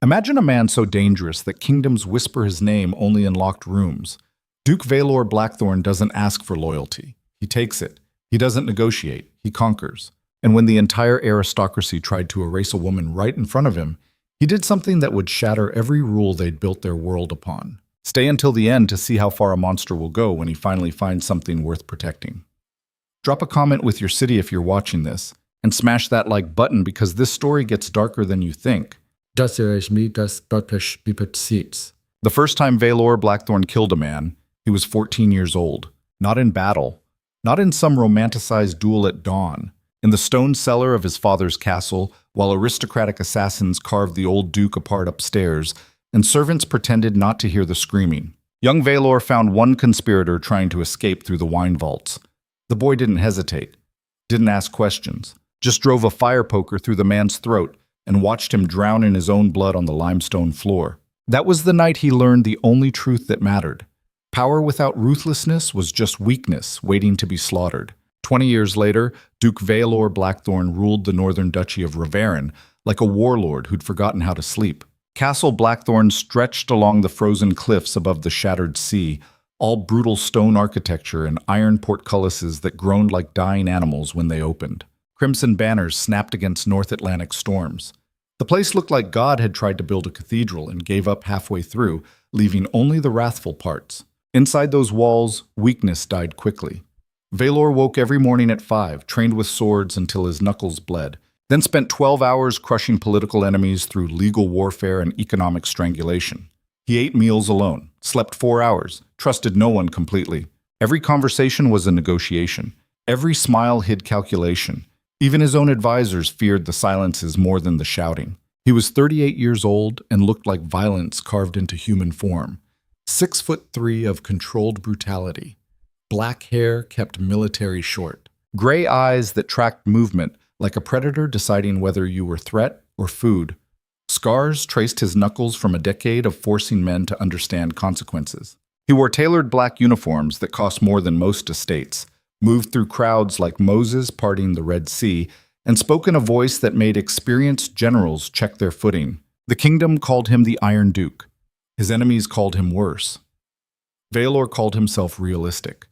Imagine a man so dangerous that kingdoms whisper his name only in locked rooms. Duke Vaelor Blackthorne doesn't ask for loyalty. He takes it. He doesn't negotiate. He conquers. And when the entire aristocracy tried to erase a woman right in front of him, he did something that would shatter every rule they'd built their world upon. Stay until the end to see how far a monster will go when he finally finds something worth protecting. Drop a comment with your city if you're watching this, and smash that like button because this story gets darker than you think. Das ist mir das passiert. The first time Vaelor Blackthorne killed a man, he was 14 years old. Not in battle. Not in some romanticized duel at dawn. In the stone cellar of his father's castle, while aristocratic assassins carved the old duke apart upstairs, and servants pretended not to hear the screaming. Young Vaelor found one conspirator trying to escape through the wine vaults. The boy didn't hesitate, didn't ask questions, just drove a fire poker through the man's throat and watched him drown in his own blood on the limestone floor. That was the night he learned the only truth that mattered. Power without ruthlessness was just weakness waiting to be slaughtered. 20 years later, Duke Vaelor Blackthorne ruled the northern duchy of Reverin like a warlord who'd forgotten how to sleep. Castle Blackthorne stretched along the frozen cliffs above the shattered sea, all brutal stone architecture and iron portcullises that groaned like dying animals when they opened. Crimson banners snapped against North Atlantic storms. The place looked like God had tried to build a cathedral and gave up halfway through, leaving only the wrathful parts. Inside those walls, weakness died quickly. Vaelor woke every morning at 5, trained with swords until his knuckles bled, then spent 12 hours crushing political enemies through legal warfare and economic strangulation. He ate meals alone, slept 4 hours, trusted no one completely. Every conversation was a negotiation. Every smile hid calculation. Even his own advisors feared the silences more than the shouting. He was 38 years old and looked like violence carved into human form. 6'3" of controlled brutality. Black hair kept military short. Gray eyes that tracked movement, like a predator deciding whether you were threat or food. Scars traced his knuckles from a decade of forcing men to understand consequences. He wore tailored black uniforms that cost more than most estates, moved through crowds like Moses parting the Red Sea, and spoke in a voice that made experienced generals check their footing. The kingdom called him the Iron Duke. His enemies called him worse. Vaelor called himself realistic.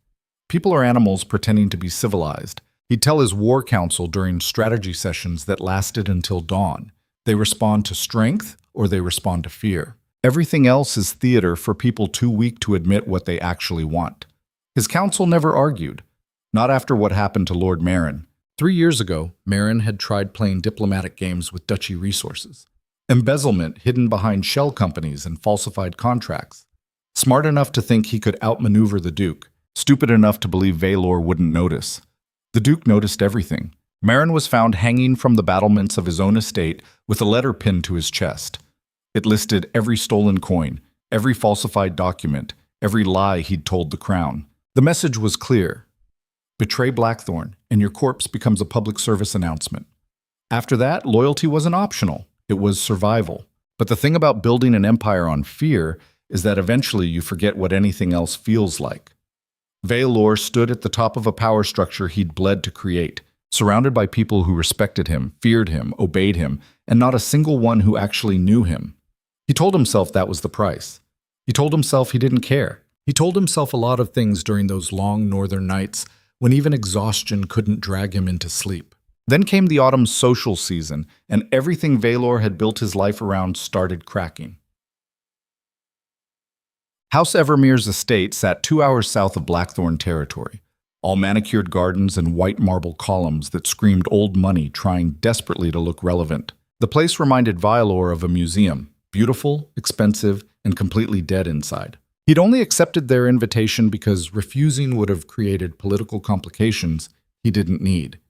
People are animals pretending to be civilized. He'd tell his war council during strategy sessions that lasted until dawn. They respond to strength or they respond to fear. Everything else is theater for people too weak to admit what they actually want. His council never argued. Not after what happened to Lord Marin. 3 years ago, Marin had tried playing diplomatic games with duchy resources. Embezzlement hidden behind shell companies and falsified contracts. Smart enough to think he could outmaneuver the Duke. Stupid enough to believe Vaelor wouldn't notice. The Duke noticed everything. Marin was found hanging from the battlements of his own estate with a letter pinned to his chest. It listed every stolen coin, every falsified document, every lie he'd told the crown. The message was clear. Betray Blackthorne, and your corpse becomes a public service announcement. After that, loyalty wasn't optional. It was survival. But the thing about building an empire on fear is that eventually you forget what anything else feels like. Vaelor stood at the top of a power structure he'd bled to create, surrounded by people who respected him, feared him, obeyed him, and not a single one who actually knew him. He told himself that was the price. He told himself he didn't care. He told himself a lot of things during those long northern nights when even exhaustion couldn't drag him into sleep. Then came the autumn social season, and everything Vaelor had built his life around started cracking. House Evermere's estate sat 2 hours south of Blackthorne territory, all manicured gardens and white marble columns that screamed old money trying desperately to look relevant. The place reminded Vaelor of a museum, beautiful, expensive, and completely dead inside. He'd only accepted their invitation because refusing would have created political complications he didn't need.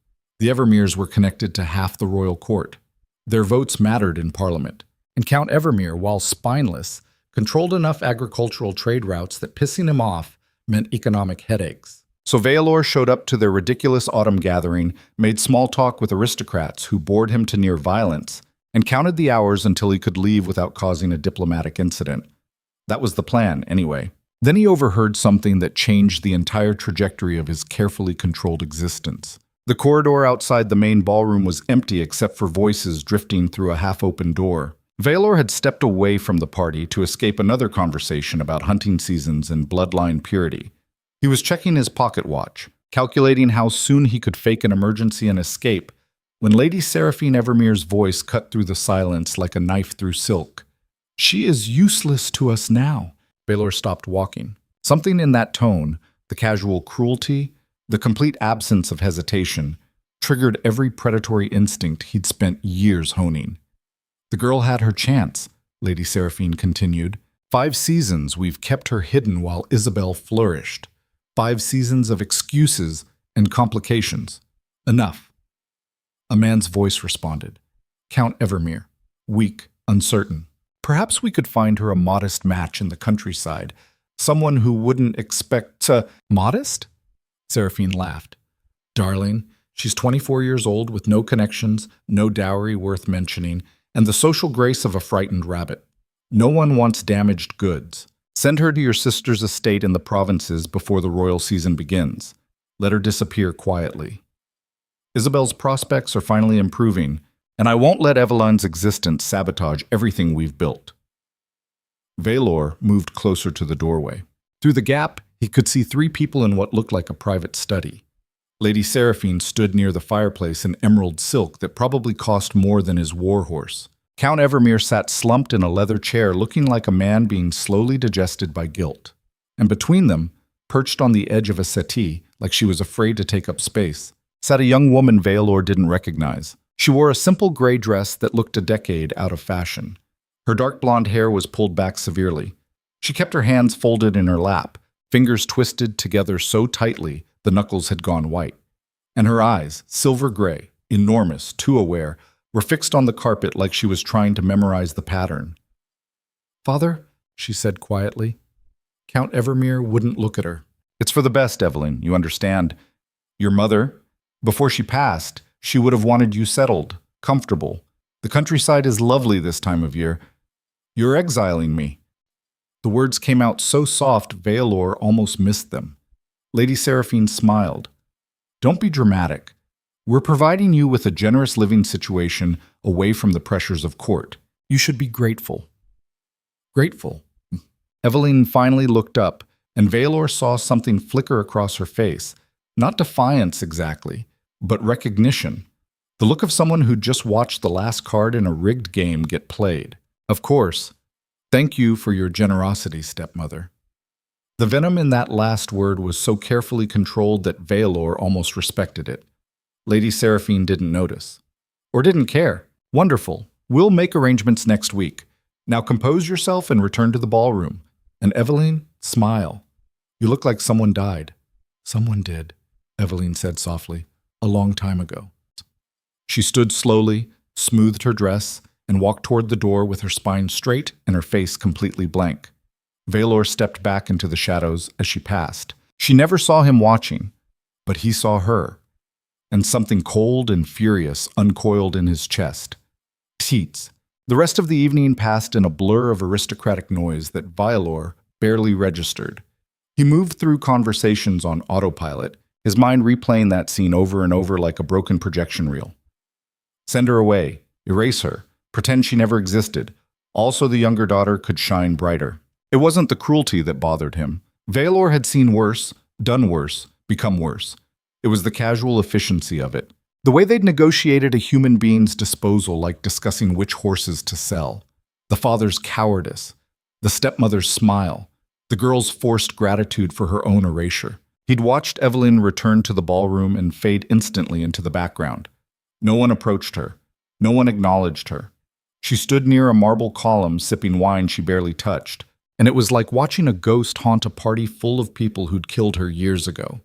The Evermeres were connected to half the royal court. Their votes mattered in Parliament, and Count Evermere, while spineless, controlled enough agricultural trade routes that pissing him off meant economic headaches. So Vaelor showed up to their ridiculous autumn gathering, made small talk with aristocrats who bored him to near violence, and counted the hours until he could leave without causing a diplomatic incident. That was the plan, anyway. Then he overheard something that changed the entire trajectory of his carefully controlled existence. The corridor outside the main ballroom was empty except for voices drifting through a half-open door. Vaelor had stepped away from the party to escape another conversation about hunting seasons and bloodline purity. He was checking his pocket watch, calculating how soon he could fake an emergency and escape, when Lady Seraphine Evermere's voice cut through the silence like a knife through silk. "She is useless to us now." Vaelor stopped walking. Something in that tone, the casual cruelty, the complete absence of hesitation, triggered every predatory instinct he'd spent years honing. "The girl had her chance," Lady Seraphine continued. "5 seasons we've kept her hidden while Isabel flourished. 5 seasons of excuses and complications. Enough." A man's voice responded. Count Evermere, weak, uncertain. "Perhaps we could find her a modest match in the countryside, someone who wouldn't expect to—" "Modest?" Seraphine laughed. "Darling, she's 24 years old with no connections, no dowry worth mentioning, and the social grace of a frightened rabbit. No one wants damaged goods. Send her to your sister's estate in the provinces before the royal season begins. Let her disappear quietly. Isabel's prospects are finally improving, and I won't let Evelyne's existence sabotage everything we've built." Vaelor moved closer to the doorway. Through the gap, he could see 3 people in what looked like a private study. Lady Seraphine stood near the fireplace in emerald silk that probably cost more than his warhorse. Count Evermere sat slumped in a leather chair looking like a man being slowly digested by guilt. And between them, perched on the edge of a settee, like she was afraid to take up space, sat a young woman Vaelor didn't recognize. She wore a simple gray dress that looked a decade out of fashion. Her dark blonde hair was pulled back severely. She kept her hands folded in her lap, fingers twisted together so tightly the knuckles had gone white. And her eyes, silver gray, enormous, too aware, were fixed on the carpet like she was trying to memorize the pattern. "Father," she said quietly. Count Evermere wouldn't look at her. "It's for the best, Evelyn, you understand. Your mother, before she passed, she would have wanted you settled, comfortable. The countryside is lovely this time of year. You're exiling me." The words came out so soft Vaelor almost missed them. Lady Seraphine smiled. "Don't be dramatic. We're providing you with a generous living situation away from the pressures of court. You should be grateful." "Grateful?" Evelyn finally looked up, and Vaelor saw something flicker across her face. Not defiance exactly, but recognition. The look of someone who'd just watched the last card in a rigged game get played. "Of course. Thank you for your generosity, stepmother." The venom in that last word was so carefully controlled that Vaelor almost respected it. Lady Seraphine didn't notice. Or didn't care. "Wonderful. We'll make arrangements next week. Now compose yourself and return to the ballroom. And Evelyn, smile. You look like someone died." "Someone did," Evelyn said softly. "A long time ago." She stood slowly, smoothed her dress, and walked toward the door with her spine straight and her face completely blank. Vaelor stepped back into the shadows as she passed. She never saw him watching, but he saw her, and something cold and furious uncoiled in his chest. Teats. The rest of the evening passed in a blur of aristocratic noise that Vaelor barely registered. He moved through conversations on autopilot, his mind replaying that scene over and over like a broken projection reel. Send her away, erase her, pretend she never existed. Also, the younger daughter could shine brighter. It wasn't the cruelty that bothered him. Vaelor had seen worse, done worse, become worse. It was the casual efficiency of it. The way they'd negotiated a human being's disposal, like discussing which horses to sell. The father's cowardice. The stepmother's smile. The girl's forced gratitude for her own erasure. He'd watched Evelyn return to the ballroom and fade instantly into the background. No one approached her. No one acknowledged her. She stood near a marble column sipping wine she barely touched, and it was like watching a ghost haunt a party full of people who'd killed her years ago.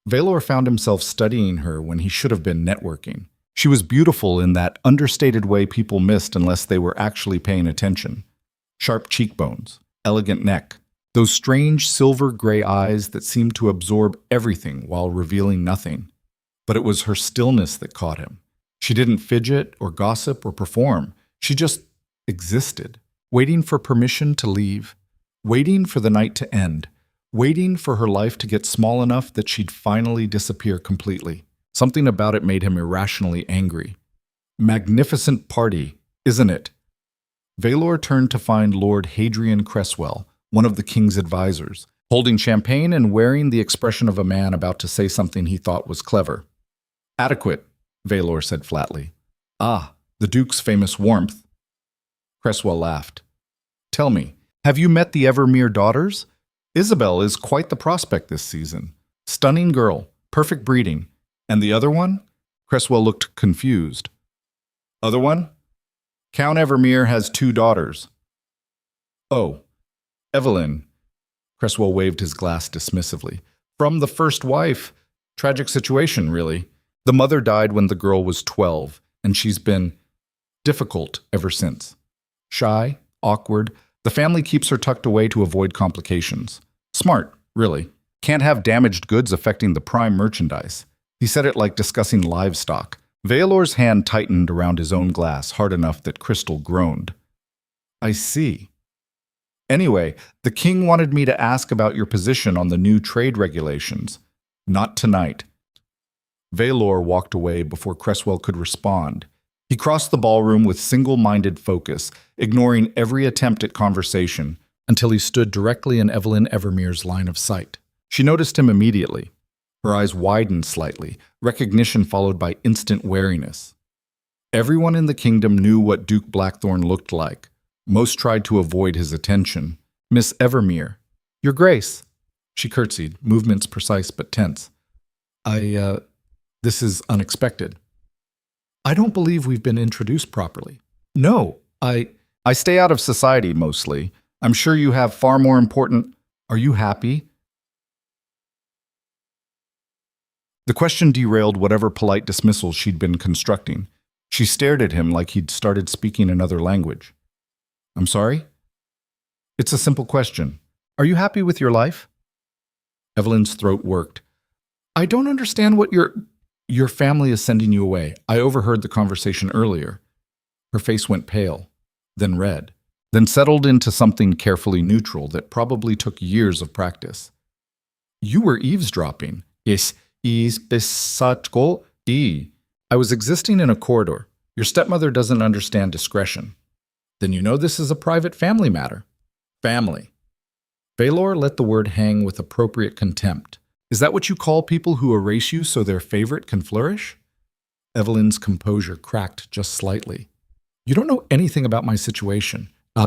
Vaelor found himself studying her when he should have been networking. She was beautiful in that understated way people missed unless they were actually paying attention. Sharp cheekbones, elegant neck, those strange silver gray eyes that seemed to absorb everything while revealing nothing. But it was her stillness that caught him. She didn't fidget or gossip or perform. She just existed, waiting for permission to leave, waiting for the night to end, waiting for her life to get small enough that she'd finally disappear completely. Something about it made him irrationally angry. Magnificent party, isn't it? Vaelor turned to find Lord Hadrian Cresswell, one of the king's advisors, holding champagne and wearing the expression of a man about to say something he thought was clever. "Adequate," Vaelor said flatly. "Ah, the Duke's famous warmth." Cresswell laughed. "Tell me, have you met the Evermere daughters? Isabel is quite the prospect this season. Stunning girl, perfect breeding. And the other one?" Cresswell looked confused. "Other one? Count Evermere has 2 daughters." "Oh, Evelyn." Cresswell waved his glass dismissively. "From the first wife. Tragic situation, really. The mother died when the girl was 12, and she's been difficult ever since. Shy, awkward. The family keeps her tucked away to avoid complications. Smart, really. Can't have damaged goods affecting the prime merchandise." He said it like discussing livestock. Vaelor's hand tightened around his own glass hard enough that Crystal groaned. "I see. Anyway, the king wanted me to ask about your position on the new trade regulations. Not tonight." Vaelor walked away before Cresswell could respond. He crossed the ballroom with single-minded focus, ignoring every attempt at conversation, until he stood directly in Evelyne Evermere's line of sight. She noticed him immediately. Her eyes widened slightly, recognition followed by instant wariness. Everyone in the kingdom knew what Duke Blackthorne looked like. Most tried to avoid his attention. "Miss Evermere." "Your Grace." She curtsied, movements precise but tense. This is unexpected." "I don't believe we've been introduced properly." "No, I stay out of society mostly. I'm sure you have far more important—" "Are you happy?" The question derailed whatever polite dismissal she'd been constructing. She stared at him like he'd started speaking another language. "I'm sorry?" "It's a simple question. Are you happy with your life?" Evelyn's throat worked. "I don't understand what your family is sending you away. I overheard the conversation earlier." Her face went pale, then red, then settled into something carefully neutral that probably took years of practice. "You were eavesdropping." "Yes. I was existing in a corridor. Your stepmother doesn't understand discretion." "Then you know this is a private family matter." "Family." Vaelor let the word hang with appropriate contempt. "Is that what you call people who erase you so their favorite can flourish?" Evelyn's composure cracked just slightly. "You don't know anything about my situation." I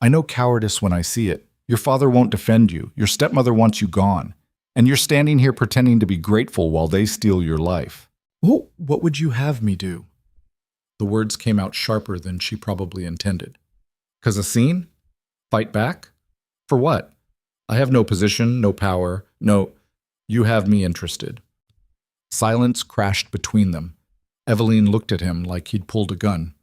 know cowardice when I see it. Your father won't defend you. Your stepmother wants you gone. And you're standing here pretending to be grateful while they steal your life. "Oh, what would you have me do?" The words came out sharper than she probably intended. "'Cause a scene? Fight back? For what? I have no position, no power, no— You have me interested." Silence crashed between them. Evelyn looked at him like he'd pulled a gun.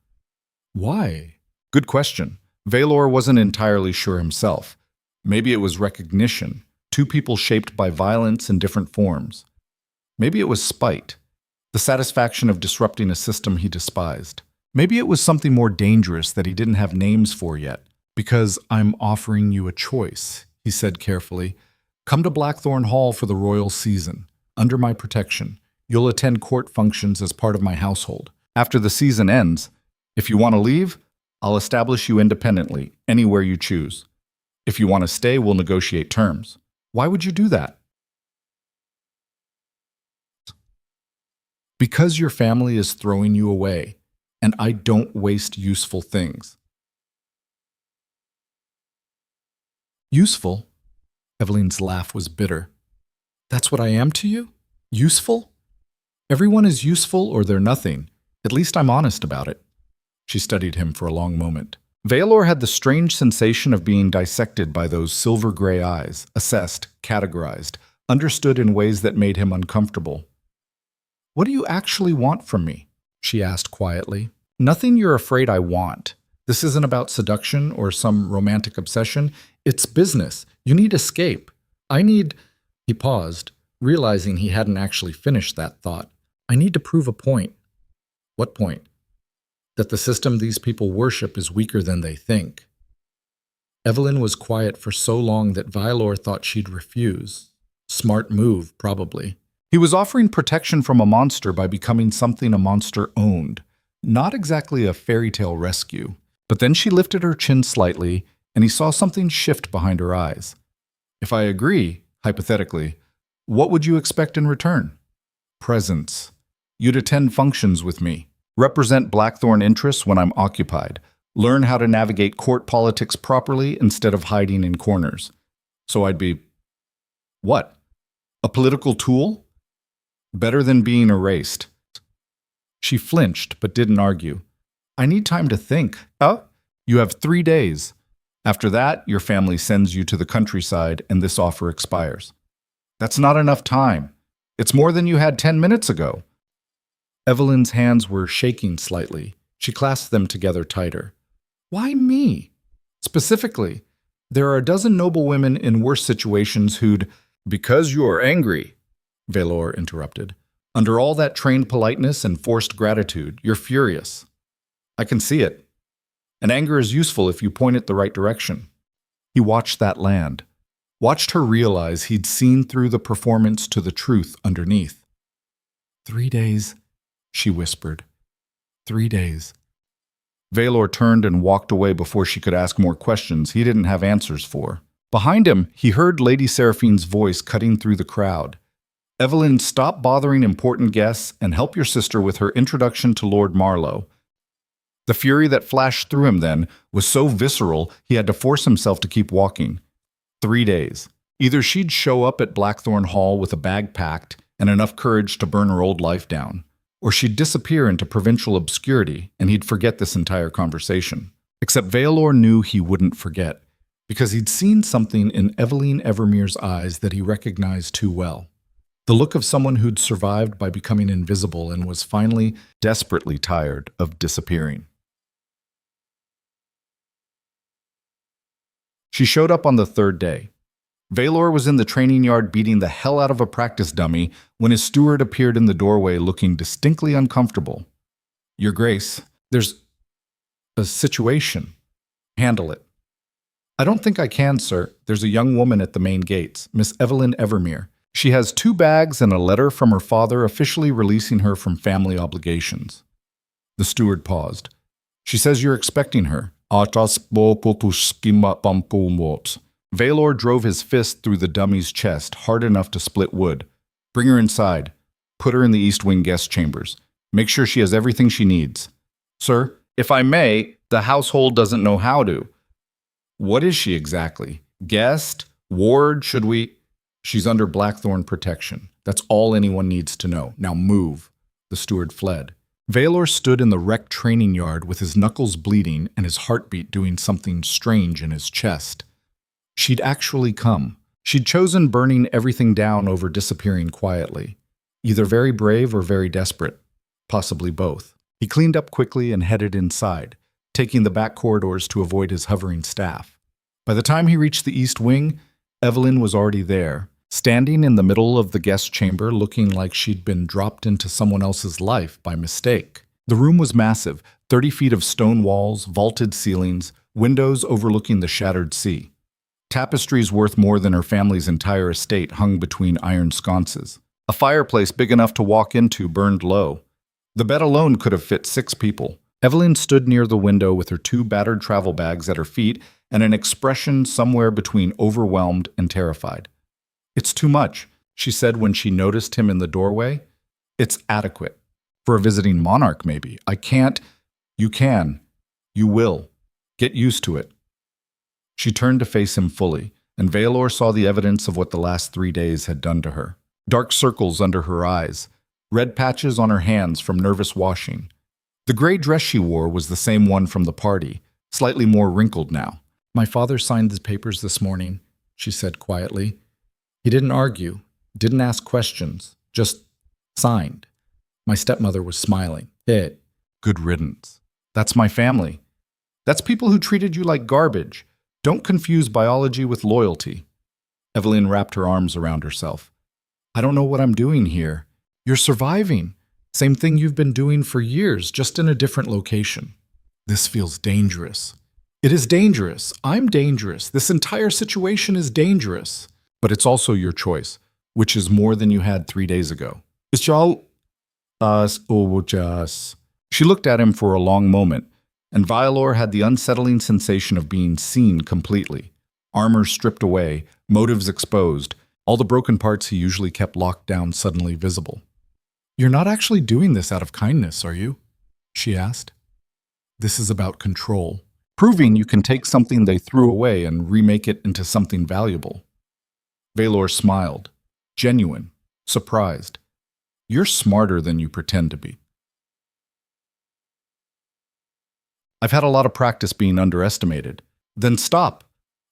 "Why?" Good question. Vaelor wasn't entirely sure himself. Maybe it was recognition, 2 people shaped by violence in different forms. Maybe it was spite, the satisfaction of disrupting a system he despised. Maybe it was something more dangerous that he didn't have names for yet. "Because I'm offering you a choice," he said carefully. "Come to Blackthorne Hall for the royal season, under my protection. You'll attend court functions as part of my household. After the season ends, if you want to leave, I'll establish you independently, anywhere you choose. If you want to stay, we'll negotiate terms." "Why would you do that?" "Because your family is throwing you away, and I don't waste useful things." "Useful?" Evelyn's laugh was bitter. "That's what I am to you? Useful? Everyone is useful or they're nothing. At least I'm honest about it." She studied him for a long moment. Vaelor had the strange sensation of being dissected by those silver-gray eyes, assessed, categorized, understood in ways that made him uncomfortable. "What do you actually want from me?" she asked quietly. "Nothing you're afraid I want. This isn't about seduction or some romantic obsession. It's business. You need escape. I need—" He paused, realizing he hadn't actually finished that thought. "I need to prove a point." "What point?" "That the system these people worship is weaker than they think." Evelyn was quiet for so long that Vaelor thought she'd refuse. Smart move, probably. He was offering protection from a monster by becoming something a monster owned. Not exactly a fairy tale rescue. But then she lifted her chin slightly, and he saw something shift behind her eyes. If I agree, hypothetically, what would you expect in return? Presence. You'd attend functions with me, represent Blackthorne interests when I'm occupied, learn how to navigate court politics properly instead of hiding in corners. So I'd be, what? A political tool? Better than being erased. She flinched, but didn't argue. I need time to think. Oh? You have 3 days. After that, your family sends you to the countryside and this offer expires. That's not enough time. It's more than you had 10 minutes ago. Evelyn's hands were shaking slightly. She clasped them together tighter. Why me? Specifically, there are a dozen noble women in worse situations who'd— Because you are angry, Vaelor interrupted. Under all that trained politeness and forced gratitude, you're furious. I can see it. And anger is useful if you point it the right direction. He watched that land, watched her realize he'd seen through the performance to the truth underneath. 3 days, she whispered. 3 days. Vaelor turned and walked away before she could ask more questions he didn't have answers for. Behind him, he heard Lady Seraphine's voice cutting through the crowd. Evelyn, stop bothering important guests and help your sister with her introduction to Lord Marlowe. The fury that flashed through him then was so visceral he had to force himself to keep walking. 3 days. Either she'd show up at Blackthorne Hall with a bag packed and enough courage to burn her old life down, or she'd disappear into provincial obscurity and he'd forget this entire conversation. Except Vaelor knew he wouldn't forget, because he'd seen something in Evelyne Evermere's eyes that he recognized too well. The look of someone who'd survived by becoming invisible and was finally desperately tired of disappearing. She showed up on the 3rd day. Vaelor was in the training yard beating the hell out of a practice dummy when his steward appeared in the doorway looking distinctly uncomfortable. Your Grace, there's a situation. Handle it. I don't think I can, sir. There's a young woman at the main gates, Miss Evelyne Evermere. She has 2 bags and a letter from her father officially releasing her from family obligations. The steward paused. She says you're expecting her. Vaelor drove his fist through the dummy's chest, hard enough to split wood. Bring her inside. Put her in the East Wing guest chambers. Make sure she has everything she needs. Sir, if I may, the household doesn't know how to. What is she exactly? Guest? Ward? Should we? She's under Blackthorne protection. That's all anyone needs to know. Now move. The steward fled. Vaelor stood in the wrecked training yard with his knuckles bleeding and his heartbeat doing something strange in his chest. She'd actually come. She'd chosen burning everything down over disappearing quietly. Either very brave or very desperate. Possibly both. He cleaned up quickly and headed inside, taking the back corridors to avoid his hovering staff. By the time he reached the East Wing, Evelyn was already there, standing in the middle of the guest chamber looking like she'd been dropped into someone else's life by mistake. The room was massive, 30 feet of stone walls, vaulted ceilings, windows overlooking the shattered sea. Tapestries worth more than her family's entire estate hung between iron sconces. A fireplace big enough to walk into burned low. The bed alone could have fit 6 people. Evelyn stood near the window with her 2 battered travel bags at her feet and an expression somewhere between overwhelmed and terrified. It's too much, she said when she noticed him in the doorway. It's adequate. For a visiting monarch, maybe. I can't. You can. You will. Get used to it. She turned to face him fully, and Vaelor saw the evidence of what the last 3 days had done to her. Dark circles under her eyes, red patches on her hands from nervous washing. The gray dress she wore was the same one from the party, slightly more wrinkled now. My father signed the papers this morning, she said quietly. He didn't argue, didn't ask questions, just signed. My stepmother was smiling. Good riddance. That's my family. That's people who treated you like garbage. Don't confuse biology with loyalty. Evelyn wrapped her arms around herself. I don't know what I'm doing here. You're surviving. Same thing you've been doing for years, just in a different location. This feels dangerous. It is dangerous. I'm dangerous. This entire situation is dangerous. But it's also your choice, which is more than you had 3 days ago. It's all us or just. She looked at him for a long moment, and Vaelor had the unsettling sensation of being seen completely. Armor stripped away, motives exposed, all the broken parts he usually kept locked down suddenly visible. "You're not actually doing this out of kindness, are you?" she asked. "This is about control, proving you can take something they threw away and remake it into something valuable." Vaelor smiled, genuine, surprised. "You're smarter than you pretend to be." "I've had a lot of practice being underestimated." "Then stop.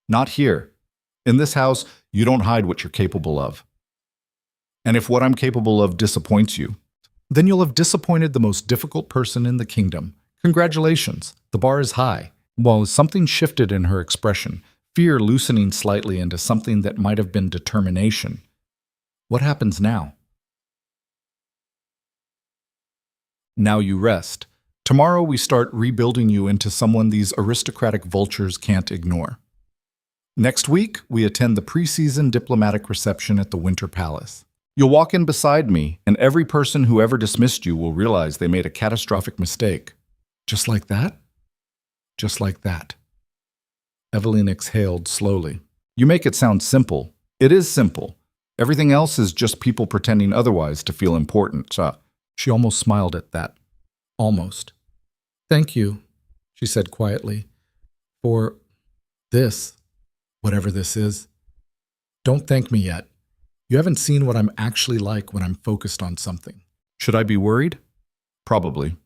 Not here. In this house, you don't hide what you're capable of. And if what I'm capable of disappoints you, then you'll have disappointed the most difficult person in the kingdom. Congratulations, the bar is high." While something shifted in her expression, fear loosening slightly into something that might have been determination. "What happens now?" "Now you rest. Tomorrow we start rebuilding you into someone these aristocratic vultures can't ignore. Next week, we attend the preseason diplomatic reception at the Winter Palace. You'll walk in beside me, and every person who ever dismissed you will realize they made a catastrophic mistake." "Just like that?" "Just like that." Evelyn exhaled slowly. "You make it sound simple. It is simple. Everything else is just people pretending otherwise to feel important." She almost smiled at that. Almost. "Thank you," she said quietly, "for this, whatever this is. Don't thank me yet. You haven't seen what I'm actually like when I'm focused on something." "Should I be worried?" "Probably."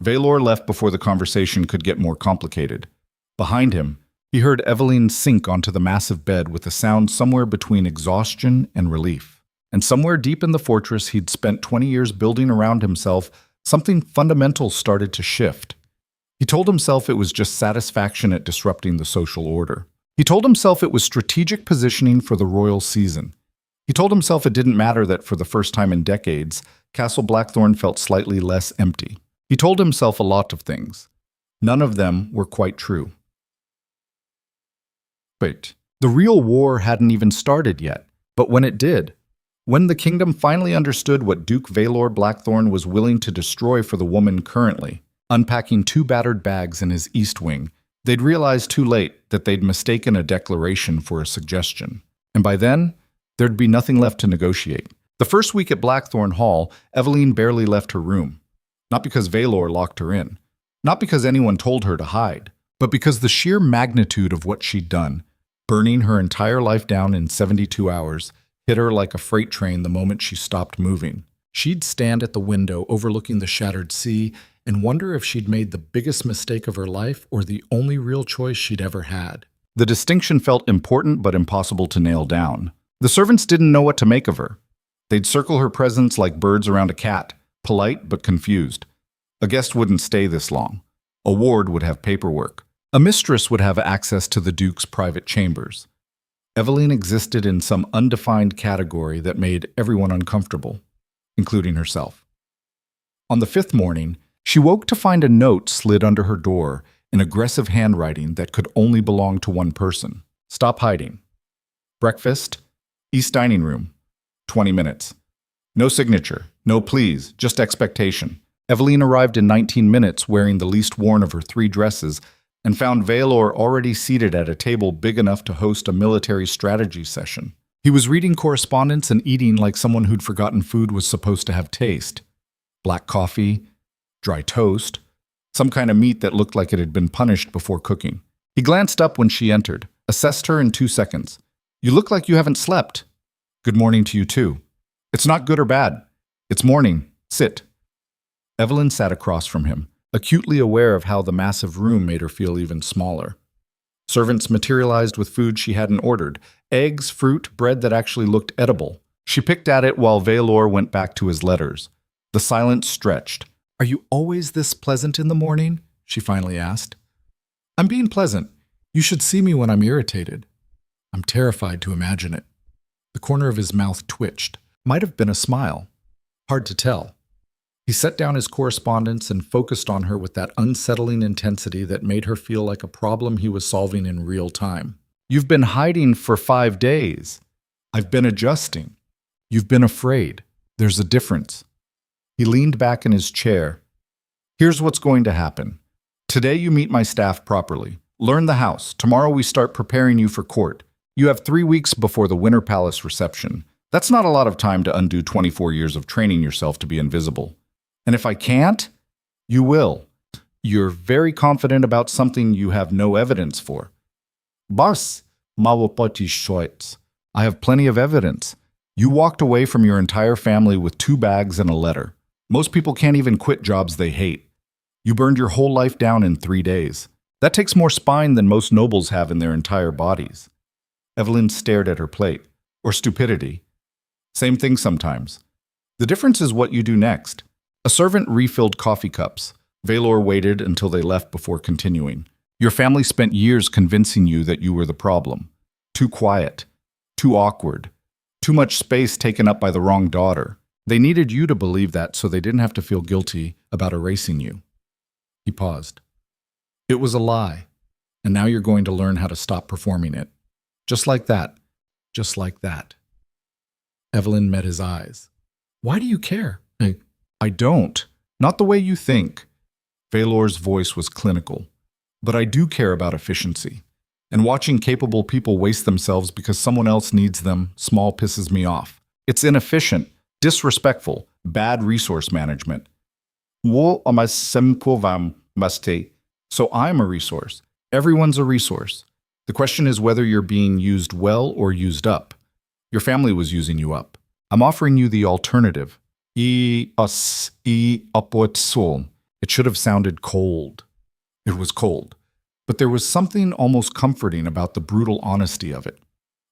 Vaelor left before the conversation could get more complicated. Behind him, he heard Evelyn sink onto the massive bed with a sound somewhere between exhaustion and relief. And somewhere deep in the fortress he'd spent 20 years building around himself, something fundamental started to shift. He told himself it was just satisfaction at disrupting the social order. He told himself it was strategic positioning for the royal season. He told himself it didn't matter that for the first time in decades, Castle Blackthorne felt slightly less empty. He told himself a lot of things. None of them were quite true. Wait, the real war hadn't even started yet. But when it did, when the kingdom finally understood what Duke Vaelor Blackthorne was willing to destroy for the woman currently, unpacking 2 battered bags in his east wing, they'd realized too late that they'd mistaken a declaration for a suggestion. And by then, there'd be nothing left to negotiate. The first week at Blackthorne Hall, Evelyn barely left her room. Not because Vaelor locked her in. Not because anyone told her to hide. But because the sheer magnitude of what she'd done, burning her entire life down in 72 hours, hit her like a freight train the moment she stopped moving. She'd stand at the window overlooking the shattered sea and wonder if she'd made the biggest mistake of her life or the only real choice she'd ever had. The distinction felt important but impossible to nail down. The servants didn't know what to make of her. They'd circle her presence like birds around a cat, polite but confused. A guest wouldn't stay this long. A ward would have paperwork. A mistress would have access to the Duke's private chambers. Evelyn existed in some undefined category that made everyone uncomfortable, including herself. On the 5th morning, she woke to find a note slid under her door in aggressive handwriting that could only belong to one person. "Stop hiding. Breakfast, East Dining Room, 20 minutes. No signature, no please, just expectation." Evelyn arrived in 19 minutes wearing the least worn of her 3 dresses and found Vaelor already seated at a table big enough to host a military strategy session. He was reading correspondence and eating like someone who'd forgotten food was supposed to have taste. Black coffee, dry toast, some kind of meat that looked like it had been punished before cooking. He glanced up when she entered, assessed her in 2 seconds. "You look like you haven't slept." "Good morning to you too." "It's not good or bad. It's morning. Sit." Evelyn sat across from him, acutely aware of how the massive room made her feel even smaller. Servants materialized with food she hadn't ordered. Eggs, fruit, bread that actually looked edible. She picked at it while Vaelor went back to his letters. The silence stretched. "Are you always this pleasant in the morning?" she finally asked. "I'm being pleasant. You should see me when I'm irritated." "I'm terrified to imagine it." The corner of his mouth twitched. Might have been a smile. Hard to tell. He set down his correspondence and focused on her with that unsettling intensity that made her feel like a problem he was solving in real time. "You've been hiding for 5 days. I've been adjusting. You've been afraid. There's a difference." He leaned back in his chair. Here's what's going to happen. Today you meet my staff properly. Learn the house. Tomorrow we start preparing you for court. You have 3 weeks before the Winter Palace reception. That's not a lot of time to undo 24 years of training yourself to be invisible. And if I can't, you will. You're very confident about something you have no evidence for. Boss, małopoti shoits. I have plenty of evidence. You walked away from your entire family with 2 bags and a letter. Most people can't even quit jobs they hate. You burned your whole life down in 3 days. That takes more spine than most nobles have in their entire bodies. Evelyn stared at her plate. Or stupidity. Same thing sometimes. The difference is what you do next. A servant refilled coffee cups. Vaelor waited until they left before continuing. Your family spent years convincing you that you were the problem. Too quiet. Too awkward. Too much space taken up by the wrong daughter. They needed you to believe that so they didn't have to feel guilty about erasing you. He paused. It was a lie, and now you're going to learn how to stop performing it. Just like that. Just like that. Evelyn met his eyes. Why do you care? I don't. Not the way you think. Vaelor's voice was clinical. But I do care about efficiency. And watching capable people waste themselves because someone else needs them, small pisses me off. It's inefficient, disrespectful, bad resource management. So I'm a resource. Everyone's a resource. The question is whether you're being used well or used up. Your family was using you up. I'm offering you the alternative. It should have sounded cold. It was cold. But there was something almost comforting about the brutal honesty of it.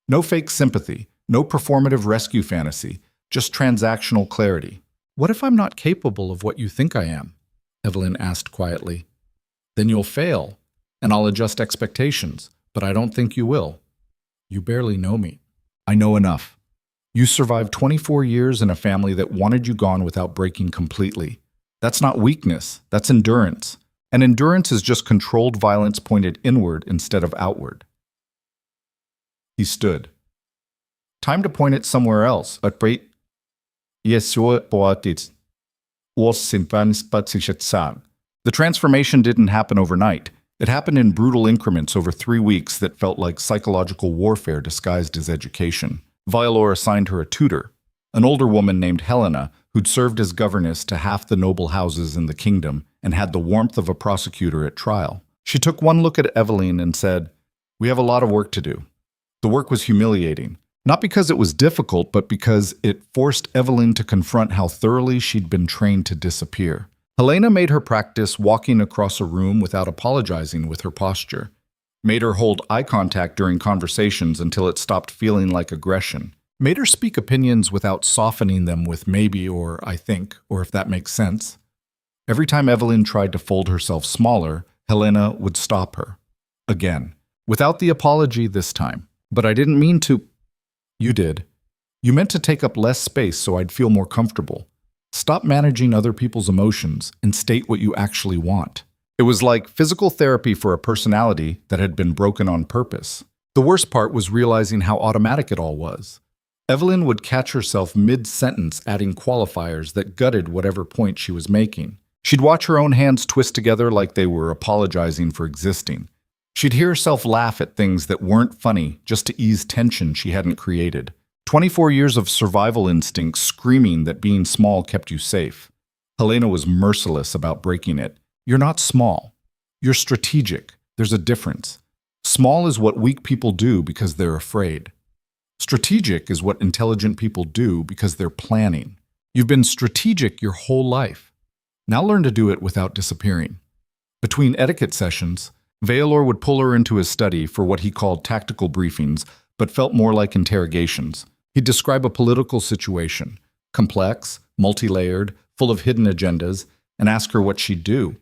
No fake sympathy, no performative rescue fantasy, just transactional clarity. What if I'm not capable of what you think I am? Evelyn asked quietly. Then you'll fail, and I'll adjust expectations, but I don't think you will. You barely know me. I know enough. You survived 24 years in a family that wanted you gone without breaking completely. That's not weakness, that's endurance. And endurance is just controlled violence pointed inward instead of outward. He stood. Time to point it somewhere else. The transformation didn't happen overnight. It happened in brutal increments over 3 weeks that felt like psychological warfare disguised as education. Vaelor assigned her a tutor, an older woman named Helena, who'd served as governess to half the noble houses in the kingdom and had the warmth of a prosecutor at trial. She took one look at Evelyn and said, "We have a lot of work to do." The work was humiliating, not because it was difficult, but because it forced Evelyn to confront how thoroughly she'd been trained to disappear. Helena made her practice walking across a room without apologizing with her posture, made her hold eye contact during conversations until it stopped feeling like aggression, made her speak opinions without softening them with maybe or I think, or if that makes sense. Every time Evelyn tried to fold herself smaller, Helena would stop her. Again, without the apology this time. But I didn't mean to. You did. You meant to take up less space so I'd feel more comfortable. Stop managing other people's emotions and state what you actually want. It was like physical therapy for a personality that had been broken on purpose. The worst part was realizing how automatic it all was. Evelyn would catch herself mid-sentence adding qualifiers that gutted whatever point she was making. She'd watch her own hands twist together like they were apologizing for existing. She'd hear herself laugh at things that weren't funny just to ease tension she hadn't created. 24 years of survival instincts screaming that being small kept you safe. Helena was merciless about breaking it. You're not small. You're strategic. There's a difference. Small is what weak people do because they're afraid. Strategic is what intelligent people do because they're planning. You've been strategic your whole life. Now learn to do it without disappearing. Between etiquette sessions, Vaelor would pull her into his study for what he called tactical briefings, but felt more like interrogations. He'd describe a political situation, complex, multi-layered, full of hidden agendas, and ask her what she'd do.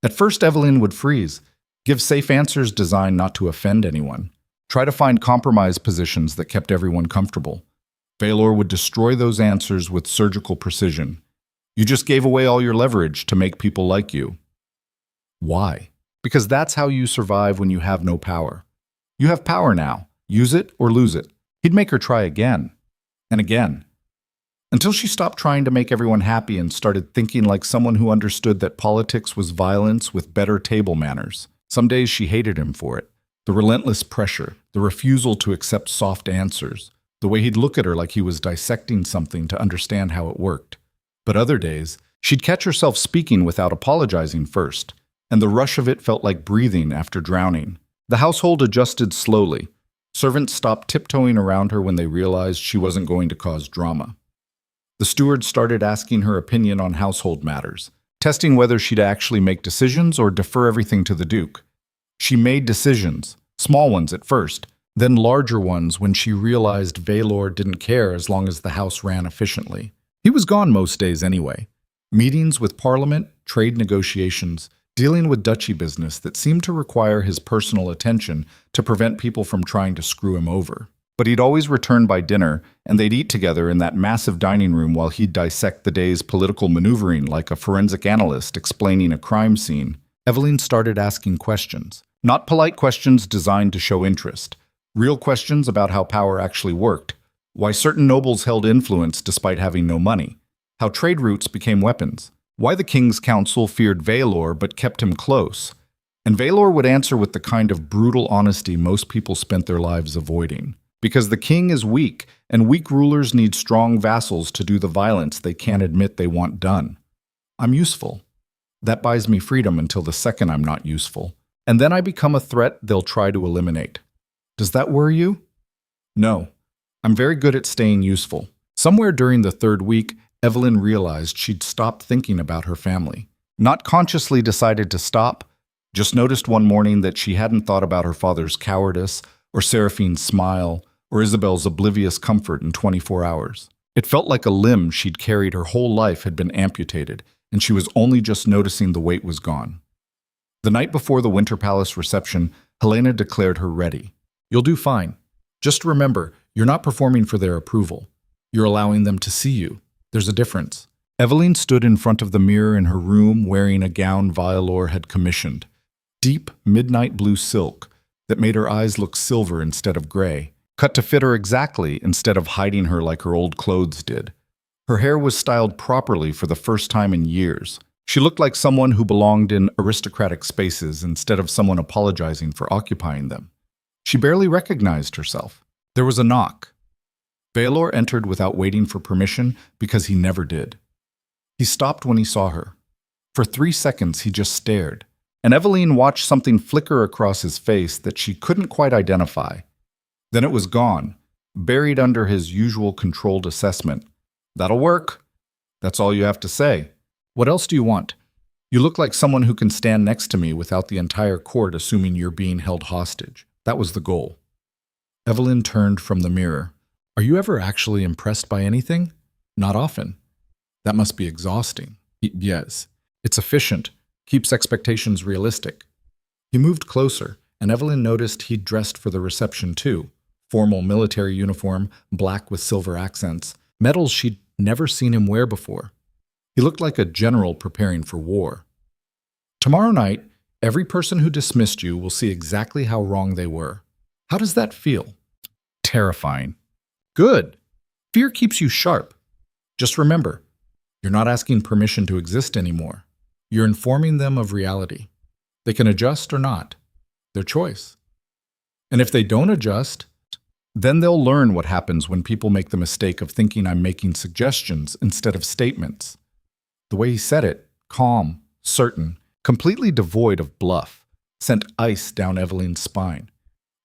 At first, Evelyn would freeze, give safe answers designed not to offend anyone, try to find compromise positions that kept everyone comfortable. Vaelor would destroy those answers with surgical precision. You just gave away all your leverage to make people like you. Why? Because that's how you survive when you have no power. You have power now. Use it or lose it. He'd make her try again and again. Until she stopped trying to make everyone happy and started thinking like someone who understood that politics was violence with better table manners. Some days she hated him for it. The relentless pressure, the refusal to accept soft answers, the way he'd look at her like he was dissecting something to understand how it worked. But other days, she'd catch herself speaking without apologizing first, and the rush of it felt like breathing after drowning. The household adjusted slowly. Servants stopped tiptoeing around her when they realized she wasn't going to cause drama. The steward started asking her opinion on household matters, testing whether she'd actually make decisions or defer everything to the Duke. She made decisions, small ones at first, then larger ones when she realized Vaelor didn't care as long as the house ran efficiently. He was gone most days anyway. Meetings with Parliament, trade negotiations, dealing with duchy business that seemed to require his personal attention to prevent people from trying to screw him over. But he'd always return by dinner, and they'd eat together in that massive dining room while he'd dissect the day's political maneuvering like a forensic analyst explaining a crime scene. Evelyn started asking questions. Not polite questions designed to show interest. Real questions about how power actually worked. Why certain nobles held influence despite having no money. How trade routes became weapons. Why the King's Council feared Vaelor but kept him close. And Vaelor would answer with the kind of brutal honesty most people spent their lives avoiding. Because the king is weak, and weak rulers need strong vassals to do the violence they can't admit they want done. I'm useful. That buys me freedom until the second I'm not useful. And then I become a threat they'll try to eliminate. Does that worry you? No. I'm very good at staying useful. Somewhere during the third week, Evelyn realized she'd stopped thinking about her family. Not consciously decided to stop, just noticed one morning that she hadn't thought about her father's cowardice, or Seraphine's smile, or Isabel's oblivious comfort in 24 hours. It felt like a limb she'd carried her whole life had been amputated, and she was only just noticing the weight was gone. The night before the Winter Palace reception, Helena declared her ready. You'll do fine. Just remember, you're not performing for their approval. You're allowing them to see you. There's a difference. Evelyn stood in front of the mirror in her room wearing a gown Vaelor had commissioned. Deep, midnight blue silk that made her eyes look silver instead of gray. Cut to fit her exactly instead of hiding her like her old clothes did. Her hair was styled properly for the first time in years. She looked like someone who belonged in aristocratic spaces instead of someone apologizing for occupying them. She barely recognized herself. There was a knock. Vaelor entered without waiting for permission because he never did. He stopped when he saw her. For 3 seconds, he just stared, and Evelyn watched something flicker across his face that she couldn't quite identify. Then it was gone, buried under his usual controlled assessment. That'll work. That's all you have to say. What else do you want? You look like someone who can stand next to me without the entire court assuming you're being held hostage. That was the goal. Evelyn turned from the mirror. Are you ever actually impressed by anything? Not often. That must be exhausting. Yes. It's efficient, keeps expectations realistic. He moved closer, and Evelyn noticed he'd dressed for the reception too. Formal military uniform, black with silver accents, medals she'd never seen him wear before. He looked like a general preparing for war. Tomorrow night, every person who dismissed you will see exactly how wrong they were. How does that feel? Terrifying. Good. Fear keeps you sharp. Just remember, you're not asking permission to exist anymore. You're informing them of reality. They can adjust or not. Their choice. And if they don't adjust, then they'll learn what happens when people make the mistake of thinking I'm making suggestions instead of statements. The way he said it, calm, certain, completely devoid of bluff, sent ice down Evelyn's spine.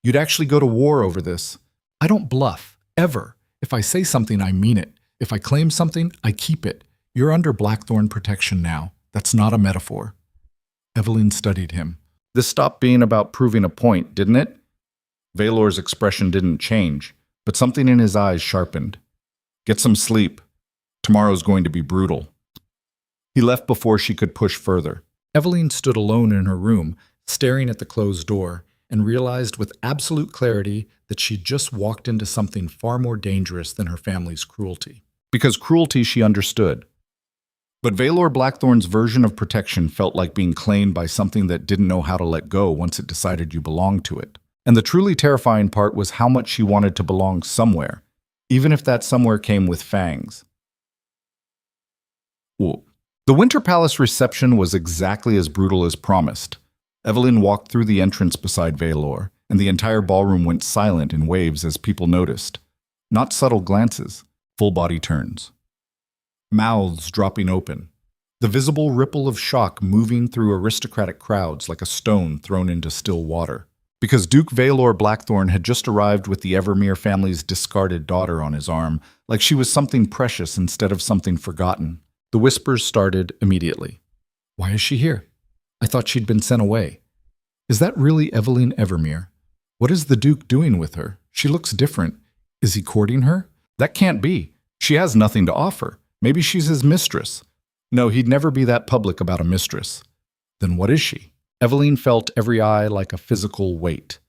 You'd actually go to war over this. I don't bluff, ever. If I say something, I mean it. If I claim something, I keep it. You're under Blackthorne protection now. That's not a metaphor. Evelyn studied him. This stopped being about proving a point, didn't it? Vaelor's expression didn't change, but something in his eyes sharpened. Get some sleep. Tomorrow's going to be brutal. He left before she could push further. Evelyn stood alone in her room, staring at the closed door, and realized with absolute clarity that she'd just walked into something far more dangerous than her family's cruelty. Because cruelty she understood. But Vaelor Blackthorne's version of protection felt like being claimed by something that didn't know how to let go once it decided you belonged to it. And the truly terrifying part was how much she wanted to belong somewhere, even if that somewhere came with fangs. Ooh. The Winter Palace reception was exactly as brutal as promised. Evelyn walked through the entrance beside Vaelor, and the entire ballroom went silent in waves as people noticed. Not subtle glances, full body turns. Mouths dropping open. The visible ripple of shock moving through aristocratic crowds like a stone thrown into still water. Because Duke Vaelor Blackthorne had just arrived with the Evermere family's discarded daughter on his arm, like she was something precious instead of something forgotten. The whispers started immediately. Why is she here? I thought she'd been sent away. Is that really Evelyne Evermere? What is the Duke doing with her? She looks different. Is he courting her? That can't be. She has nothing to offer. Maybe she's his mistress. No, he'd never be that public about a mistress. Then what is she? Evelyn felt every eye like a physical weight.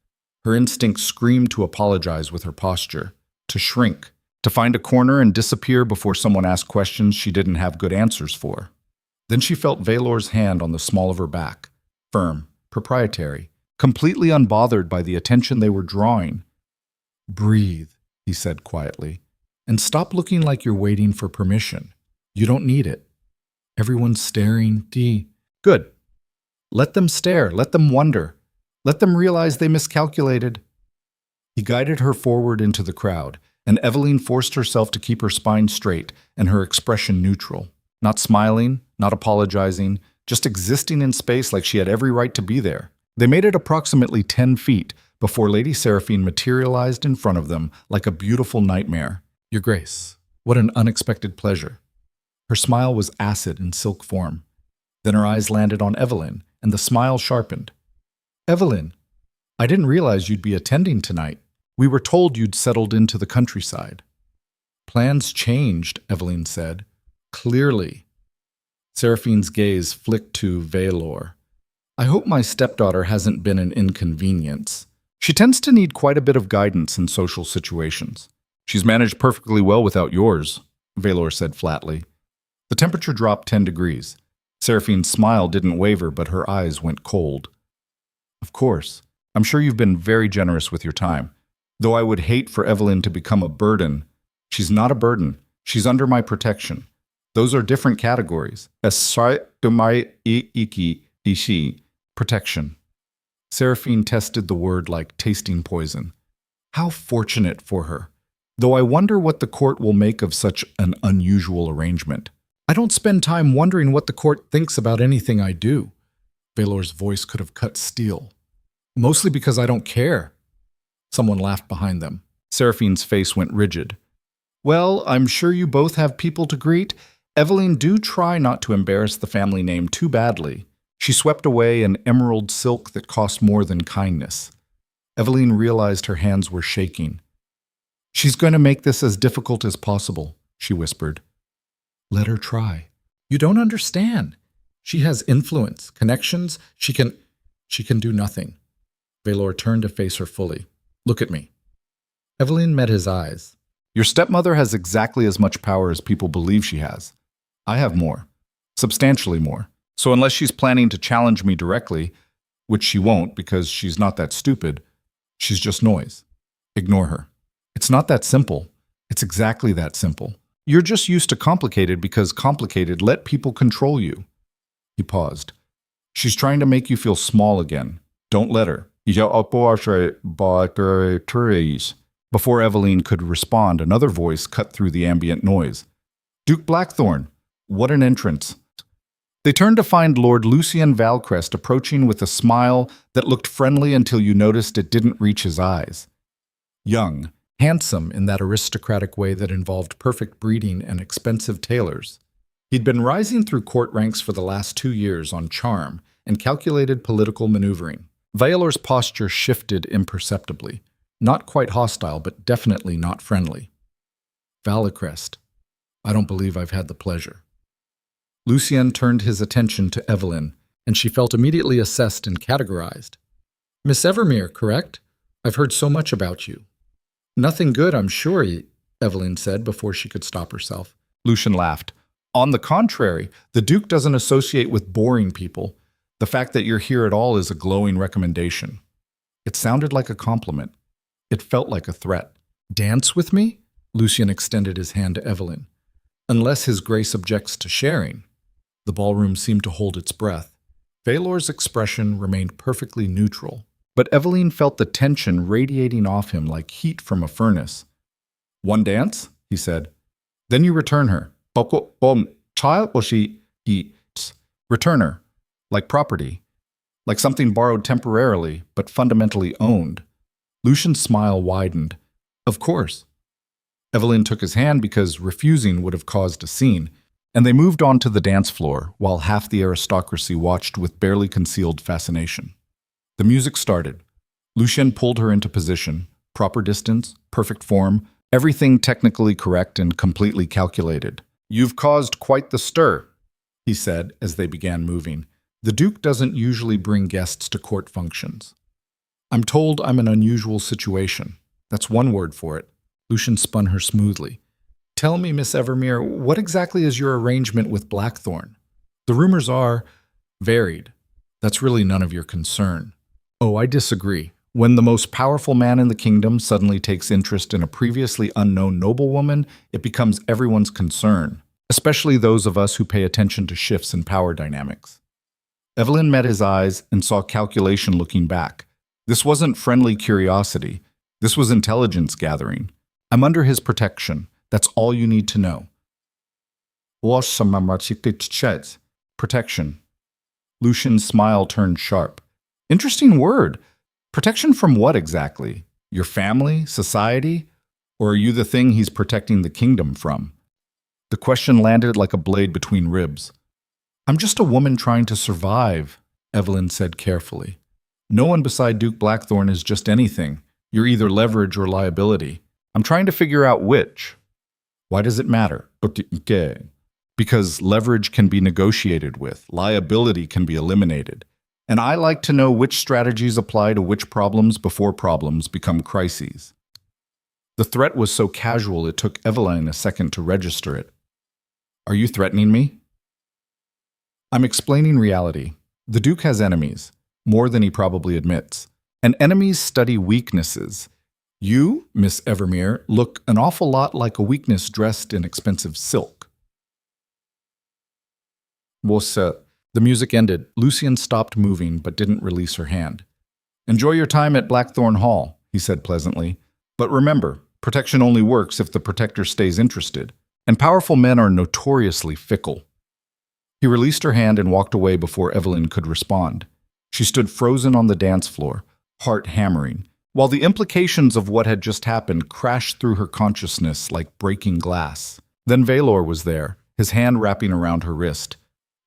Her instinct screamed to apologize with her posture, to shrink, to find a corner and disappear before someone asked questions she didn't have good answers for. Then she felt Vaelor's hand on the small of her back, firm, proprietary, completely unbothered by the attention they were drawing. Breathe, he said quietly, and stop looking like you're waiting for permission. You don't need it. Everyone's staring. Good. Let them stare. Let them wonder. Let them realize they miscalculated. He guided her forward into the crowd, and Evelyn forced herself to keep her spine straight and her expression neutral. Not smiling, not apologizing, just existing in space like she had every right to be there. They made it approximately 10 feet before Lady Seraphine materialized in front of them like a beautiful nightmare. Your Grace, what an unexpected pleasure. Her smile was acid in silk form. Then her eyes landed on Evelyn, and the smile sharpened. Evelyn, I didn't realize you'd be attending tonight. We were told you'd settled into the countryside. Plans changed, Evelyn said. Clearly. Seraphine's gaze flicked to Vaelor. I hope my stepdaughter hasn't been an inconvenience. She tends to need quite a bit of guidance in social situations. She's managed perfectly well without yours, Vaelor said flatly. The temperature dropped 10 degrees. Seraphine's smile didn't waver, but her eyes went cold. Of course. I'm sure you've been very generous with your time. Though I would hate for Evelyn to become a burden. She's not a burden. She's under my protection. Those are different categories. Protection. Seraphine tested the word like tasting poison. How fortunate for her. Though I wonder what the court will make of such an unusual arrangement. I don't spend time wondering what the court thinks about anything I do. Vaelor's voice could have cut steel. Mostly because I don't care. Someone laughed behind them. Seraphine's face went rigid. Well, I'm sure you both have people to greet. Evelyn, do try not to embarrass the family name too badly. She swept away an emerald silk that cost more than kindness. Evelyn realized her hands were shaking. She's going to make this as difficult as possible, she whispered. Let her try. You don't understand. She has influence, connections. She can do nothing. Vaelor turned to face her fully. Look at me. Evelyn met his eyes. Your stepmother has exactly as much power as people believe she has. I have more. Substantially more. So unless she's planning to challenge me directly, which she won't because she's not that stupid, she's just noise. Ignore her. It's not that simple. It's exactly that simple. You're just used to complicated because complicated let people control you. He paused. She's trying to make you feel small again. Don't let her. Before Evelyn could respond, another voice cut through the ambient noise. Duke Blackthorne, what an entrance. They turned to find Lord Lucien Valcrest approaching with a smile that looked friendly until you noticed it didn't reach his eyes. Young, handsome in that aristocratic way that involved perfect breeding and expensive tailors. He'd been rising through court ranks for the last 2 years on charm and calculated political maneuvering. Vaelor's posture shifted imperceptibly. Not quite hostile, but definitely not friendly. Valcrest, I don't believe I've had the pleasure. Lucien turned his attention to Evelyn, and she felt immediately assessed and categorized. Miss Evermere, correct? I've heard so much about you. Nothing good, I'm sure, Evelyn said before she could stop herself. Lucien laughed. On the contrary, the Duke doesn't associate with boring people. The fact that you're here at all is a glowing recommendation. It sounded like a compliment. It felt like a threat. Dance with me? Lucien extended his hand to Evelyn. Unless His Grace objects to sharing. The ballroom seemed to hold its breath. Vaelor's expression remained perfectly neutral, but Evelyne felt the tension radiating off him like heat from a furnace. "One dance?" he said. "Then you return her." Child? Well, he return her, like property, like something borrowed temporarily, but fundamentally owned. Lucian's smile widened. "Of course." Evelyn took his hand because refusing would have caused a scene, and they moved on to the dance floor while half the aristocracy watched with barely concealed fascination. The music started. Lucien pulled her into position, proper distance, perfect form, everything technically correct and completely calculated. "You've caused quite the stir," he said as they began moving. "The Duke doesn't usually bring guests to court functions." "I'm told I'm an unusual situation. That's one word for it." Lucien spun her smoothly. "Tell me, Miss Evermere, what exactly is your arrangement with Blackthorne? The rumors are varied. That's really none of your concern." "Oh, I disagree. When the most powerful man in the kingdom suddenly takes interest in a previously unknown noblewoman, it becomes everyone's concern, especially those of us who pay attention to shifts in power dynamics." Evelyn met his eyes and saw calculation looking back. This wasn't friendly curiosity. This was intelligence gathering. "I'm under his protection. That's all you need to know." Protection. Lucian's smile turned sharp. "Interesting word. Protection from what exactly? Your family? Society? Or are you the thing he's protecting the kingdom from?" The question landed like a blade between ribs. "I'm just a woman trying to survive," Evelyn said carefully. "No one beside Duke Blackthorne is just anything. You're either leverage or liability. I'm trying to figure out which." "Why does it matter?" "Because leverage can be negotiated with, liability can be eliminated. And I like to know which strategies apply to which problems before problems become crises." The threat was so casual it took Evelyn a second to register it. "Are you threatening me?" "I'm explaining reality. The Duke has enemies, more than he probably admits. And enemies study weaknesses. You, Miss Evermere, look an awful lot like a weakness dressed in expensive silk." The music ended. Lucien stopped moving but didn't release her hand. "Enjoy your time at Blackthorne Hall," he said pleasantly. "But remember, protection only works if the protector stays interested. And powerful men are notoriously fickle." He released her hand and walked away before Evelyn could respond. She stood frozen on the dance floor, heart hammering, while the implications of what had just happened crashed through her consciousness like breaking glass. Then Vaelor was there, his hand wrapping around her wrist.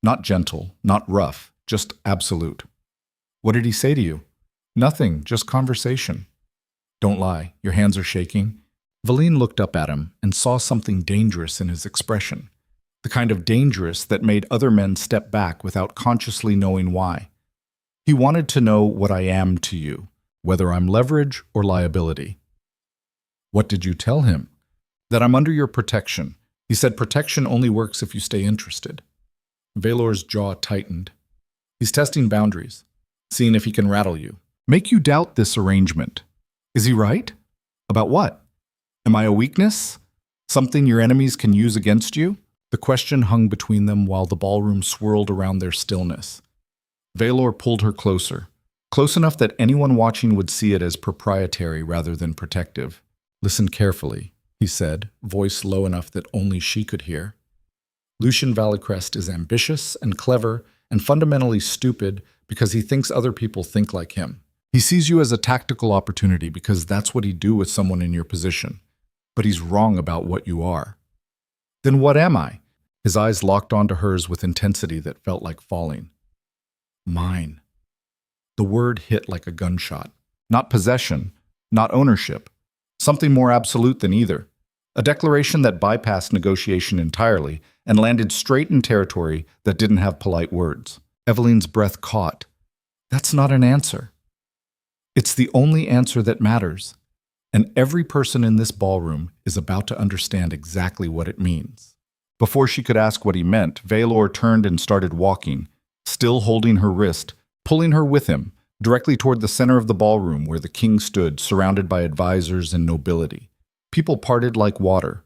Not gentle, not rough, just absolute. "What did he say to you?" "Nothing, just conversation." "Don't lie, your hands are shaking." Evelyn looked up at him and saw something dangerous in his expression. The kind of dangerous that made other men step back without consciously knowing why. "He wanted to know what I am to you, whether I'm leverage or liability." "What did you tell him?" "That I'm under your protection. He said protection only works if you stay interested." Vaelor's jaw tightened. "He's testing boundaries, seeing if he can rattle you. Make you doubt this arrangement. Is he right? About what? Am I a weakness? Something your enemies can use against you?" The question hung between them while the ballroom swirled around their stillness. Vaelor pulled her closer, close enough that anyone watching would see it as proprietary rather than protective. "Listen carefully," he said, voice low enough that only she could hear. "Lucien Valicrest is ambitious and clever and fundamentally stupid because he thinks other people think like him. He sees you as a tactical opportunity because that's what he'd do with someone in your position. But he's wrong about what you are." "Then what am I?" His eyes locked onto hers with intensity that felt like falling. "Mine." The word hit like a gunshot. Not possession, not ownership. Something more absolute than either. A declaration that bypassed negotiation entirely and landed straight in territory that didn't have polite words. Evelyn's breath caught. That's not an answer. It's the only answer that matters. And every person in this ballroom is about to understand exactly what it means. Before she could ask what he meant, Vaelor turned and started walking, still holding her wrist, pulling her with him, directly toward the center of the ballroom where the king stood, surrounded by advisors and nobility. People parted like water.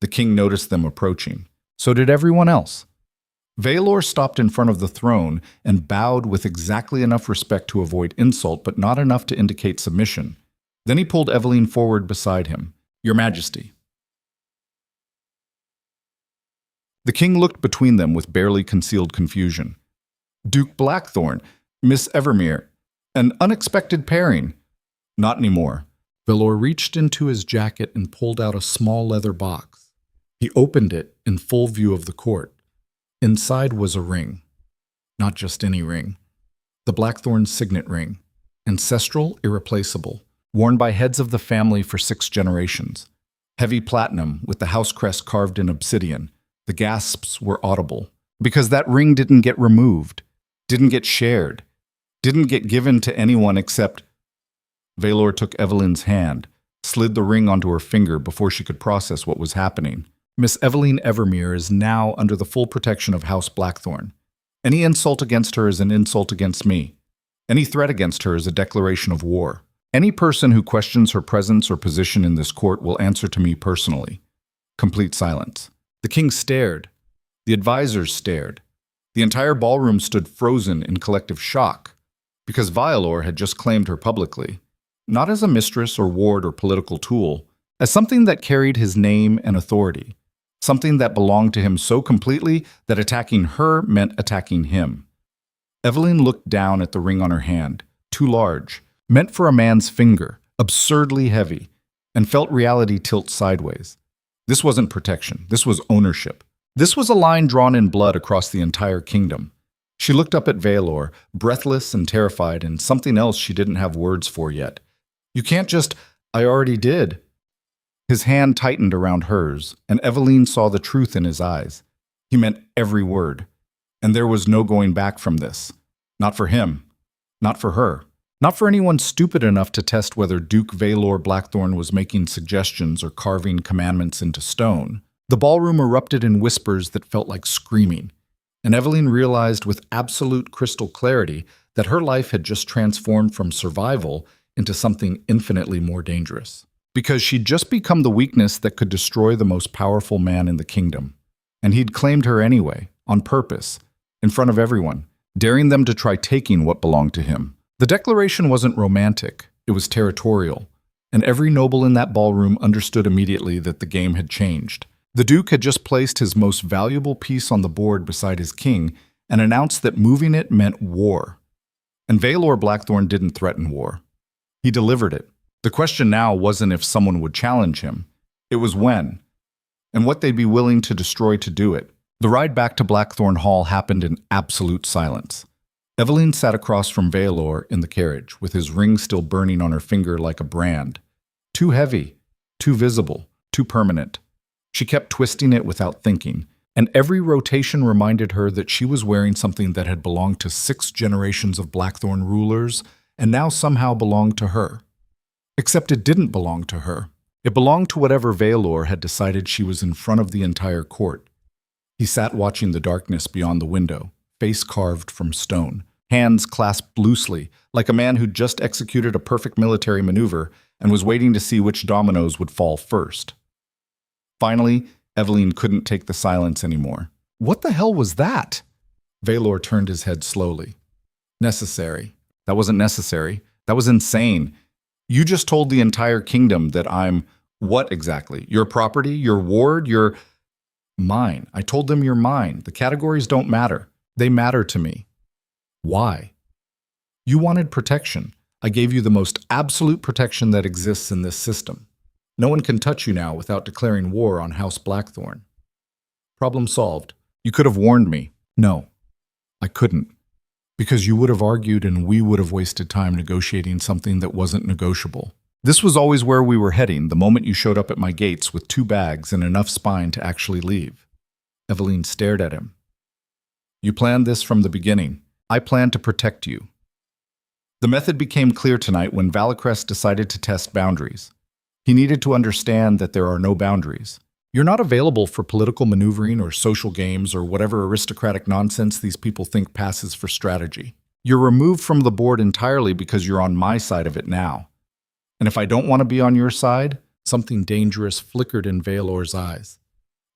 The king noticed them approaching. So did everyone else. Vaelor stopped in front of the throne and bowed with exactly enough respect to avoid insult, but not enough to indicate submission. Then he pulled Evelyne forward beside him. "Your Majesty." The king looked between them with barely concealed confusion. "Duke Blackthorne, Miss Evermere, an unexpected pairing." "Not anymore." Vaelor reached into his jacket and pulled out a small leather box. He opened it in full view of the court. Inside was a ring. Not just any ring. The Blackthorne signet ring. Ancestral, irreplaceable. Worn by heads of the family for 6 generations. Heavy platinum with the house crest carved in obsidian. The gasps were audible. Because that ring didn't get removed. Didn't get shared. Didn't get given to anyone except... Vaelor took Evelyne's hand, slid the ring onto her finger before she could process what was happening. Miss Evelyne Evermere is now under the full protection of House Blackthorne. Any insult against her is an insult against me. Any threat against her is a declaration of war. Any person who questions her presence or position in this court will answer to me personally. Complete silence. The king stared. The advisors stared. The entire ballroom stood frozen in collective shock, because Vaelor had just claimed her publicly, not as a mistress or ward or political tool, as something that carried his name and authority, something that belonged to him so completely that attacking her meant attacking him. Evelyne looked down at the ring on her hand, too large, meant for a man's finger, absurdly heavy, and felt reality tilt sideways. This wasn't protection, this was ownership. This was a line drawn in blood across the entire kingdom. She looked up at Vaelor, breathless and terrified, and something else she didn't have words for yet. "You can't just, I already did." His hand tightened around hers, and Evelyne saw the truth in his eyes. He meant every word. And there was no going back from this. Not for him. Not for her. Not for anyone stupid enough to test whether Duke Vaelor Blackthorne was making suggestions or carving commandments into stone. The ballroom erupted in whispers that felt like screaming, and Evelyne realized with absolute crystal clarity that her life had just transformed from survival into something infinitely more dangerous. Because she'd just become the weakness that could destroy the most powerful man in the kingdom. And he'd claimed her anyway, on purpose, in front of everyone, daring them to try taking what belonged to him. The declaration wasn't romantic, it was territorial, and every noble in that ballroom understood immediately that the game had changed. The Duke had just placed his most valuable piece on the board beside his king and announced that moving it meant war. And Vaelor Blackthorne didn't threaten war. He delivered it. The question now wasn't if someone would challenge him. It was when, and what they'd be willing to destroy to do it. The ride back to Blackthorne Hall happened in absolute silence. Evelyne sat across from Vaelor in the carriage, with his ring still burning on her finger like a brand. Too heavy, too visible, too permanent. She kept twisting it without thinking, and every rotation reminded her that she was wearing something that had belonged to 6 generations of Blackthorne rulers and now somehow belonged to her. Except it didn't belong to her. It belonged to whatever Vaelor had decided she was in front of the entire court. He sat watching the darkness beyond the window, face carved from stone, hands clasped loosely, like a man who'd just executed a perfect military maneuver and was waiting to see which dominoes would fall first. Finally, Evelyne couldn't take the silence anymore. "What the hell was that?" Vaelor turned his head slowly. "Necessary. That wasn't necessary. That was insane. You just told the entire kingdom that I'm... What exactly? Your property? Your ward? Your... Mine. I told them you're mine. The categories don't matter. They matter to me." "Why?" "You wanted protection. I gave you the most absolute protection that exists in this system. No one can touch you now without declaring war on House Blackthorne." "Problem solved. You could have warned me." "No, I couldn't. Because you would have argued and we would have wasted time negotiating something that wasn't negotiable. This was always where we were heading the moment you showed up at my gates with 2 bags and enough spine to actually leave." Evelyne stared at him. "You planned this from the beginning. I planned to protect you." The method became clear tonight when Valacrest decided to test boundaries. He needed to understand that there are no boundaries. You're not available for political maneuvering or social games or whatever aristocratic nonsense these people think passes for strategy. You're removed from the board entirely because you're on my side of it now. And if I don't want to be on your side, something dangerous flickered in Vaelor's eyes.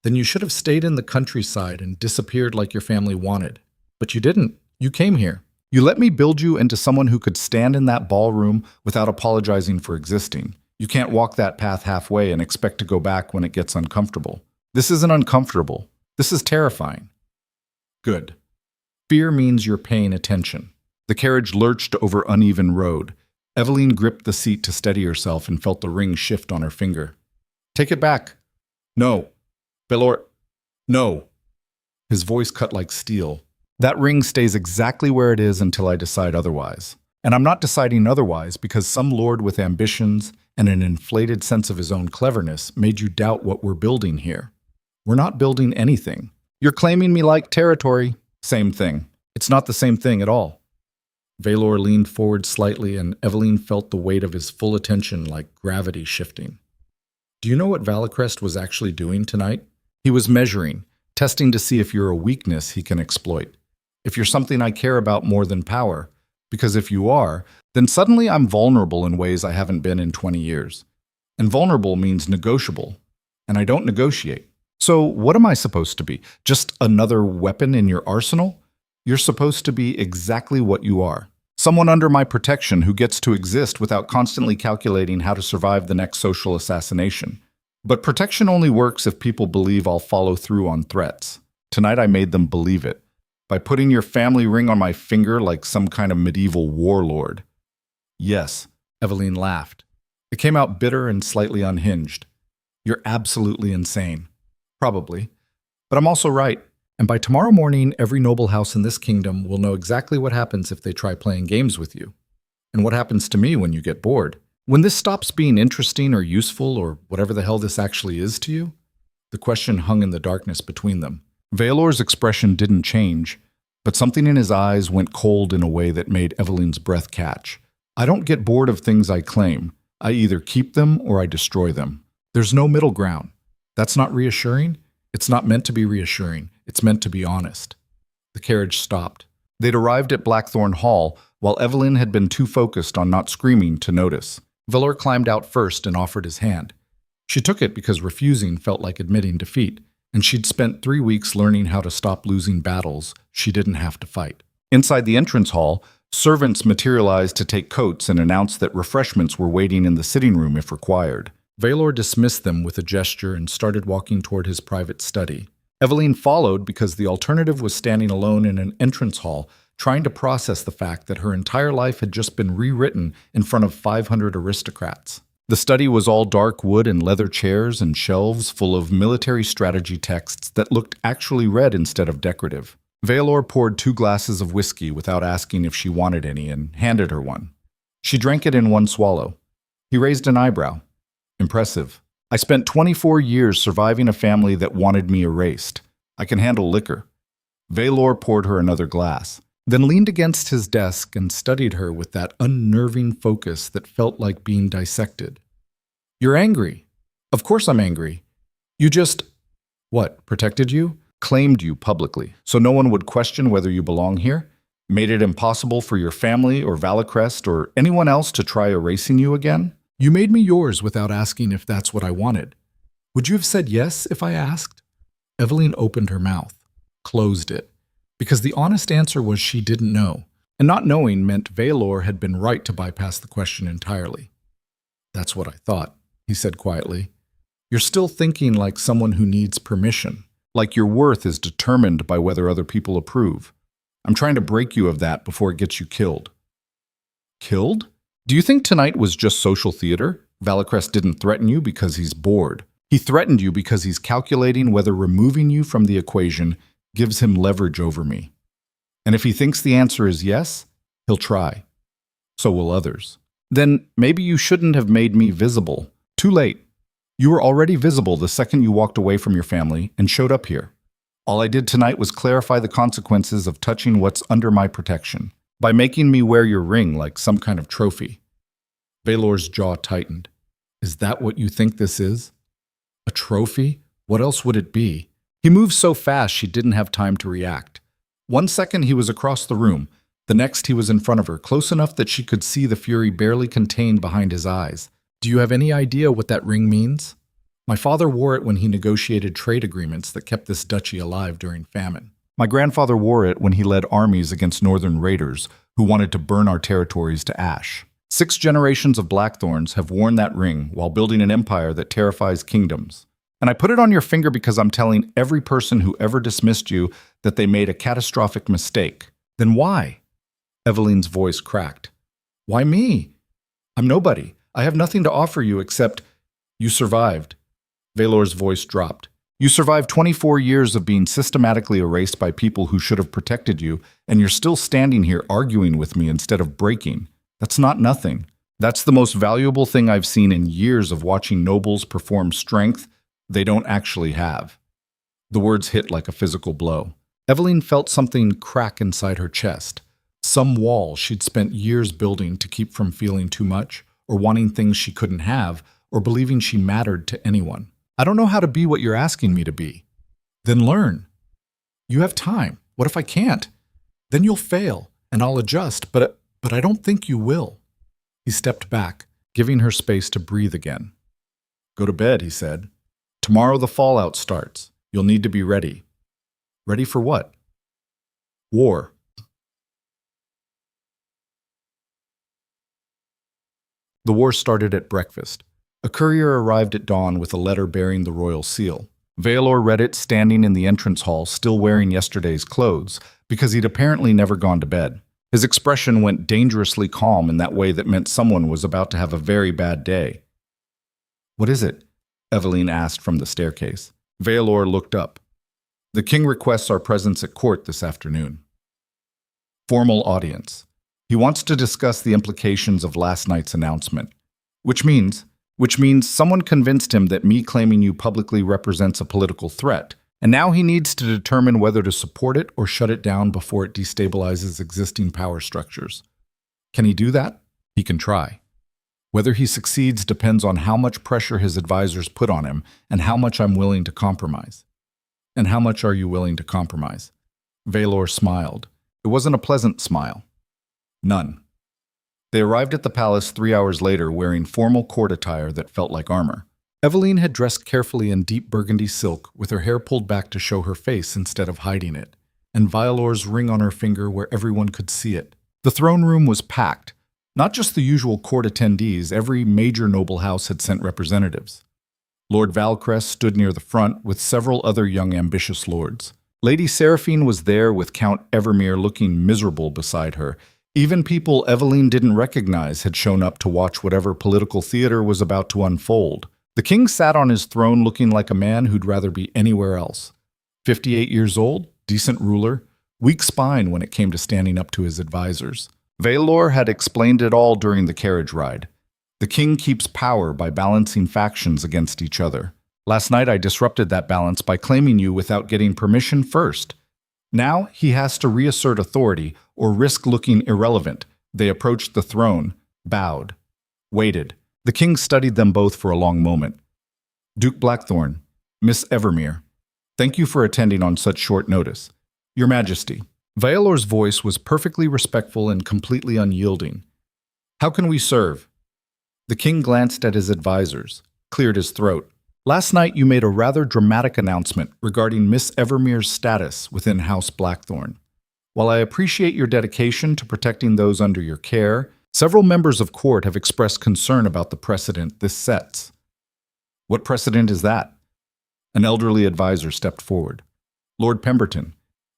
Then you should have stayed in the countryside and disappeared like your family wanted. But you didn't. You came here. You let me build you into someone who could stand in that ballroom without apologizing for existing. You can't walk that path halfway and expect to go back when it gets uncomfortable. This isn't uncomfortable. This is terrifying. Good. Fear means you're paying attention. The carriage lurched over uneven road. Evelyne gripped the seat to steady herself and felt the ring shift on her finger. Take it back. No. Vaelor. No. His voice cut like steel. That ring stays exactly where it is until I decide otherwise. And I'm not deciding otherwise because some lord with ambitions and an inflated sense of his own cleverness made you doubt what we're building here. We're not building anything. You're claiming me like territory. Same thing. It's not the same thing at all. Vaelor leaned forward slightly, and Evelyne felt the weight of his full attention like gravity shifting. Do you know what Valicrest was actually doing tonight? He was measuring, testing to see if you're a weakness he can exploit. If you're something I care about more than power. Because if you are, then suddenly I'm vulnerable in ways I haven't been in 20 years. And vulnerable means negotiable. And I don't negotiate. So what am I supposed to be? Just another weapon in your arsenal? You're supposed to be exactly what you are. Someone under my protection who gets to exist without constantly calculating how to survive the next social assassination. But protection only works if people believe I'll follow through on threats. Tonight I made them believe it. By putting your family ring on my finger like some kind of medieval warlord. Yes, Evelyne laughed. It came out bitter and slightly unhinged. You're absolutely insane. Probably. But I'm also right. And by tomorrow morning, every noble house in this kingdom will know exactly what happens if they try playing games with you. And what happens to me when you get bored. When this stops being interesting or useful or whatever the hell this actually is to you. The question hung in the darkness between them. Vaelor's expression didn't change, but something in his eyes went cold in a way that made Evelyne's breath catch. I don't get bored of things I claim. I either keep them or I destroy them. There's no middle ground. That's not reassuring. It's not meant to be reassuring. It's meant to be honest. The carriage stopped. They'd arrived at Blackthorne Hall, while Evelyn had been too focused on not screaming to notice. Vaelor climbed out first and offered his hand. She took it because refusing felt like admitting defeat, and she'd spent 3 weeks learning how to stop losing battles she didn't have to fight. Inside the entrance hall, servants materialized to take coats and announce that refreshments were waiting in the sitting room if required. Vaelor dismissed them with a gesture and started walking toward his private study. Evelyne followed because the alternative was standing alone in an entrance hall, trying to process the fact that her entire life had just been rewritten in front of 500 aristocrats. The study was all dark wood and leather chairs and shelves full of military strategy texts that looked actually read instead of decorative. Vaelor poured 2 glasses of whiskey without asking if she wanted any and handed her one. She drank it in one swallow. He raised an eyebrow. Impressive. I spent 24 years surviving a family that wanted me erased. I can handle liquor. Vaelor poured her another glass, then leaned against his desk and studied her with that unnerving focus that felt like being dissected. You're angry. Of course I'm angry. You just... What, protected you? Claimed you publicly, so no one would question whether you belong here? Made it impossible for your family or Valicrest or anyone else to try erasing you again? You made me yours without asking if that's what I wanted. Would you have said yes if I asked? Evelyne opened her mouth, closed it, because the honest answer was she didn't know, and not knowing meant Vaelor had been right to bypass the question entirely. That's what I thought, he said quietly. You're still thinking like someone who needs permission, like your worth is determined by whether other people approve. I'm trying to break you of that before it gets you killed. Killed? Do you think tonight was just social theater? Valicrest didn't threaten you because he's bored. He threatened you because he's calculating whether removing you from the equation gives him leverage over me. And if he thinks the answer is yes, he'll try. So will others. Then maybe you shouldn't have made me visible. Too late. You were already visible the second you walked away from your family and showed up here. All I did tonight was clarify the consequences of touching what's under my protection, by making me wear your ring like some kind of trophy. Vaelor's jaw tightened. Is that what you think this is? A trophy? What else would it be? He moved so fast she didn't have time to react. 1 second he was across the room. The next he was in front of her, close enough that she could see the fury barely contained behind his eyes. Do you have any idea what that ring means? My father wore it when he negotiated trade agreements that kept this duchy alive during famine. My grandfather wore it when he led armies against northern raiders who wanted to burn our territories to ash. 6 generations of Blackthorns have worn that ring while building an empire that terrifies kingdoms. And I put it on your finger because I'm telling every person who ever dismissed you that they made a catastrophic mistake. Then why? Evelyne's voice cracked. Why me? I'm nobody. I have nothing to offer you except you survived. Vaelor's voice dropped. You survived 24 years of being systematically erased by people who should have protected you, and you're still standing here arguing with me instead of breaking. That's not nothing. That's the most valuable thing I've seen in years of watching nobles perform strength they don't actually have. The words hit like a physical blow. Evelyne felt something crack inside her chest. Some wall she'd spent years building to keep from feeling too much, or wanting things she couldn't have, or believing she mattered to anyone. I don't know how to be what you're asking me to be. Then learn. You have time. What if I can't? Then you'll fail, and I'll adjust, but I don't think you will. He stepped back, giving her space to breathe again. Go to bed, he said. Tomorrow the fallout starts. You'll need to be ready. Ready for what? War. The war started at breakfast. A courier arrived at dawn with a letter bearing the royal seal. Vaelor read it standing in the entrance hall, still wearing yesterday's clothes, because he'd apparently never gone to bed. His expression went dangerously calm in that way that meant someone was about to have a very bad day. What is it? Evelyne asked from the staircase. Vaelor looked up. The king requests our presence at court this afternoon. Formal audience. He wants to discuss the implications of last night's announcement. Which means someone convinced him that me claiming you publicly represents a political threat, and now he needs to determine whether to support it or shut it down before it destabilizes existing power structures. Can he do that? He can try. Whether he succeeds depends on how much pressure his advisors put on him and how much I'm willing to compromise. And how much are you willing to compromise? Vaelor smiled. It wasn't a pleasant smile. None. They arrived at the palace 3 hours later wearing formal court attire that felt like armor. Evelyne had dressed carefully in deep burgundy silk with her hair pulled back to show her face instead of hiding it, and Vaelor's ring on her finger where everyone could see it. The throne room was packed. Not just the usual court attendees, every major noble house had sent representatives. Lord Valcrest stood near the front with several other young ambitious lords. Lady Seraphine was there with Count Evermere looking miserable beside her. Even people Evelyne didn't recognize had shown up to watch whatever political theater was about to unfold. The king sat on his throne looking like a man who'd rather be anywhere else. 58 years old, decent ruler, weak spine when it came to standing up to his advisors. Vaelor had explained it all during the carriage ride. The king keeps power by balancing factions against each other. Last night I disrupted that balance by claiming you without getting permission first. Now he has to reassert authority or risk looking irrelevant. They approached the throne, bowed, waited. The king studied them both for a long moment. Duke Blackthorne, Miss Evermere, thank you for attending on such short notice. Your Majesty. Vaelor's voice was perfectly respectful and completely unyielding. How can we serve? The king glanced at his advisors, cleared his throat. Last night you made a rather dramatic announcement regarding Miss Evermere's status within House Blackthorne. While I appreciate your dedication to protecting those under your care, several members of court have expressed concern about the precedent this sets. What precedent is that? An elderly advisor stepped forward. Lord Pemberton.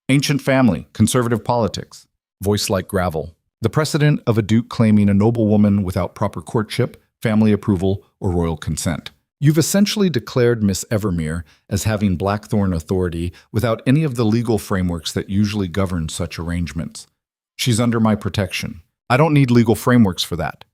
Ancient family, conservative politics. Voice like gravel. The precedent of a duke claiming a noblewoman without proper courtship, family approval, or royal consent. You've essentially declared Miss Evermere as having Blackthorne authority without any of the legal frameworks that usually govern such arrangements. She's under my protection. I don't need legal frameworks for that.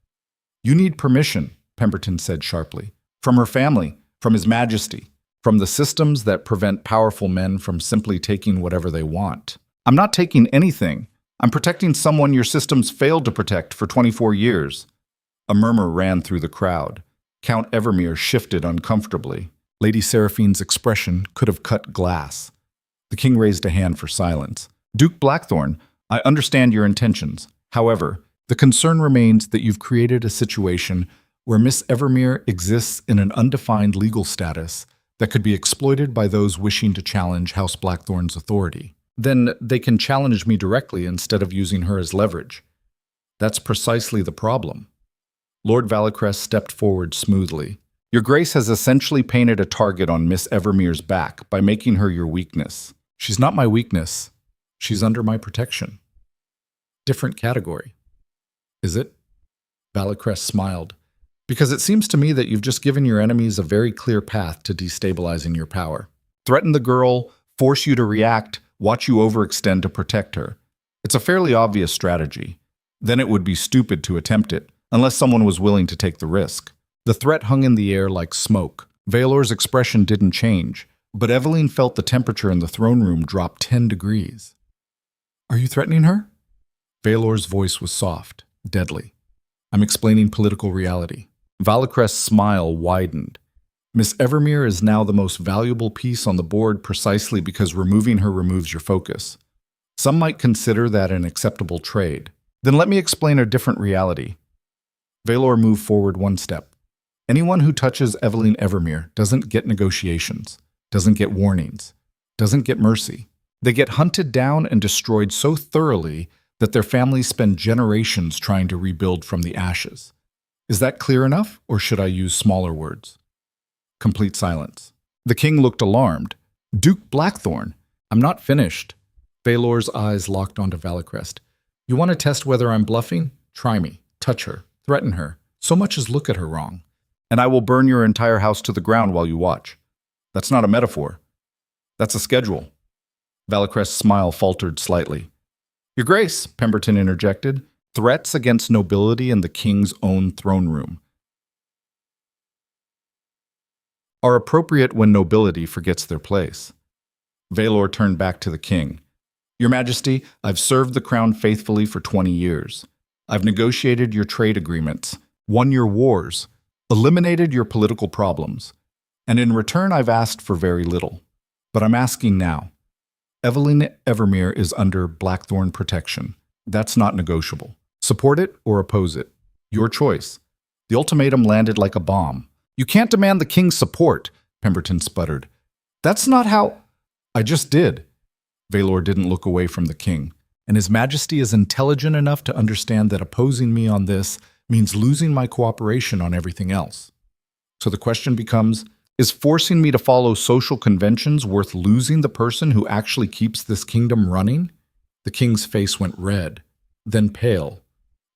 You need permission, Pemberton said sharply. From her family, from His Majesty, from the systems that prevent powerful men from simply taking whatever they want. I'm not taking anything. I'm protecting someone your systems failed to protect for 24 years. A murmur ran through the crowd. Count Evermere shifted uncomfortably. Lady Seraphine's expression could have cut glass. The king raised a hand for silence. Duke Blackthorne, I understand your intentions. However, the concern remains that you've created a situation where Miss Evermere exists in an undefined legal status that could be exploited by those wishing to challenge House Blackthorne's authority. Then they can challenge me directly instead of using her as leverage. That's precisely the problem. Lord Vaelor stepped forward smoothly. Your Grace has essentially painted a target on Miss Evermere's back by making her your weakness. She's not my weakness. She's under my protection. Different category. Is it? Vaelor smiled. Because it seems to me that you've just given your enemies a very clear path to destabilizing your power. Threaten the girl, force you to react, watch you overextend to protect her. It's a fairly obvious strategy. Then it would be stupid to attempt it, unless someone was willing to take the risk. The threat hung in the air like smoke. Vaelor's expression didn't change, but Evelyn felt the temperature in the throne room drop 10 degrees. Are you threatening her? Vaelor's voice was soft, deadly. I'm explaining political reality. Vaelor's smile widened. Miss Evermere is now the most valuable piece on the board precisely because removing her removes your focus. Some might consider that an acceptable trade. Then let me explain a different reality. Vaelor moved forward one step. Anyone who touches Evelyne Evermere doesn't get negotiations, doesn't get warnings, doesn't get mercy. They get hunted down and destroyed so thoroughly that their families spend generations trying to rebuild from the ashes. Is that clear enough, or should I use smaller words? Complete silence. The king looked alarmed. Duke Blackthorne, I'm not finished. Vaelor's eyes locked onto Vaelor. You want to test whether I'm bluffing? Try me. Touch her. Threaten her. So much as look at her wrong. And I will burn your entire house to the ground while you watch. That's not a metaphor. That's a schedule. Vaelor's smile faltered slightly. Your Grace, Pemberton interjected, threats against nobility in the king's own throne room are appropriate when nobility forgets their place. Vaelor turned back to the king. Your Majesty, I've served the crown faithfully for 20 years. I've negotiated your trade agreements, won your wars, eliminated your political problems, and in return I've asked for very little. But I'm asking now. Evelyne Evermere is under Blackthorne protection. That's not negotiable. Support it or oppose it. Your choice. The ultimatum landed like a bomb. You can't demand the king's support, Pemberton sputtered. That's not how... I just did. Vaelor didn't look away from the king, and His Majesty is intelligent enough to understand that opposing me on this means losing my cooperation on everything else. So the question becomes, is forcing me to follow social conventions worth losing the person who actually keeps this kingdom running? The king's face went red, then pale,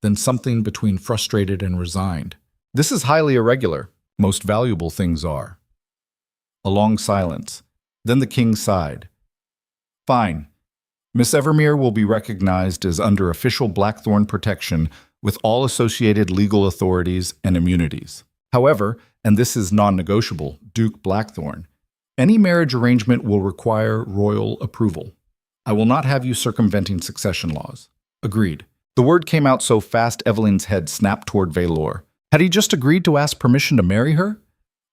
then something between frustrated and resigned. This is highly irregular. Most valuable things are. A long silence. Then the king sighed. Fine. Miss Evermere will be recognized as under official Blackthorne protection with all associated legal authorities and immunities. However, and this is non-negotiable, Duke Blackthorne, any marriage arrangement will require royal approval. I will not have you circumventing succession laws. Agreed. The word came out so fast Evelyn's head snapped toward Vaelor. Had he just agreed to ask permission to marry her?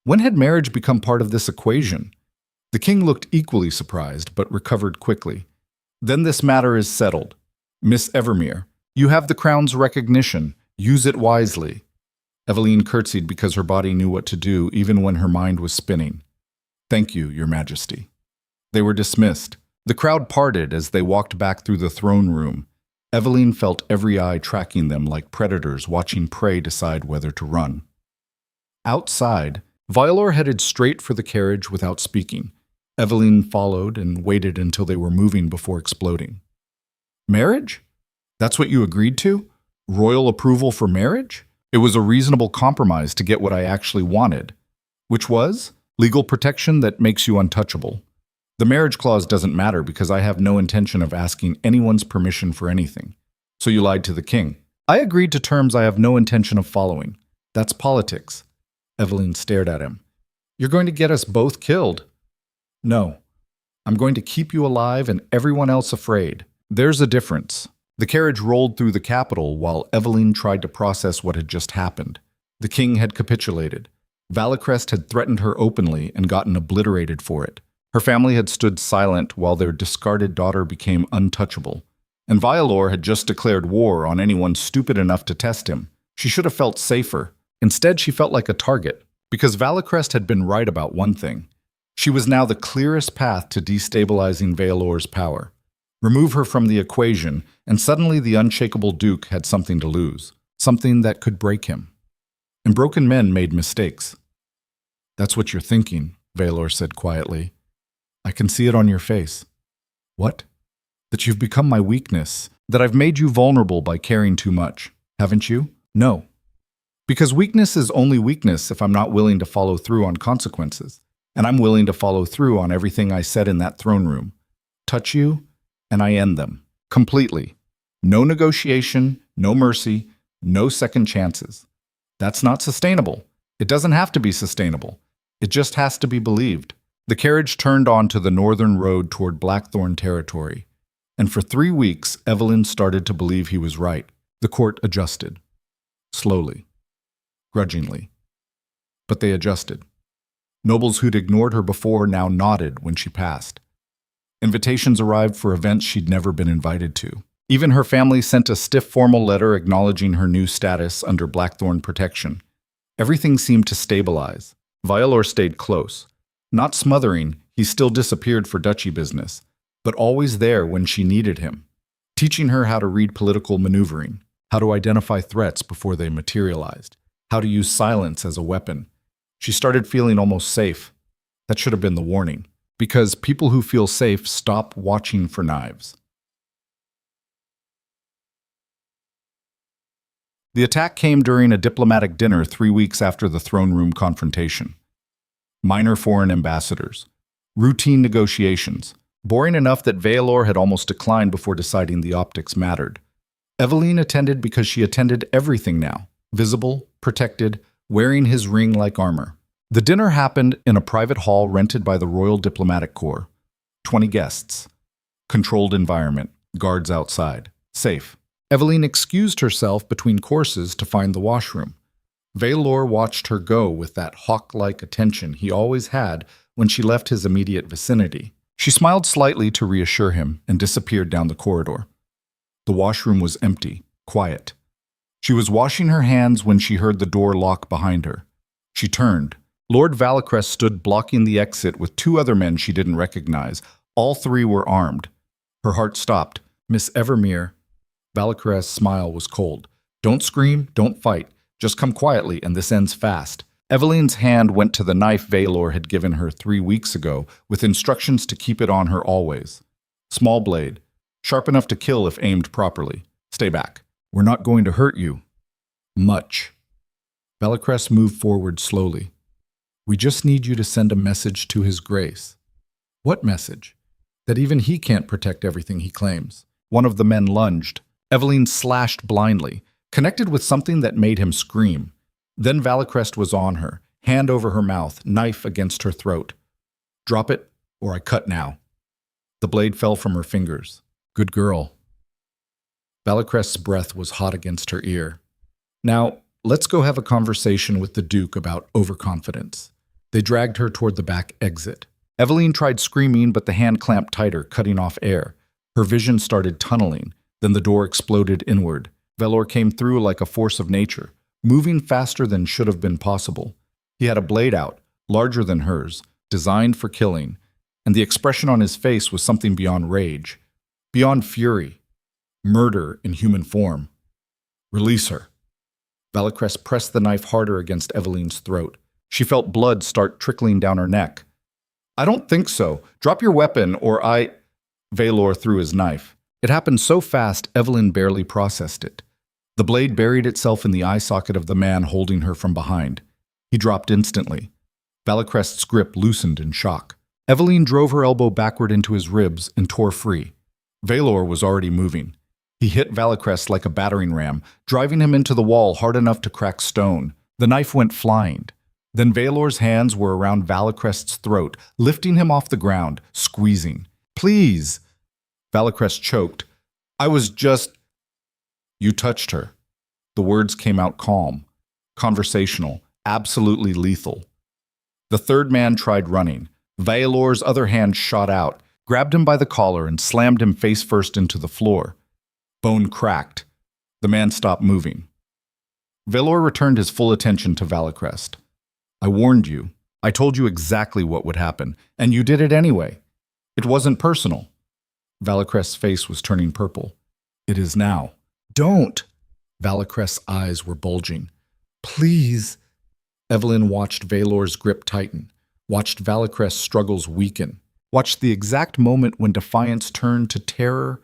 When had marriage become part of this equation? The king looked equally surprised, but recovered quickly. Then this matter is settled. Miss Evermere, you have the crown's recognition. Use it wisely. Evelyn curtsied because her body knew what to do, even when her mind was spinning. Thank you, Your Majesty. They were dismissed. The crowd parted as they walked back through the throne room. Evelyn felt every eye tracking them like predators watching prey decide whether to run. Outside, Vaelor headed straight for the carriage without speaking. Evelyn followed and waited until they were moving before exploding. Marriage? That's what you agreed to? Royal approval for marriage? It was a reasonable compromise to get what I actually wanted, which was legal protection that makes you untouchable. The marriage clause doesn't matter because I have no intention of asking anyone's permission for anything. So you lied to the king. I agreed to terms I have no intention of following. That's politics. Evelyn stared at him. You're going to get us both killed. No. I'm going to keep you alive and everyone else afraid. There's a difference. The carriage rolled through the capital while Evelyn tried to process what had just happened. The king had capitulated. Vaelor had threatened her openly and gotten obliterated for it. Her family had stood silent while their discarded daughter became untouchable. And Vaelor had just declared war on anyone stupid enough to test him. She should have felt safer. Instead, she felt like a target, because Vaelocrest had been right about one thing. She was now the clearest path to destabilizing Vaelor's power. Remove her from the equation, and suddenly the unshakable Duke had something to lose, something that could break him. And broken men made mistakes. "That's what you're thinking," Vaelor said quietly. "I can see it on your face." "What?" "That you've become my weakness, that I've made you vulnerable by caring too much. Haven't you?" "No." "Because weakness is only weakness if I'm not willing to follow through on consequences. And I'm willing to follow through on everything I said in that throne room. Touch you, and I end them. Completely. No negotiation, no mercy, no second chances. That's not sustainable. It doesn't have to be sustainable. It just has to be believed." The carriage turned onto the northern road toward Blackthorne territory. And for 3 weeks, Evelyn started to believe he was right. The court adjusted. Slowly. Grudgingly. But they adjusted. Nobles who'd ignored her before now nodded when she passed. Invitations arrived for events she'd never been invited to. Even her family sent a stiff formal letter acknowledging her new status under Blackthorne protection. Everything seemed to stabilize. Vaelor stayed close. Not smothering, he still disappeared for duchy business, but always there when she needed him, teaching her how to read political maneuvering, how to identify threats before they materialized, how to use silence as a weapon. She started feeling almost safe. That should have been the warning, because people who feel safe stop watching for knives. The attack came during a diplomatic dinner 3 weeks after the throne room confrontation. Minor foreign ambassadors. Routine negotiations. Boring enough that Vaelor had almost declined before deciding the optics mattered. Evelyne attended because she attended everything now. Visible, protected, wearing his ring like armor. The dinner happened in a private hall rented by the Royal Diplomatic Corps. 20 guests. Controlled environment. Guards outside. Safe. Evelyne excused herself between courses to find the washroom. Vaelor watched her go with that hawk-like attention he always had when she left his immediate vicinity. She smiled slightly to reassure him and disappeared down the corridor. The washroom was empty, quiet. She was washing her hands when she heard the door lock behind her. She turned. Lord Vaelocrest stood blocking the exit with 2 other men she didn't recognize. All 3 were armed. Her heart stopped. "Miss Evermere." Vaelocrest's smile was cold. "Don't scream, don't fight. Just come quietly, and this ends fast." Evelyne's hand went to the knife Vaelor had given her 3 weeks ago, with instructions to keep it on her always. Small blade, sharp enough to kill if aimed properly. "Stay back. We're not going to hurt you." "Much." Vaelocrest moved forward slowly. "We just need you to send a message to His Grace." "What message?" "That even he can't protect everything he claims." One of the men lunged. Evelyne slashed blindly, connected with something that made him scream. Then Vaelocrest was on her, hand over her mouth, knife against her throat. "Drop it, or I cut now." The blade fell from her fingers. "Good girl." Vaelocrest's breath was hot against her ear. "Now, let's go have a conversation with the Duke about overconfidence." They dragged her toward the back exit. Evelyne tried screaming, but the hand clamped tighter, cutting off air. Her vision started tunneling. Then the door exploded inward. Vaelor came through like a force of nature, moving faster than should have been possible. He had a blade out, larger than hers, designed for killing, and the expression on his face was something beyond rage, beyond fury, murder in human form. "Release her." Vaelocrest pressed the knife harder against Evelyne's throat. She felt blood start trickling down her neck. "I don't think so. Drop your weapon, or I—" Vaelor threw his knife. It happened so fast, Evelyn barely processed it. The blade buried itself in the eye socket of the man holding her from behind. He dropped instantly. Vaelocrest's grip loosened in shock. Evelyne drove her elbow backward into his ribs and tore free. Vaelor was already moving. He hit Vaelocrest like a battering ram, driving him into the wall hard enough to crack stone. The knife went flying. Then Vaelor's hands were around Vaelocrest's throat, lifting him off the ground, squeezing. "Please!" Vaelocrest choked. "I was just—" "You touched her." The words came out calm, conversational, absolutely lethal. The third man tried running. Vaelor's other hand shot out, grabbed him by the collar, and slammed him face first into the floor. Bone cracked. The man stopped moving. Vaelor returned his full attention to Valicrest. I warned you. I told you exactly what would happen, and you did it anyway. It wasn't personal. Valicrest's face was turning purple. It is now. Don't! Valicrest's eyes were bulging. Please! Evelyn watched Vaelor's grip tighten, watched Valicrest's struggles weaken, watched the exact moment when defiance turned to terror,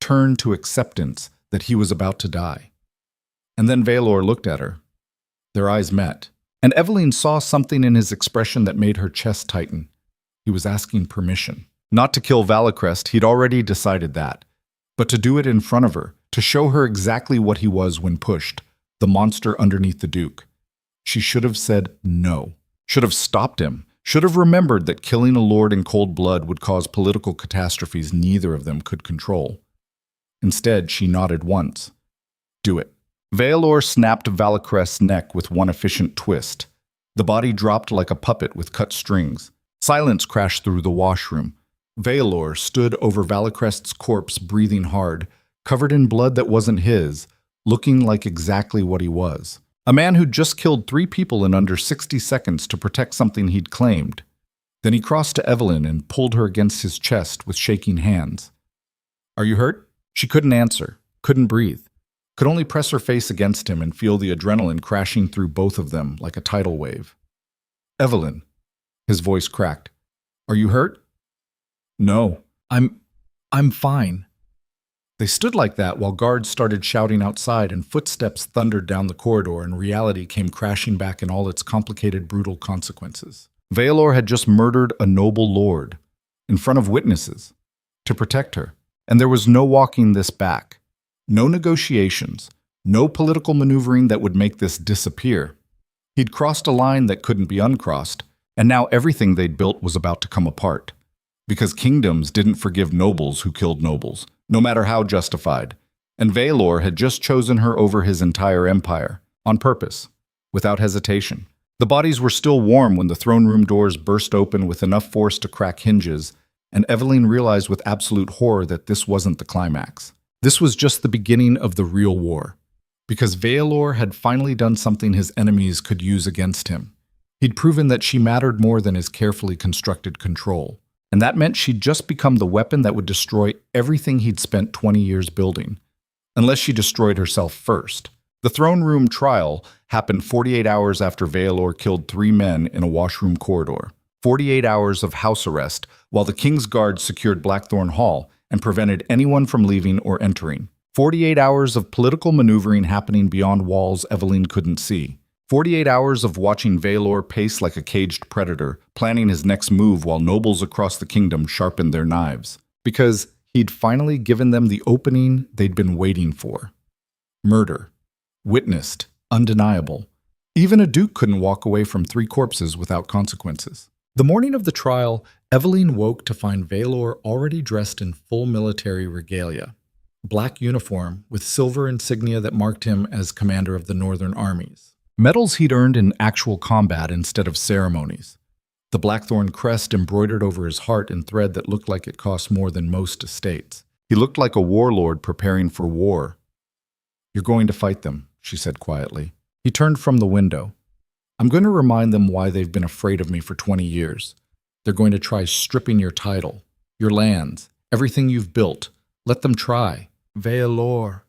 turned to acceptance that he was about to die. And then Vaelor looked at her. Their eyes met, and Evelyne saw something in his expression that made her chest tighten. He was asking permission. Not to kill Valicrest, he'd already decided that, but to do it in front of her, to show her exactly what he was when pushed, the monster underneath the Duke. She should have said no, should have stopped him, should have remembered that killing a lord in cold blood would cause political catastrophes neither of them could control. Instead, she nodded once. Do it. Vaelor snapped Valicrest's neck with one efficient twist. The body dropped like a puppet with cut strings. Silence crashed through the washroom. Vaelor stood over Valicrest's corpse, breathing hard, covered in blood that wasn't his, looking like exactly what he was. A man who'd just killed 3 people in under 60 seconds to protect something he'd claimed. Then he crossed to Evelyn and pulled her against his chest with shaking hands. Are you hurt? She couldn't answer, couldn't breathe, could only press her face against him and feel the adrenaline crashing through both of them like a tidal wave. Evelyn, his voice cracked. Are you hurt? No, I'm fine. They stood like that while guards started shouting outside and footsteps thundered down the corridor and reality came crashing back in all its complicated, brutal consequences. Vaelor had just murdered a noble lord in front of witnesses to protect her, and there was no walking this back. No negotiations, no political maneuvering that would make this disappear. He'd crossed a line that couldn't be uncrossed, and now everything they'd built was about to come apart. Because kingdoms didn't forgive nobles who killed nobles, no matter how justified, and Vaelor had just chosen her over his entire empire, on purpose, without hesitation. The bodies were still warm when the throne room doors burst open with enough force to crack hinges, and Evelyne realized with absolute horror that this wasn't the climax. This was just the beginning of the real war, because Vaelor had finally done something his enemies could use against him. He'd proven that she mattered more than his carefully constructed control. And that meant she'd just become the weapon that would destroy everything he'd spent 20 years building, unless she destroyed herself first. The throne room trial happened 48 hours after Vaelor killed 3 men in a washroom corridor. 48 hours of house arrest while the king's guards secured Blackthorne Hall and prevented anyone from leaving or entering. 48 hours of political maneuvering happening beyond walls Evelyne couldn't see. 48 hours of watching Vaelor pace like a caged predator, planning his next move while nobles across the kingdom sharpened their knives. Because he'd finally given them the opening they'd been waiting for. Murder. Witnessed. Undeniable. Even a duke couldn't walk away from 3 corpses without consequences. The morning of the trial, Evelyne woke to find Vaelor already dressed in full military regalia. Black uniform with silver insignia that marked him as commander of the northern armies. Medals he'd earned in actual combat instead of ceremonies. The Blackthorne crest embroidered over his heart in thread that looked like it cost more than most estates. He looked like a warlord preparing for war. You're going to fight them, she said quietly. He turned from the window. I'm going to remind them why they've been afraid of me for 20 years. They're going to try stripping your title, your lands, everything you've built. Let them try. Vaelor.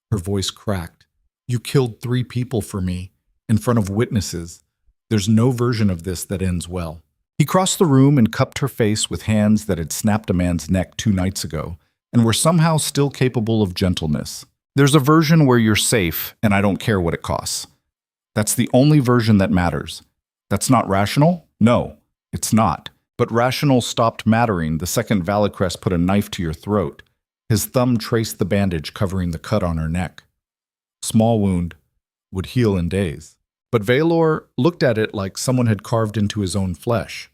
Her voice cracked. You killed 3 people for me, in front of witnesses. There's no version of this that ends well. He crossed the room and cupped her face with hands that had snapped a man's neck 2 nights ago, and were somehow still capable of gentleness. There's a version where you're safe, and I don't care what it costs. That's the only version that matters. That's not rational? No, it's not. But rational stopped mattering the second Valicrest put a knife to your throat. His thumb traced the bandage covering the cut on her neck. Small wound, would heal in days. But Vaelor looked at it like someone had carved into his own flesh.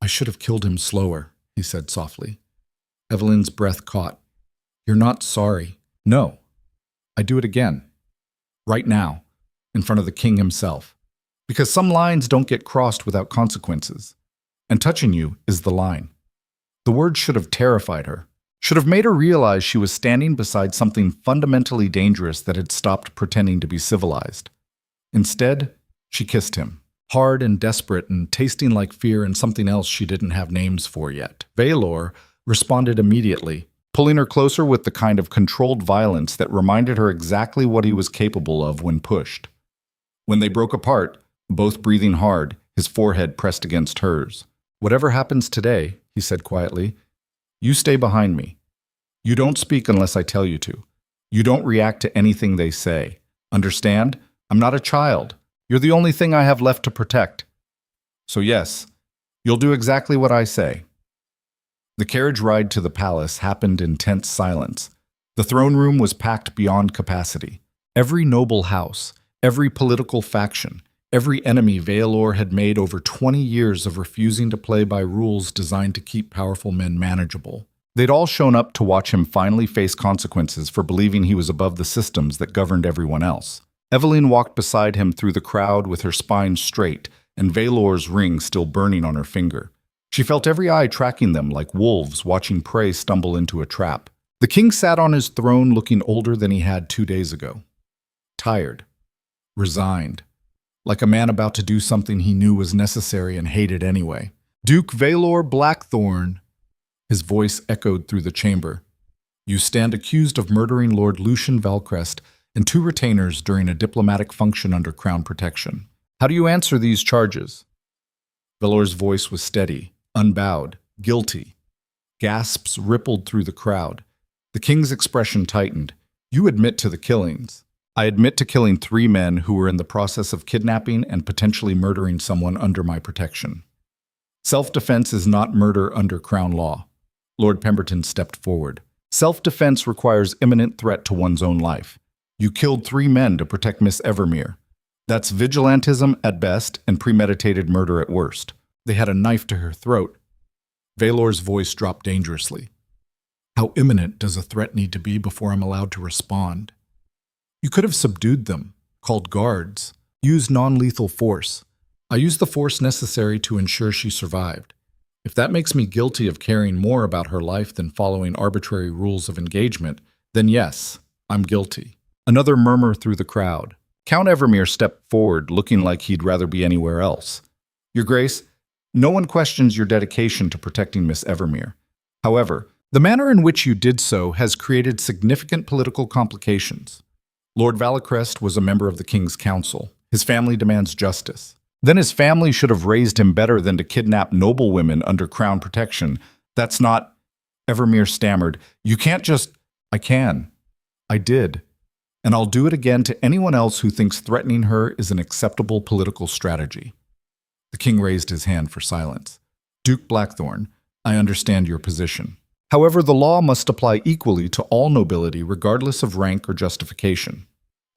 I should have killed him slower, he said softly. Evelyne's breath caught. You're not sorry. No. I do it again. Right now, in front of the king himself. Because some lines don't get crossed without consequences. And touching you is the line. The word should have terrified her. should have made her realize she was standing beside something fundamentally dangerous that had stopped pretending to be civilized. Instead, she kissed him, hard and desperate and tasting like fear and something else she didn't have names for yet. Vaelor responded immediately, pulling her closer with the kind of controlled violence that reminded her exactly what he was capable of when pushed. When they broke apart, both breathing hard, his forehead pressed against hers. "Whatever happens today," he said quietly, "you stay behind me. You don't speak unless I tell you to. You don't react to anything they say. Understand? I'm not a child. You're the only thing I have left to protect. So yes, you'll do exactly what I say." The carriage ride to the palace happened in tense silence. The throne room was packed beyond capacity. Every noble house, every political faction, every enemy Vaelor had made over 20 years of refusing to play by rules designed to keep powerful men manageable. They'd all shown up to watch him finally face consequences for believing he was above the systems that governed everyone else. Evelyn walked beside him through the crowd with her spine straight and Vaelor's ring still burning on her finger. She felt every eye tracking them like wolves watching prey stumble into a trap. The king sat on his throne looking older than he had 2 days ago. Tired. Resigned. Like a man about to do something he knew was necessary and hated anyway. "Duke Vaelor Blackthorne," his voice echoed through the chamber. "You stand accused of murdering Lord Lucian Valcrest and 2 retainers during a diplomatic function under crown protection. How do you answer these charges?" Vaelor's voice was steady, unbowed, guilty. Gasps rippled through the crowd. The king's expression tightened. "You admit to the killings." "I admit to killing 3 men who were in the process of kidnapping and potentially murdering someone under my protection. Self-defense is not murder under crown law." Lord Pemberton stepped forward. "Self-defense requires imminent threat to one's own life. You killed 3 men to protect Miss Evermere. That's vigilantism at best and premeditated murder at worst. They had a knife to her throat." Vaelor's voice dropped dangerously. "How imminent does a threat need to be before I'm allowed to respond? You could have subdued them, called guards, used non-lethal force. I used the force necessary to ensure she survived. If that makes me guilty of caring more about her life than following arbitrary rules of engagement, then yes, I'm guilty." Another murmur through the crowd. Count Evermere stepped forward, looking like he'd rather be anywhere else. "Your Grace, no one questions your dedication to protecting Miss Evermere. However, the manner in which you did so has created significant political complications. Lord Valcrest was a member of the King's Council. His family demands justice. Then his family should have raised him better than to kidnap noble women under crown protection. That's not—" Evermere stammered. "You can't just—" "I can. I did. And I'll do it again to anyone else who thinks threatening her is an acceptable political strategy." The king raised his hand for silence. "Duke Blackthorne, I understand your position. However, the law must apply equally to all nobility regardless of rank or justification.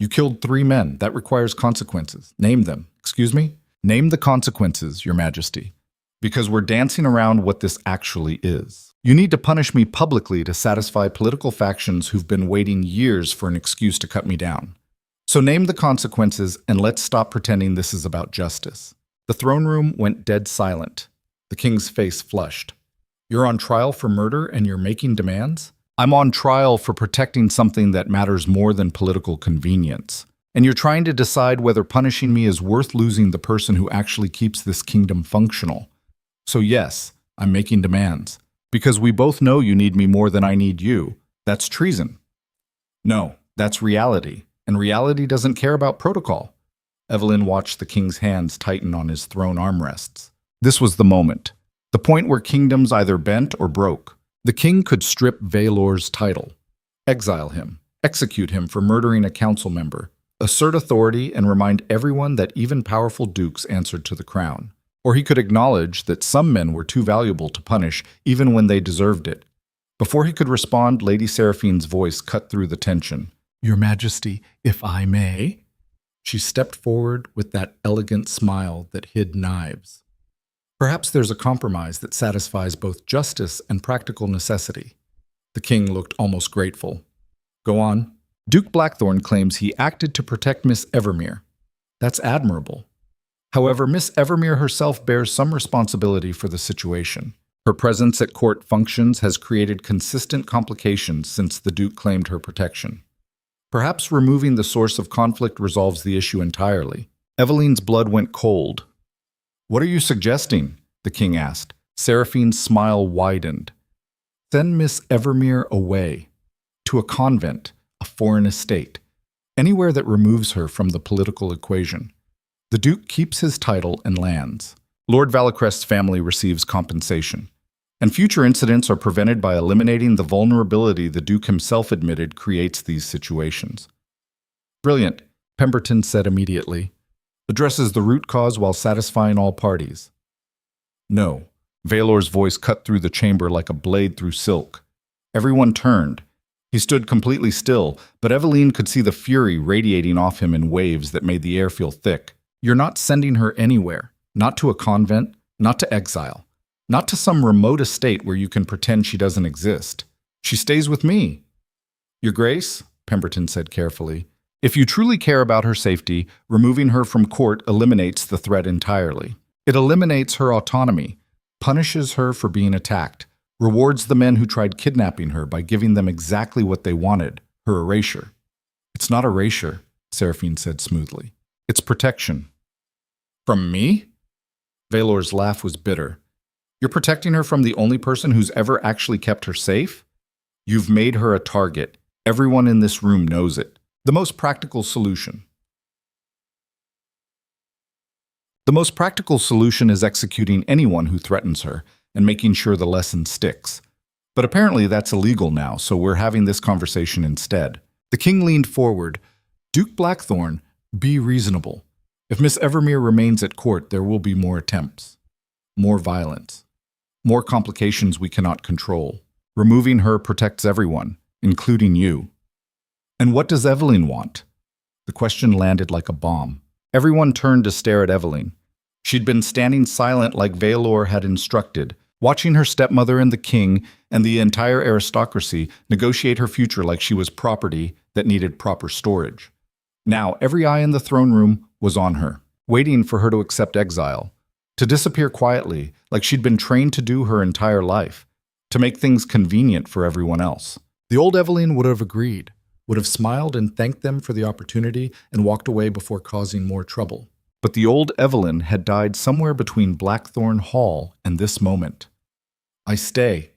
You killed 3 men. That requires consequences. Name them. Excuse me? Name the consequences, Your Majesty. Because we're dancing around what this actually is. You need to punish me publicly to satisfy political factions who've been waiting years for an excuse to cut me down. So name the consequences and let's stop pretending this is about justice." The throne room went dead silent. The king's face flushed. "You're on trial for murder and you're making demands?" "I'm on trial for protecting something that matters more than political convenience. And you're trying to decide whether punishing me is worth losing the person who actually keeps this kingdom functional. So yes, I'm making demands. Because we both know you need me more than I need you. That's treason." "No, that's reality. And reality doesn't care about protocol." Evelyn watched the king's hands tighten on his throne armrests. This was the moment. The point where kingdoms either bent or broke. The king could strip Vaelor's title, exile him, execute him for murdering a council member, assert authority and remind everyone that even powerful dukes answered to the crown. Or he could acknowledge that some men were too valuable to punish even when they deserved it. Before he could respond, Lady Seraphine's voice cut through the tension. "Your Majesty, if I may?" She stepped forward with that elegant smile that hid knives. "Perhaps there's a compromise that satisfies both justice and practical necessity." The king looked almost grateful. "Go on." "Duke Blackthorne claims he acted to protect Miss Evermere. That's admirable. However, Miss Evermere herself bears some responsibility for the situation. Her presence at court functions has created consistent complications since the Duke claimed her protection. Perhaps removing the source of conflict resolves the issue entirely. Evelyne's blood went cold. "What are you suggesting?" the king asked. Seraphine's smile widened. "Send Miss Evermere away. To a convent, a foreign estate. Anywhere that removes her from the political equation. The Duke keeps his title and lands. Lord Vaelocrest's family receives compensation. And future incidents are prevented by eliminating the vulnerability the Duke himself admitted creates these situations." "Brilliant," Pemberton said immediately. "Addresses the root cause while satisfying all parties." "No." Vaelor's voice cut through the chamber like a blade through silk. Everyone turned. He stood completely still, but Evelyne could see the fury radiating off him in waves that made the air feel thick. "You're not sending her anywhere. Not to a convent, not to exile. Not to some remote estate where you can pretend she doesn't exist. She stays with me." "Your Grace," Pemberton said carefully, "if you truly care about her safety, removing her from court eliminates the threat entirely. It eliminates her autonomy, punishes her for being attacked, rewards the men who tried kidnapping her by giving them exactly what they wanted, her erasure." "It's not erasure," Seraphine said smoothly. "It's protection." "From me?" Vaelor's laugh was bitter. "You're protecting her from the only person who's ever actually kept her safe? You've made her a target. Everyone in this room knows it. The most practical solution. The most practical solution is executing anyone who threatens her and making sure the lesson sticks. But apparently that's illegal now, so we're having this conversation instead." The king leaned forward. "Duke Blackthorne, be reasonable. If Miss Evermere remains at court, there will be more attempts, more violence, more complications we cannot control. Removing her protects everyone, including you." "And what does Evelyn want?" The question landed like a bomb. Everyone turned to stare at Evelyn. She'd been standing silent like Vaelor had instructed, watching her stepmother and the king and the entire aristocracy negotiate her future like she was property that needed proper storage. Now every eye in the throne room was on her, waiting for her to accept exile, to disappear quietly like she'd been trained to do her entire life, to make things convenient for everyone else. The old Evelyn would have agreed, would have smiled and thanked them for the opportunity and walked away before causing more trouble. But the old Evelyn had died somewhere between Blackthorne Hall and this moment. "I stay."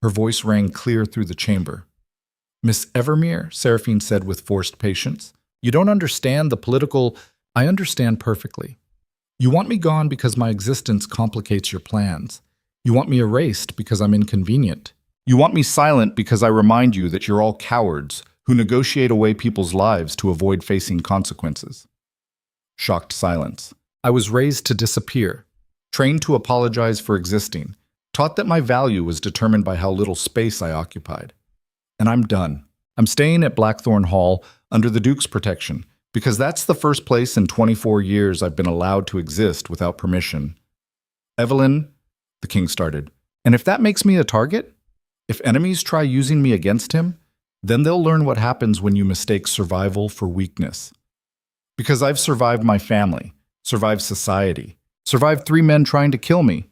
Her voice rang clear through the chamber. "Miss Evermere," Seraphine said with forced patience, "you don't understand the political—" "I understand perfectly. You want me gone because my existence complicates your plans. You want me erased because I'm inconvenient. You want me silent because I remind you that you're all cowards who negotiate away people's lives to avoid facing consequences." Shocked silence. "I was raised to disappear, trained to apologize for existing, taught that my value was determined by how little space I occupied. And I'm done. I'm staying at Blackthorne Hall under the Duke's protection, because that's the first place in 24 years I've been allowed to exist without permission." "Evelyn," the king started, "and if that makes me a target? If enemies try using me against him, then they'll learn what happens when you mistake survival for weakness. Because I've survived my family, survived society, survived 3 men trying to kill me,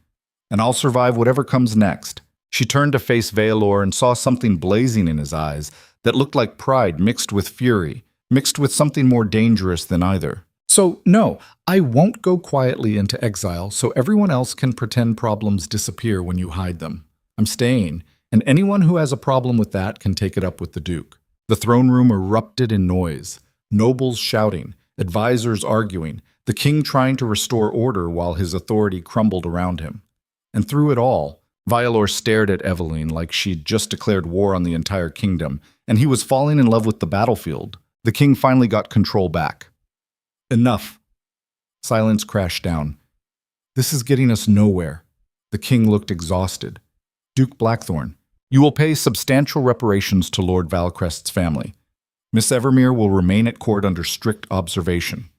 and I'll survive whatever comes next." She turned to face Vaelor and saw something blazing in his eyes that looked like pride mixed with fury, mixed with something more dangerous than either. "So, no, I won't go quietly into exile so everyone else can pretend problems disappear when you hide them. I'm staying, and anyone who has a problem with that can take it up with the Duke." The throne room erupted in noise, nobles shouting, advisors arguing, the king trying to restore order while his authority crumbled around him. And through it all, Vaelor stared at Evelyn like she'd just declared war on the entire kingdom, and he was falling in love with the battlefield. The king finally got control back. "Enough." Silence crashed down. "This is getting us nowhere." The king looked exhausted. "Duke Blackthorne, you will pay substantial reparations to Lord Vaelocrest's family. Miss Evermere will remain at court under strict observation.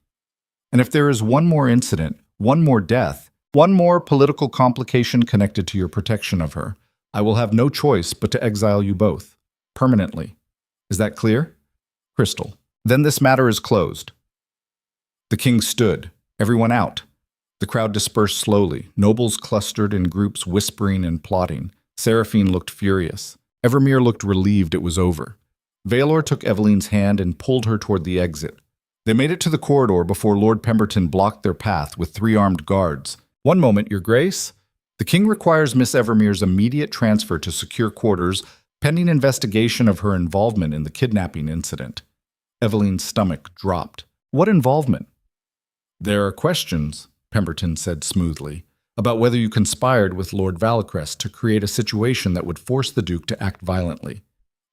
And if there is one more incident, one more death, one more political complication connected to your protection of her, I will have no choice but to exile you both, permanently. Is that clear?" "Crystal. Then this matter is closed." The king stood, everyone out. The crowd dispersed slowly. Nobles clustered in groups, whispering and plotting. Seraphine looked furious. Evermere looked relieved it was over. Vaelor took Evelyne's hand and pulled her toward the exit. They made it to the corridor before Lord Pemberton blocked their path with 3 armed guards. "One moment, Your Grace. The King requires Miss Evermere's immediate transfer to secure quarters pending investigation of her involvement in the kidnapping incident." Evelyne's stomach dropped. "What involvement?" "There are questions," Pemberton said smoothly, "about whether you conspired with Lord Valacrest to create a situation that would force the Duke to act violently.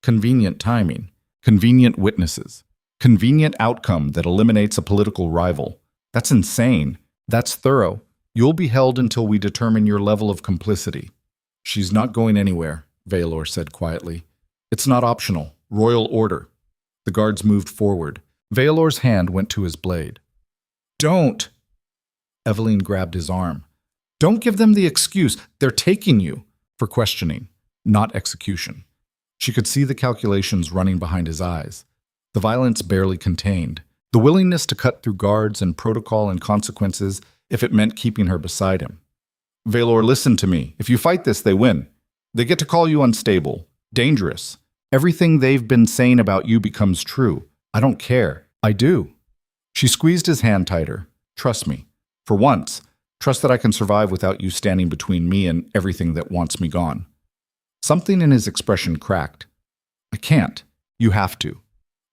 Convenient timing, convenient witnesses, convenient outcome that eliminates a political rival. That's insane. That's thorough. You'll be held until we determine your level of complicity." "She's not going anywhere," Vaelor said quietly. "It's not optional. Royal order." The guards moved forward. Vaelor's hand went to his blade. "Don't!" Evelyne grabbed his arm. "Don't give them the excuse. They're taking you for questioning, not execution." She could see the calculations running behind his eyes. The violence barely contained. The willingness to cut through guards and protocol and consequences if it meant keeping her beside him. "Vaelor, listen to me. If you fight this, they win. They get to call you unstable, dangerous. Everything they've been saying about you becomes true. I don't care. I do." She squeezed his hand tighter. "Trust me. For once, trust that I can survive without you standing between me and everything that wants me gone." Something in his expression cracked. "I can't. You have to.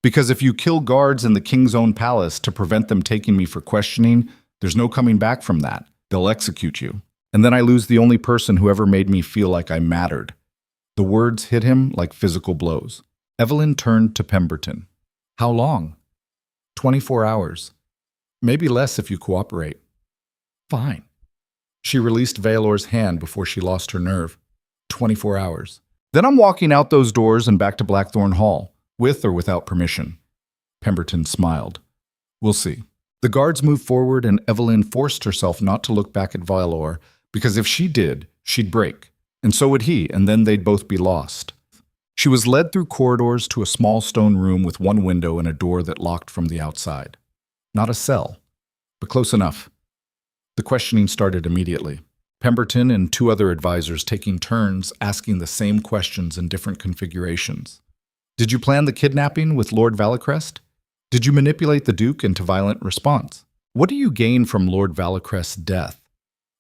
Because if you kill guards in the King's own palace to prevent them taking me for questioning, there's no coming back from that. They'll execute you. And then I lose the only person who ever made me feel like I mattered." The words hit him like physical blows. Evelyn turned to Pemberton. "How long?" 24 hours. Maybe less if you cooperate." "Fine." She released Vaelor's hand before she lost her nerve. 24 hours. "Then I'm walking out those doors and back to Blackthorne Hall, with or without permission." Pemberton smiled. "We'll see." The guards moved forward and Evelyn forced herself not to look back at Vaelor, because if she did, she'd break. And so would he, and then they'd both be lost. She was led through corridors to a small stone room with one window and a door that locked from the outside. Not a cell, but close enough. The questioning started immediately. Pemberton and 2 other advisors taking turns asking the same questions in different configurations. "Did you plan the kidnapping with Lord Valacrest? Did you manipulate the Duke into violent response? What do you gain from Lord Valacrest's death?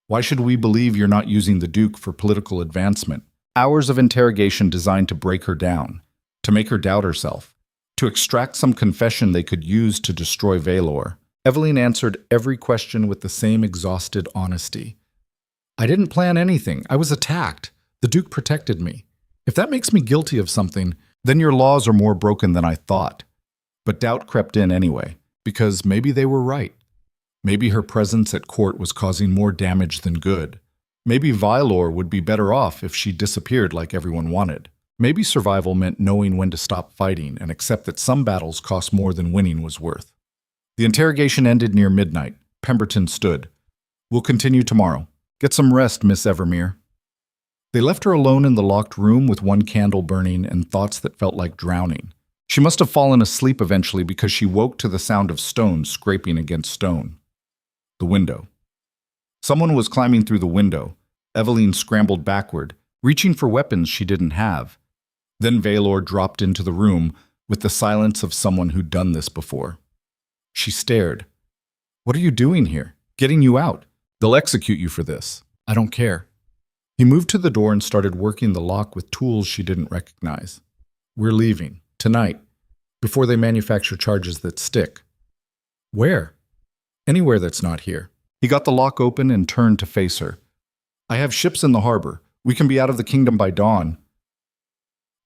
Why should we believe you're not using the Duke for political advancement?" Hours of interrogation designed to break her down, to make her doubt herself, to extract some confession they could use to destroy Vaelor. Evelyne answered every question with the same exhausted honesty. "I didn't plan anything. I was attacked. The Duke protected me. If that makes me guilty of something, then your laws are more broken than I thought." But doubt crept in anyway, because maybe they were right. Maybe her presence at court was causing more damage than good. Maybe Vaelor would be better off if she disappeared like everyone wanted. Maybe survival meant knowing when to stop fighting and accept that some battles cost more than winning was worth. The interrogation ended near midnight. Pemberton stood. "We'll continue tomorrow. Get some rest, Miss Evermere." They left her alone in the locked room with one candle burning and thoughts that felt like drowning. She must have fallen asleep eventually because she woke to the sound of stone scraping against stone. The window. Someone was climbing through the window. Evelyne scrambled backward, reaching for weapons she didn't have. Then Vaelor dropped into the room with the silence of someone who'd done this before. She stared. "What are you doing here? Getting you out. They'll execute you for this." "I don't care." He moved to the door and started working the lock with tools she didn't recognize. "We're leaving. Tonight. Before they manufacture charges that stick." "Where?" "Anywhere that's not here." He got the lock open and turned to face her. "I have ships in the harbor. We can be out of the kingdom by dawn."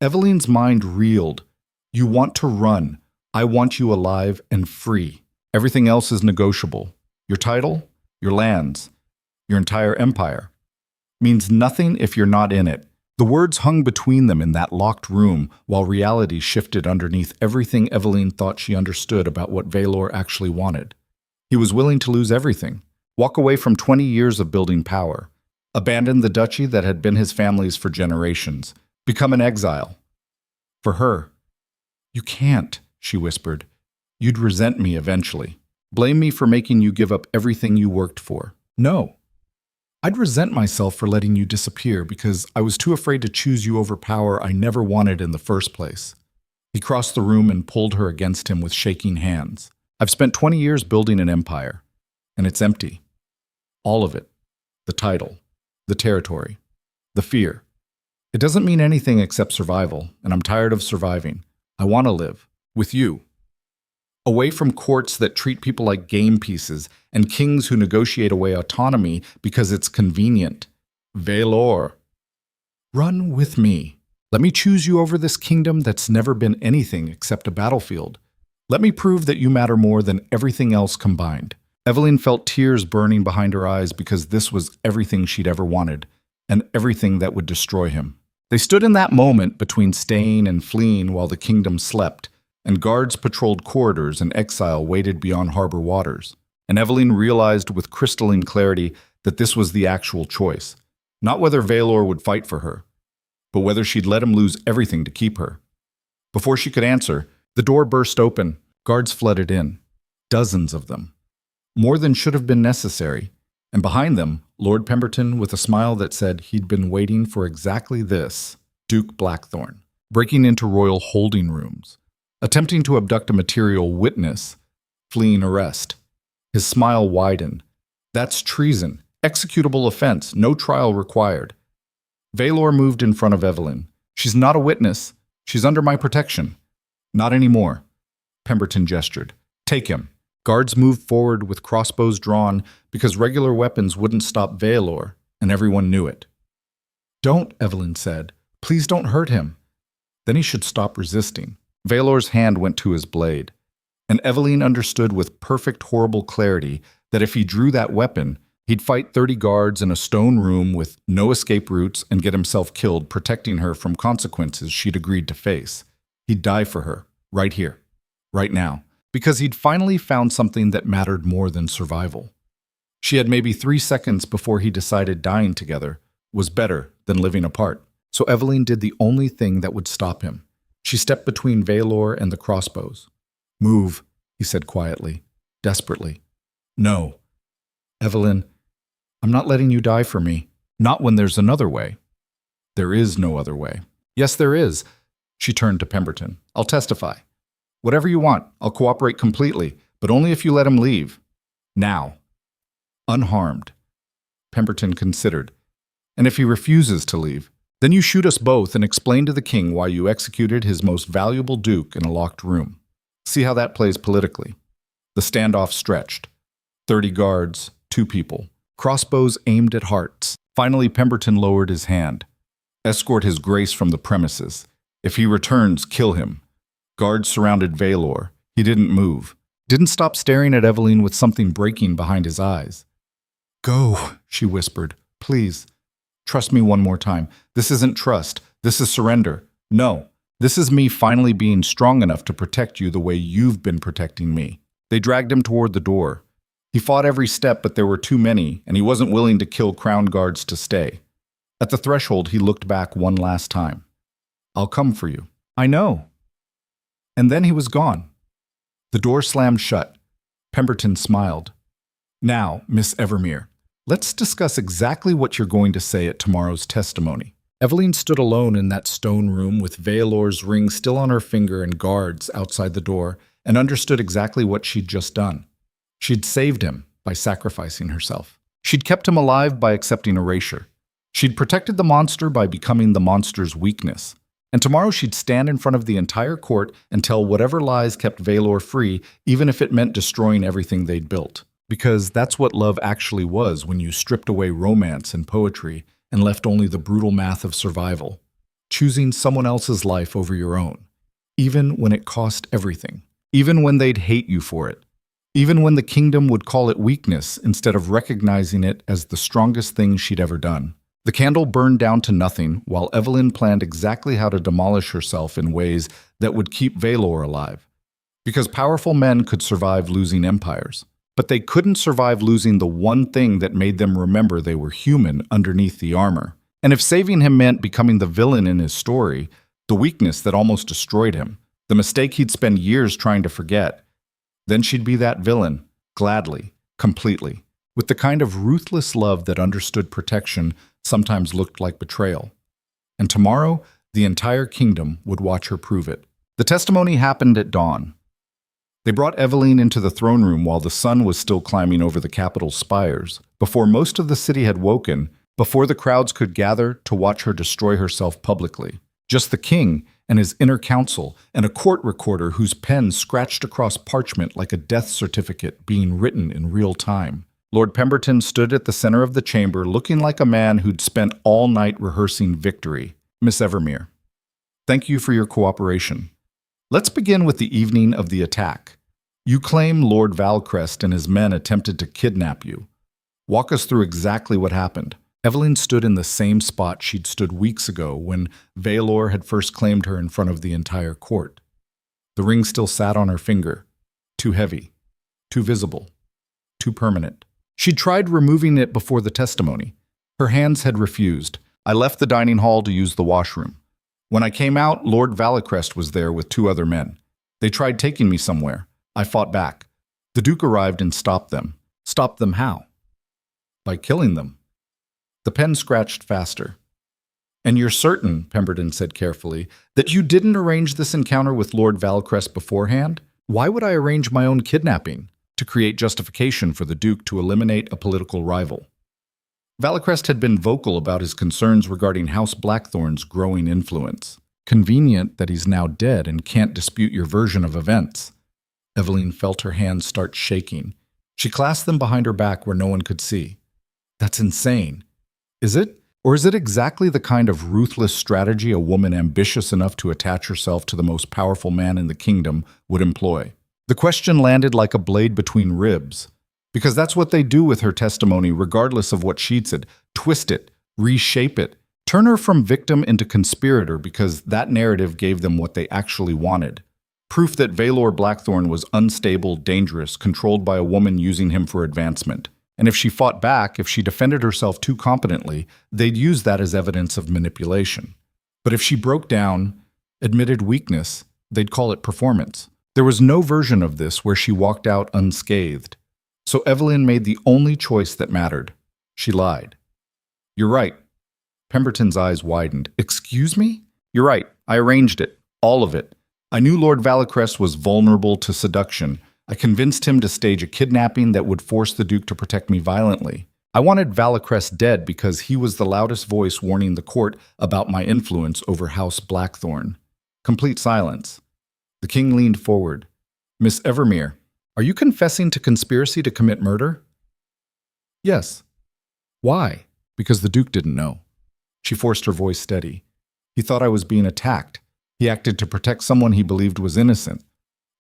Evelyne's mind reeled. "You want to run. I want you alive and free. Everything else is negotiable. Your title, your lands, your entire empire. Means nothing if you're not in it." The words hung between them in that locked room while reality shifted underneath everything Evelyne thought she understood about what Vaelor actually wanted. He was willing to lose everything, walk away from 20 years of building power, abandon the duchy that had been his family's for generations, become an exile. For her. "You can't," she whispered. "You'd resent me eventually. Blame me for making you give up everything you worked for. No. I'd resent myself for letting you disappear because I was too afraid to choose you over power I never wanted in the first place. He crossed the room and pulled her against him with shaking hands. I've spent 20 years building an empire, and it's empty. All of it. The title, the territory, the fear. It doesn't mean anything except survival, and I'm tired of surviving. I want to live. With you. Away from courts that treat people like game pieces and kings who negotiate away autonomy because it's convenient. Vaelor. Run with me. Let me choose you over this kingdom that's never been anything except a battlefield. Let me prove that you matter more than everything else combined. Evelyn felt tears burning behind her eyes because this was everything she'd ever wanted, and everything that would destroy him. They stood in that moment between staying and fleeing while the kingdom slept, and guards patrolled corridors and exile waited beyond harbor waters. And Evelyn realized with crystalline clarity that this was the actual choice. Not whether Vaelor would fight for her, but whether she'd let him lose everything to keep her. Before she could answer, the door burst open. Guards flooded in. Dozens of them. More than should have been necessary. And behind them, Lord Pemberton, with a smile that said he'd been waiting for exactly this, Duke Blackthorne, breaking into royal holding rooms, attempting to abduct a material witness, fleeing arrest. His smile widened. That's treason, executable offense, no trial required. Vaelor moved in front of Evelyn. She's not a witness. She's under my protection. Not anymore. Pemberton gestured. Take him. Guards moved forward with crossbows drawn because regular weapons wouldn't stop Vaelor, and everyone knew it. Don't, Evelyn said. Please don't hurt him. Then he should stop resisting. Vaelor's hand went to his blade, and Evelyn understood with perfect horrible clarity that if he drew that weapon, he'd fight 30 guards in a stone room with no escape routes and get himself killed, protecting her from consequences she'd agreed to face. He'd die for her, right here, right now, because he'd finally found something that mattered more than survival. She had maybe 3 seconds before he decided dying together was better than living apart. So Evelyn did the only thing that would stop him. She stepped between Vaelor and the crossbows. Move, he said quietly, desperately. No. Evelyn, I'm not letting you die for me. Not when there's another way. There is no other way. Yes, there is. She turned to Pemberton. I'll testify. Whatever you want, I'll cooperate completely, but only if you let him leave. Now. Unharmed. Pemberton considered. And if he refuses to leave, then you shoot us both and explain to the king why you executed his most valuable duke in a locked room. See how that plays politically. The standoff stretched. 30 guards, 2 people. Crossbows aimed at hearts. Finally, Pemberton lowered his hand. Escort his grace from the premises. If he returns, kill him. Guards surrounded Vaelor. He didn't move. Didn't stop staring at Evelyn with something breaking behind his eyes. Go, she whispered. Please. Trust me one more time. This isn't trust. This is surrender. No. This is me finally being strong enough to protect you the way you've been protecting me. They dragged him toward the door. He fought every step, but there were too many, and he wasn't willing to kill crowned guards to stay. At the threshold, he looked back one last time. I'll come for you. I know. And then he was gone. The door slammed shut. Pemberton smiled. Now, Miss Evermere, let's discuss exactly what you're going to say at tomorrow's testimony. Evelyn stood alone in that stone room with Vaelor's ring still on her finger and guards outside the door, and understood exactly what she'd just done. She'd saved him by sacrificing herself. She'd kept him alive by accepting erasure. She'd protected the monster by becoming the monster's weakness. And tomorrow she'd stand in front of the entire court and tell whatever lies kept Vaelor free, even if it meant destroying everything they'd built. Because that's what love actually was when you stripped away romance and poetry and left only the brutal math of survival, choosing someone else's life over your own, even when it cost everything, even when they'd hate you for it, even when the kingdom would call it weakness instead of recognizing it as the strongest thing she'd ever done. The candle burned down to nothing while Evelyn planned exactly how to demolish herself in ways that would keep Vaelor alive. Because powerful men could survive losing empires, but they couldn't survive losing the one thing that made them remember they were human underneath the armor. And if saving him meant becoming the villain in his story, the weakness that almost destroyed him, the mistake he'd spend years trying to forget, then she'd be that villain, gladly, completely, with the kind of ruthless love that understood protection sometimes looked like betrayal. And tomorrow, the entire kingdom would watch her prove it. The testimony happened at dawn. They brought Evelyn into the throne room while the sun was still climbing over the capital's spires, before most of the city had woken, before the crowds could gather to watch her destroy herself publicly. Just the king and his inner council and a court recorder whose pen scratched across parchment like a death certificate being written in real time. Lord Pemberton stood at the center of the chamber looking like a man who'd spent all night rehearsing victory. Miss Evermere, thank you for your cooperation. Let's begin with the evening of the attack. You claim Lord Valcrest and his men attempted to kidnap you. Walk us through exactly what happened. Evelyn stood in the same spot she'd stood weeks ago when Vaelor had first claimed her in front of the entire court. The ring still sat on her finger, too heavy, too visible, too permanent. She'd tried removing it before the testimony. Her hands had refused. I left the dining hall to use the washroom. When I came out, Lord Valcrest was there with 2 other men. They tried taking me somewhere. I fought back. The Duke arrived and stopped them. Stopped them how? By killing them. The pen scratched faster. And you're certain, Pemberton said carefully, that you didn't arrange this encounter with Lord Valcrest beforehand? Why would I arrange my own kidnapping? To create justification for the Duke to eliminate a political rival. Valcrest had been vocal about his concerns regarding House Blackthorne's growing influence. Convenient that he's now dead and can't dispute your version of events. Evelyn felt her hands start shaking. She clasped them behind her back where no one could see. That's insane. Is it? Or is it exactly the kind of ruthless strategy a woman ambitious enough to attach herself to the most powerful man in the kingdom would employ? The question landed like a blade between ribs, because that's what they do with her testimony regardless of what she said. Twist it, reshape it, turn her from victim into conspirator because that narrative gave them what they actually wanted. Proof that Vaelor Blackthorne was unstable, dangerous, controlled by a woman using him for advancement. And if she fought back, if she defended herself too competently, they'd use that as evidence of manipulation. But if she broke down, admitted weakness, they'd call it performance. There was no version of this where she walked out unscathed. So Evelyn made the only choice that mattered. She lied. You're right. Pemberton's eyes widened. Excuse me? You're right. I arranged it. All of it. I knew Lord Valcrest was vulnerable to seduction. I convinced him to stage a kidnapping that would force the Duke to protect me violently. I wanted Valcrest dead because he was the loudest voice warning the court about my influence over House Blackthorne. Complete silence. The king leaned forward. Miss Evermere, are you confessing to conspiracy to commit murder? Yes. Why? Because the Duke didn't know. She forced her voice steady. He thought I was being attacked. He acted to protect someone he believed was innocent.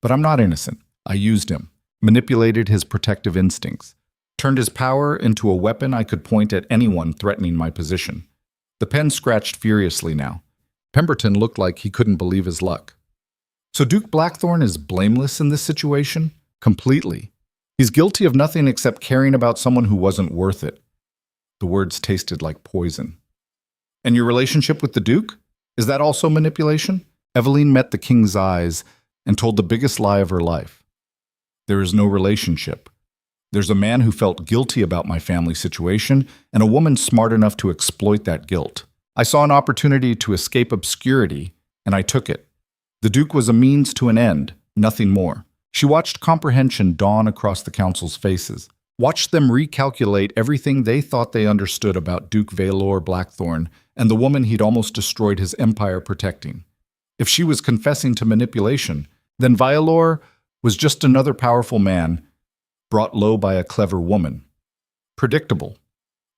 But I'm not innocent. I used him, manipulated his protective instincts, turned his power into a weapon I could point at anyone threatening my position. The pen scratched furiously now. Pemberton looked like he couldn't believe his luck. So Duke Blackthorne is blameless in this situation? Completely. He's guilty of nothing except caring about someone who wasn't worth it. The words tasted like poison. And your relationship with the Duke? Is that also manipulation? Evelyn met the king's eyes and told the biggest lie of her life. There is no relationship. There's a man who felt guilty about my family situation and a woman smart enough to exploit that guilt. I saw an opportunity to escape obscurity, and I took it. The Duke was a means to an end, nothing more. She watched comprehension dawn across the council's faces, watched them recalculate everything they thought they understood about Duke Vaelor Blackthorne and the woman he'd almost destroyed his empire protecting. If she was confessing to manipulation, then Vaelor was just another powerful man brought low by a clever woman. Predictable,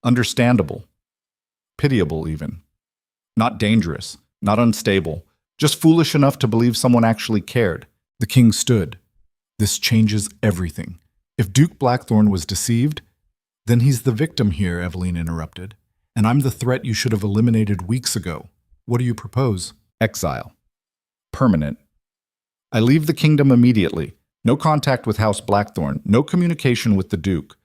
understandable, pitiable even. Not dangerous, not unstable, just foolish enough to believe someone actually cared. The king stood. This changes everything. If Duke Blackthorne was deceived, then he's the victim here, Evelyn interrupted. And I'm the threat you should have eliminated weeks ago. What do you propose? Exile. Permanent. I leave the kingdom immediately. No contact with House Blackthorne, no communication with the Duke.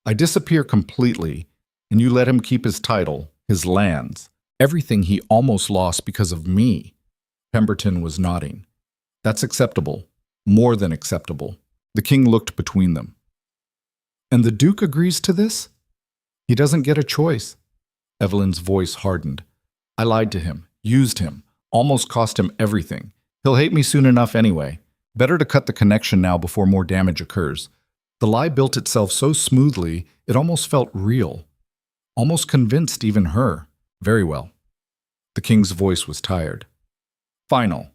I disappear completely, and you let him keep his title, his lands, everything he almost lost because of me. Pemberton was nodding. That's acceptable. More than acceptable. The king looked between them. And the Duke agrees to this? He doesn't get a choice. Evelyn's voice hardened. I lied to him, used him, almost cost him everything. He'll hate me soon enough anyway. Better to cut the connection now before more damage occurs. The lie built itself so smoothly, it almost felt real. Almost convinced even her. Very well. The king's voice was tired. Final.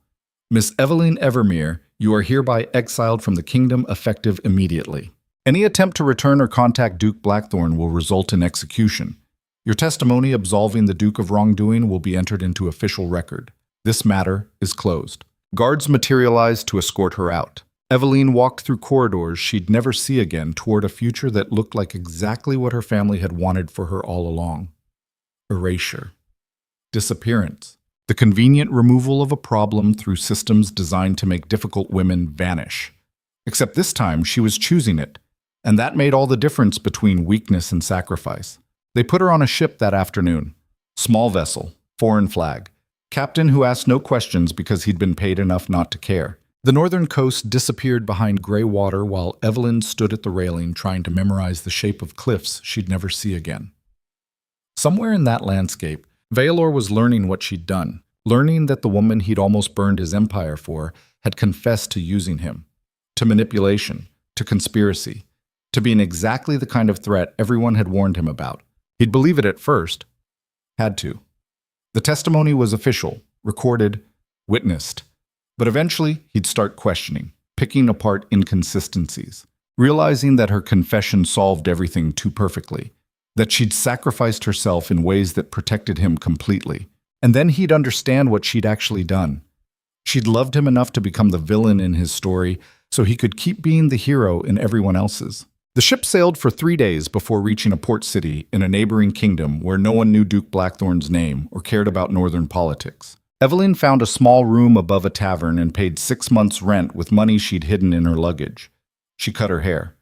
Miss Evelyne Evermere, you are hereby exiled from the kingdom effective immediately. Any attempt to return or contact Duke Blackthorne will result in execution. Your testimony absolving the Duke of wrongdoing will be entered into official record. This matter is closed. Guards materialized to escort her out. Evelyn walked through corridors she'd never see again toward a future that looked like exactly what her family had wanted for her all along. Erasure. Disappearance. The convenient removal of a problem through systems designed to make difficult women vanish. Except this time, she was choosing it, and that made all the difference between weakness and sacrifice. They put her on a ship that afternoon. Small vessel, foreign flag. Captain who asked no questions because he'd been paid enough not to care. The northern coast disappeared behind gray water while Evelyn stood at the railing trying to memorize the shape of cliffs she'd never see again. Somewhere in that landscape, Vaelor was learning what she'd done, learning that the woman he'd almost burned his empire for had confessed to using him, to manipulation, to conspiracy, to being exactly the kind of threat everyone had warned him about. He'd believe it at first. Had to. The testimony was official, recorded, witnessed. But eventually, he'd start questioning, picking apart inconsistencies, realizing that her confession solved everything too perfectly, that she'd sacrificed herself in ways that protected him completely. And then he'd understand what she'd actually done. She'd loved him enough to become the villain in his story so he could keep being the hero in everyone else's. The ship sailed for 3 days before reaching a port city in a neighboring kingdom where no one knew Duke Blackthorne's name or cared about northern politics. Evelyn found a small room above a tavern and paid 6 months' rent with money she'd hidden in her luggage. She cut her hair,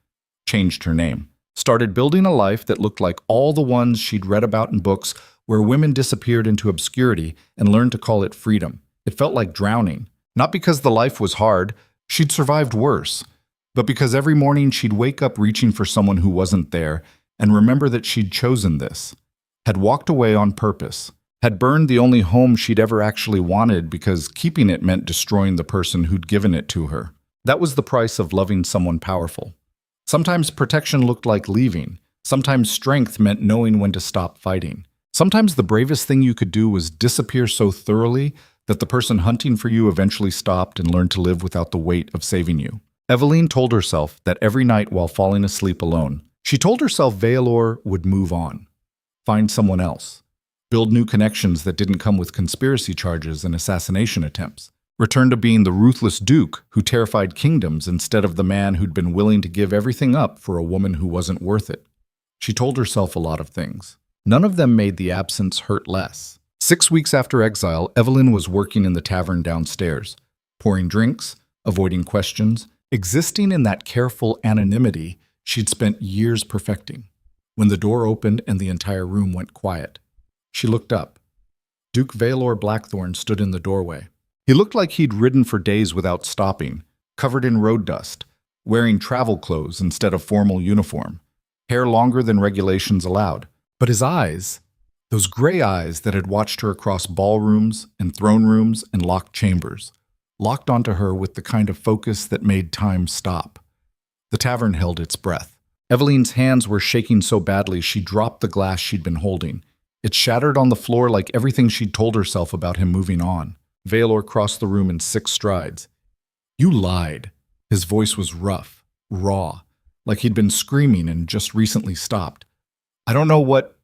changed her name, started building a life that looked like all the ones she'd read about in books where women disappeared into obscurity and learned to call it freedom. It felt like drowning. Not because the life was hard, she'd survived worse, but because every morning she'd wake up reaching for someone who wasn't there and remember that she'd chosen this, had walked away on purpose, had burned the only home she'd ever actually wanted because keeping it meant destroying the person who'd given it to her. That was the price of loving someone powerful. Sometimes protection looked like leaving. Sometimes strength meant knowing when to stop fighting. Sometimes the bravest thing you could do was disappear so thoroughly that the person hunting for you eventually stopped and learned to live without the weight of saving you. Evelyn told herself that every night while falling asleep alone, she told herself Vaelor would move on, find someone else, build new connections that didn't come with conspiracy charges and assassination attempts, return to being the ruthless duke who terrified kingdoms instead of the man who'd been willing to give everything up for a woman who wasn't worth it. She told herself a lot of things. None of them made the absence hurt less. 6 weeks after exile, Evelyn was working in the tavern downstairs, pouring drinks, avoiding questions, existing in that careful anonymity she'd spent years perfecting. When the door opened and the entire room went quiet, she looked up. Duke Vaelor Blackthorne stood in the doorway. He looked like he'd ridden for days without stopping, covered in road dust, wearing travel clothes instead of formal uniform, hair longer than regulations allowed. But his eyes, those gray eyes that had watched her across ballrooms and throne rooms and locked chambers, locked onto her with the kind of focus that made time stop. The tavern held its breath. Evelyn's hands were shaking so badly she dropped the glass she'd been holding. It shattered on the floor like everything she'd told herself about him moving on. Vaelor crossed the room in 6 strides. You lied. His voice was rough, raw, like he'd been screaming and just recently stopped. I don't know what...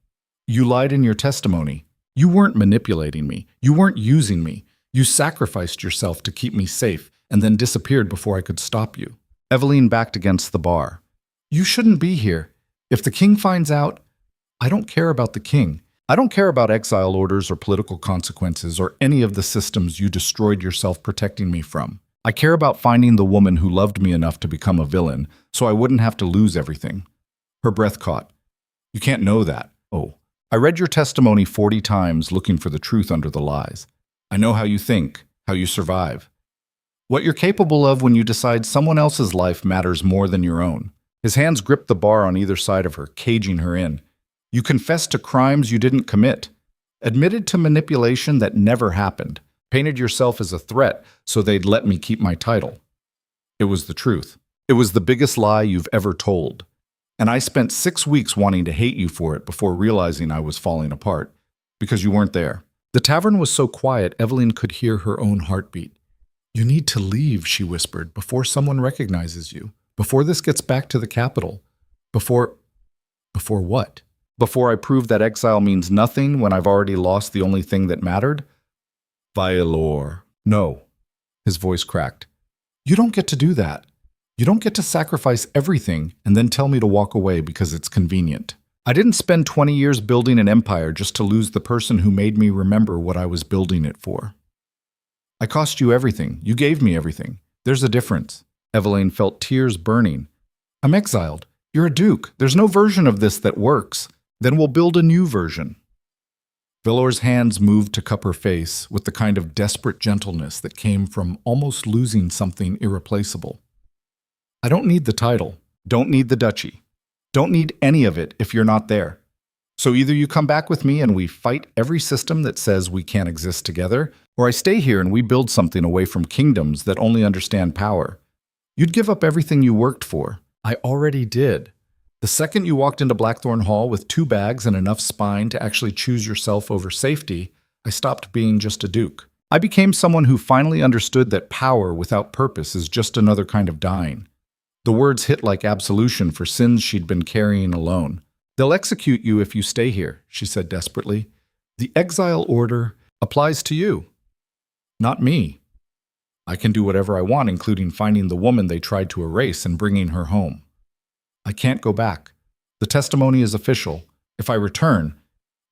You lied in your testimony. You weren't manipulating me. You weren't using me. You sacrificed yourself to keep me safe and then disappeared before I could stop you. Evelyn backed against the bar. You shouldn't be here. If the king finds out, I don't care about the king. I don't care about exile orders or political consequences or any of the systems you destroyed yourself protecting me from. I care about finding the woman who loved me enough to become a villain so I wouldn't have to lose everything. Her breath caught. You can't know that. Oh, I read your testimony 40 times looking for the truth under the lies. I know how you think, how you survive. What you're capable of when you decide someone else's life matters more than your own. His hands gripped the bar on either side of her, caging her in. You confessed to crimes you didn't commit, admitted to manipulation that never happened, painted yourself as a threat so they'd let me keep my title. It was the truth. It was the biggest lie you've ever told. And I spent 6 weeks wanting to hate you for it before realizing I was falling apart, because you weren't there. The tavern was so quiet, Evelyn could hear her own heartbeat. You need to leave, she whispered, before someone recognizes you, before this gets back to the capital. Before what? Before I prove that exile means nothing when I've already lost the only thing that mattered? Vaelor. No. His voice cracked. You don't get to do that. You don't get to sacrifice everything and then tell me to walk away because it's convenient. I didn't spend 20 years building an empire just to lose the person who made me remember what I was building it for. I cost you everything. You gave me everything. There's a difference. Evelyn felt tears burning. I'm exiled. You're a duke. There's no version of this that works. Then we'll build a new version. Vaelor's hands moved to cup her face with the kind of desperate gentleness that came from almost losing something irreplaceable. I don't need the title. Don't need the duchy. Don't need any of it if you're not there. So either you come back with me and we fight every system that says we can't exist together, or I stay here and we build something away from kingdoms that only understand power. You'd give up everything you worked for. I already did. The second you walked into Blackthorne Hall with 2 bags and enough spine to actually choose yourself over safety, I stopped being just a duke. I became someone who finally understood that power without purpose is just another kind of dying. The words hit like absolution for sins she'd been carrying alone. They'll execute you if you stay here, she said desperately. The exile order applies to you, not me. I can do whatever I want, including finding the woman they tried to erase and bringing her home. I can't go back. The testimony is official. If I return,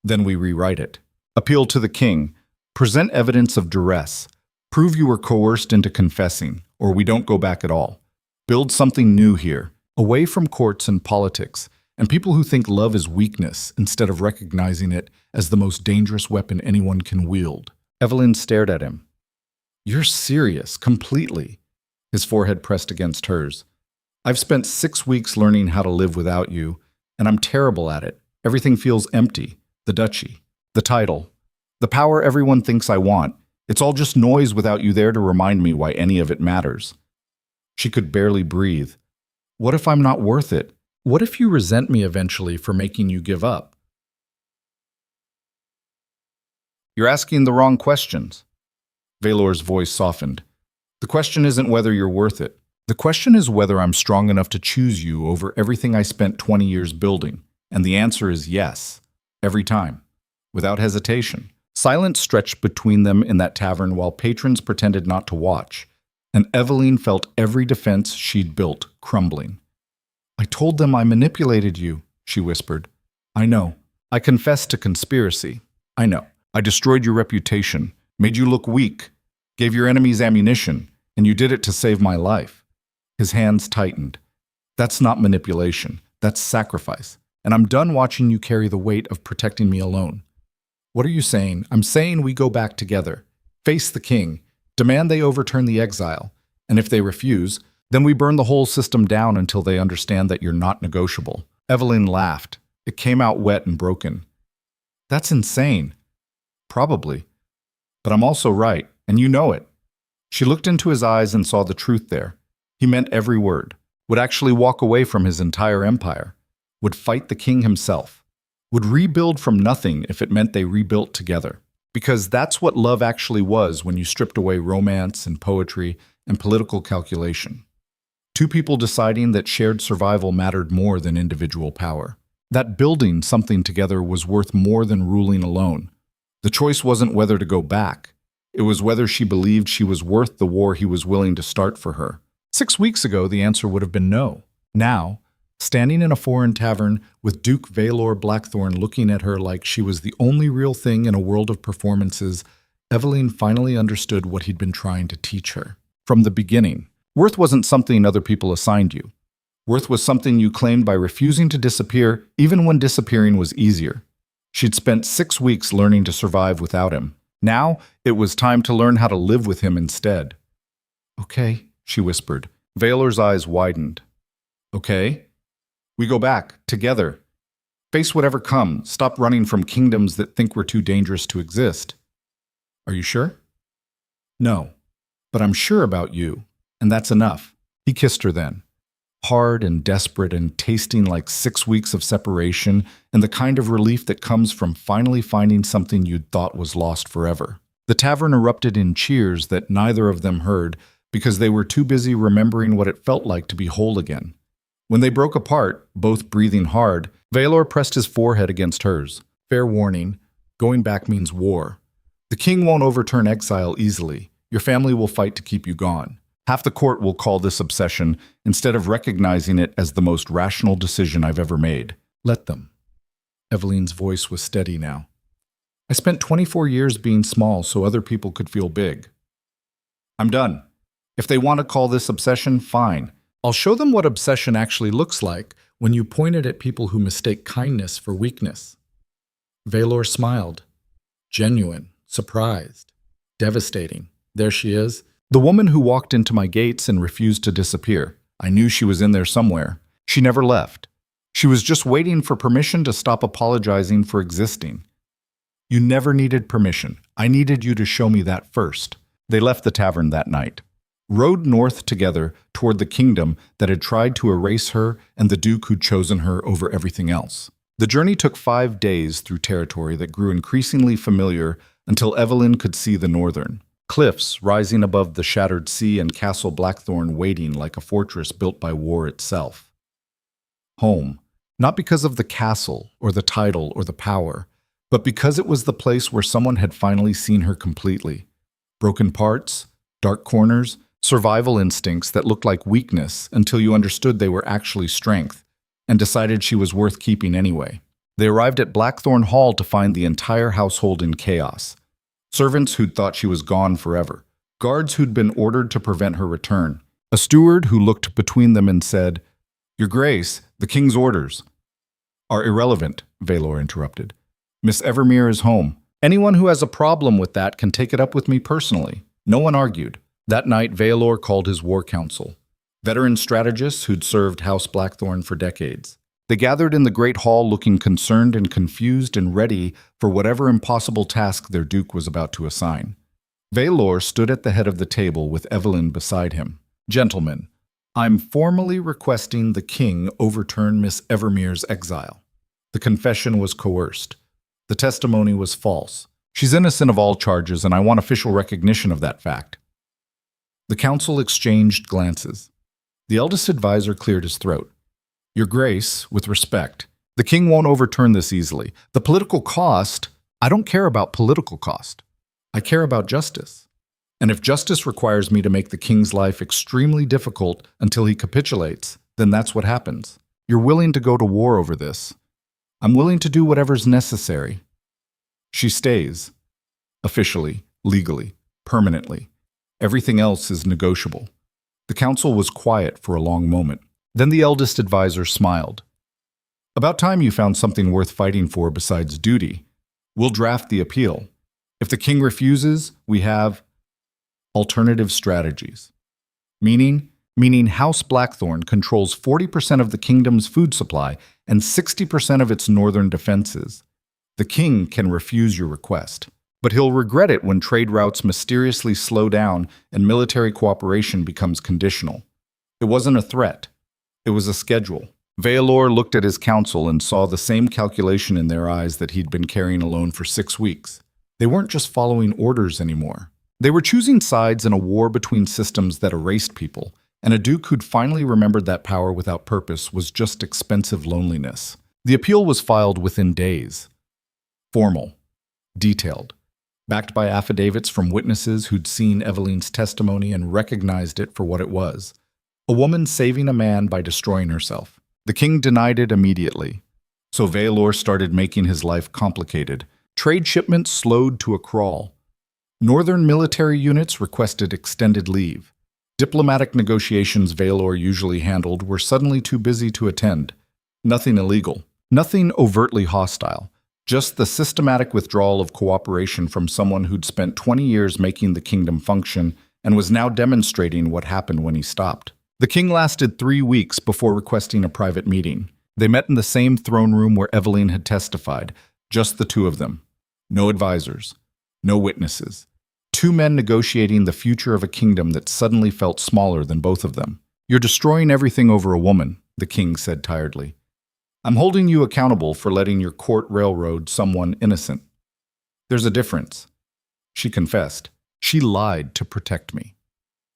then we rewrite it. Appeal to the king. Present evidence of duress. Prove you were coerced into confessing, or we don't go back at all. Build something new here, away from courts and politics, and people who think love is weakness instead of recognizing it as the most dangerous weapon anyone can wield. Evelyn stared at him. You're serious, completely. His forehead pressed against hers. I've spent 6 weeks learning how to live without you, and I'm terrible at it. Everything feels empty. The duchy, the title, the power everyone thinks I want. It's all just noise without you there to remind me why any of it matters. She could barely breathe. What if I'm not worth it? What if you resent me eventually for making you give up? You're asking the wrong questions. Vaelor's voice softened. The question isn't whether you're worth it. The question is whether I'm strong enough to choose you over everything I spent 20 years building. And the answer is yes. Every time. Without hesitation. Silence stretched between them in that tavern while patrons pretended not to watch. And Evelyn felt every defense she'd built crumbling. I told them I manipulated you, she whispered. I know. I confessed to conspiracy. I know. I destroyed your reputation, made you look weak, gave your enemies ammunition, and you did it to save my life. His hands tightened. That's not manipulation. That's sacrifice. And I'm done watching you carry the weight of protecting me alone. What are you saying? I'm saying we go back together. Face the king. Demand they overturn the exile. And if they refuse, then we burn the whole system down until they understand that you're not negotiable. Evelyn laughed. It came out wet and broken. That's insane. Probably. But I'm also right, and you know it. She looked into his eyes and saw the truth there. He meant every word. Would actually walk away from his entire empire. Would fight the king himself. Would rebuild from nothing if it meant they rebuilt together. Because that's what love actually was when you stripped away romance and poetry and political calculation. 2 people deciding that shared survival mattered more than individual power. That building something together was worth more than ruling alone. The choice wasn't whether to go back. It was whether she believed she was worth the war he was willing to start for her. 6 weeks ago, the answer would have been no. Now, standing in a foreign tavern with Duke Vaelor Blackthorne looking at her like she was the only real thing in a world of performances, Evelyn finally understood what he'd been trying to teach her. From the beginning, worth wasn't something other people assigned you. Worth was something you claimed by refusing to disappear, even when disappearing was easier. She'd spent 6 weeks learning to survive without him. Now, it was time to learn how to live with him instead. Okay, she whispered. Vaelor's eyes widened. Okay? We go back, together. Face whatever comes. Stop running from kingdoms that think we're too dangerous to exist. Are you sure? No, but I'm sure about you, and that's enough. He kissed her then. Hard and desperate and tasting like 6 weeks of separation and the kind of relief that comes from finally finding something you'd thought was lost forever. The tavern erupted in cheers that neither of them heard because they were too busy remembering what it felt like to be whole again. When they broke apart, both breathing hard, Vaelor pressed his forehead against hers. Fair warning, going back means war. The king won't overturn exile easily. Your family will fight to keep you gone. Half the court will call this obsession instead of recognizing it as the most rational decision I've ever made. Let them. Evelyne's voice was steady now. I spent 24 years being small so other people could feel big. I'm done. If they want to call this obsession, fine. I'll show them what obsession actually looks like when you point it at people who mistake kindness for weakness. Vaelor smiled. Genuine, surprised, devastating. There she is. The woman who walked into my gates and refused to disappear. I knew she was in there somewhere. She never left. She was just waiting for permission to stop apologizing for existing. You never needed permission. I needed you to show me that first. They left the tavern that night, rode north together toward the kingdom that had tried to erase her and the duke who'd chosen her over everything else. The journey took 5 days through territory that grew increasingly familiar until Evelyn could see the northern. Cliffs rising above the shattered sea and Castle Blackthorne waiting like a fortress built by war itself. Home, not because of the castle or the title or the power, but because it was the place where someone had finally seen her completely. Broken parts, dark corners, survival instincts that looked like weakness until you understood they were actually strength, and decided she was worth keeping anyway. They arrived at Blackthorne Hall to find the entire household in chaos. Servants who'd thought she was gone forever. Guards who'd been ordered to prevent her return. A steward who looked between them and said, Your Grace, the king's orders are irrelevant, Vaelor interrupted. Miss Evermere is home. Anyone who has a problem with that can take it up with me personally. No one argued. That night, Vaelor called his war council. Veteran strategists who'd served House Blackthorne for decades. They gathered in the great hall looking concerned and confused and ready for whatever impossible task their duke was about to assign. Vaelor stood at the head of the table with Evelyn beside him. Gentlemen, I'm formally requesting the king overturn Miss Evermere's exile. The confession was coerced. The testimony was false. She's innocent of all charges, and I want official recognition of that fact. The council exchanged glances. The eldest advisor cleared his throat. Your Grace, with respect, the king won't overturn this easily. The political cost, I don't care about political cost. I care about justice. And if justice requires me to make the king's life extremely difficult until he capitulates, then that's what happens. You're willing to go to war over this. I'm willing to do whatever's necessary. She stays. Officially, legally, permanently. Everything else is negotiable. The council was quiet for a long moment. Then the eldest advisor smiled. About time you found something worth fighting for besides duty. We'll draft the appeal. If the king refuses, we have alternative strategies. Meaning House Blackthorne controls 40% of the kingdom's food supply and 60% of its northern defenses. The king can refuse your request, but he'll regret it when trade routes mysteriously slow down and military cooperation becomes conditional. It wasn't a threat. It was a schedule. Vaelor looked at his council and saw the same calculation in their eyes that he'd been carrying alone for 6 weeks. They weren't just following orders anymore. They were choosing sides in a war between systems that erased people, and a duke who'd finally remembered that power without purpose was just expensive loneliness. The appeal was filed within days. Formal. Detailed. Backed by affidavits from witnesses who'd seen Evelyne's testimony and recognized it for what it was. A woman saving a man by destroying herself. The king denied it immediately. So Vaelor started making his life complicated. Trade shipments slowed to a crawl. Northern military units requested extended leave. Diplomatic negotiations Vaelor usually handled were suddenly too busy to attend. Nothing illegal. Nothing overtly hostile. Just the systematic withdrawal of cooperation from someone who'd spent 20 years making the kingdom function and was now demonstrating what happened when he stopped. The king lasted 3 weeks before requesting a private meeting. They met in the same throne room where Evelyn had testified, just the two of them. No advisors, no witnesses. Two men negotiating the future of a kingdom that suddenly felt smaller than both of them. "You're destroying everything over a woman," the king said tiredly. "I'm holding you accountable for letting your court railroad someone innocent." "There's a difference," she confessed. "She lied to protect me.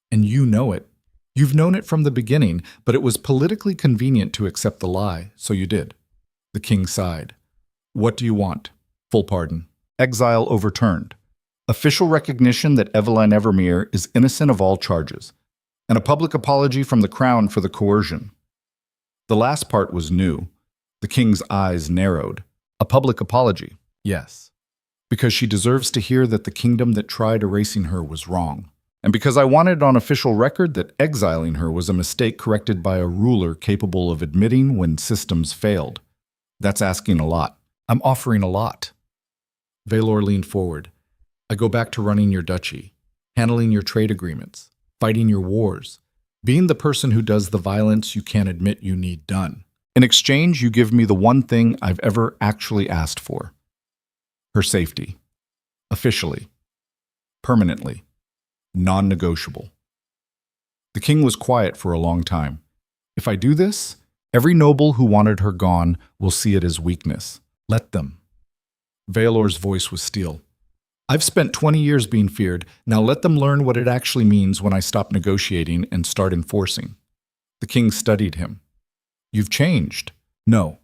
And you know it. You've known it from the beginning, but it was politically convenient to accept the lie, so you did." The king sighed. "What do you want?" "Full pardon. Exile overturned. Official recognition that Evelyne Evermere is innocent of all charges. And a public apology from the crown for the coercion." The last part was new. The king's eyes narrowed. "A public apology, yes. Because she deserves to hear that the kingdom that tried erasing her was wrong. And because I wanted on official record that exiling her was a mistake corrected by a ruler capable of admitting when systems failed. That's asking a lot." "I'm offering a lot." Vaelor leaned forward. "I go back to running your duchy, handling your trade agreements, fighting your wars, being the person who does the violence you can't admit you need done. In exchange, you give me the one thing I've ever actually asked for. Her safety. Officially. Permanently. Non-negotiable." The king was quiet for a long time. "If I do this, every noble who wanted her gone will see it as weakness. Let them." Vaelor's voice was steel. "I've spent 20 years being feared. Now let them learn what it actually means when I stop negotiating and start enforcing." The king studied him. "You've changed." "No.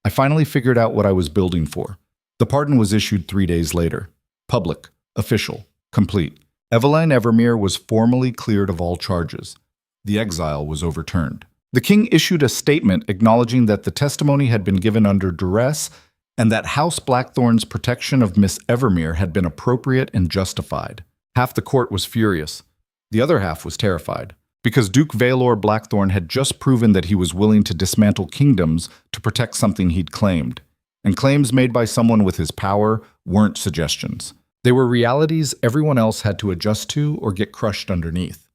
I finally figured out what I was building for." The pardon was issued 3 days later. Public, official, complete. Evelyne Evermere was formally cleared of all charges. The exile was overturned. The king issued a statement acknowledging that the testimony had been given under duress and that House Blackthorne's protection of Miss Evermere had been appropriate and justified. Half the court was furious. The other half was terrified, because Duke Vaelor Blackthorne had just proven that he was willing to dismantle kingdoms to protect something he'd claimed. And claims made by someone with his power weren't suggestions. They were realities everyone else had to adjust to or get crushed underneath.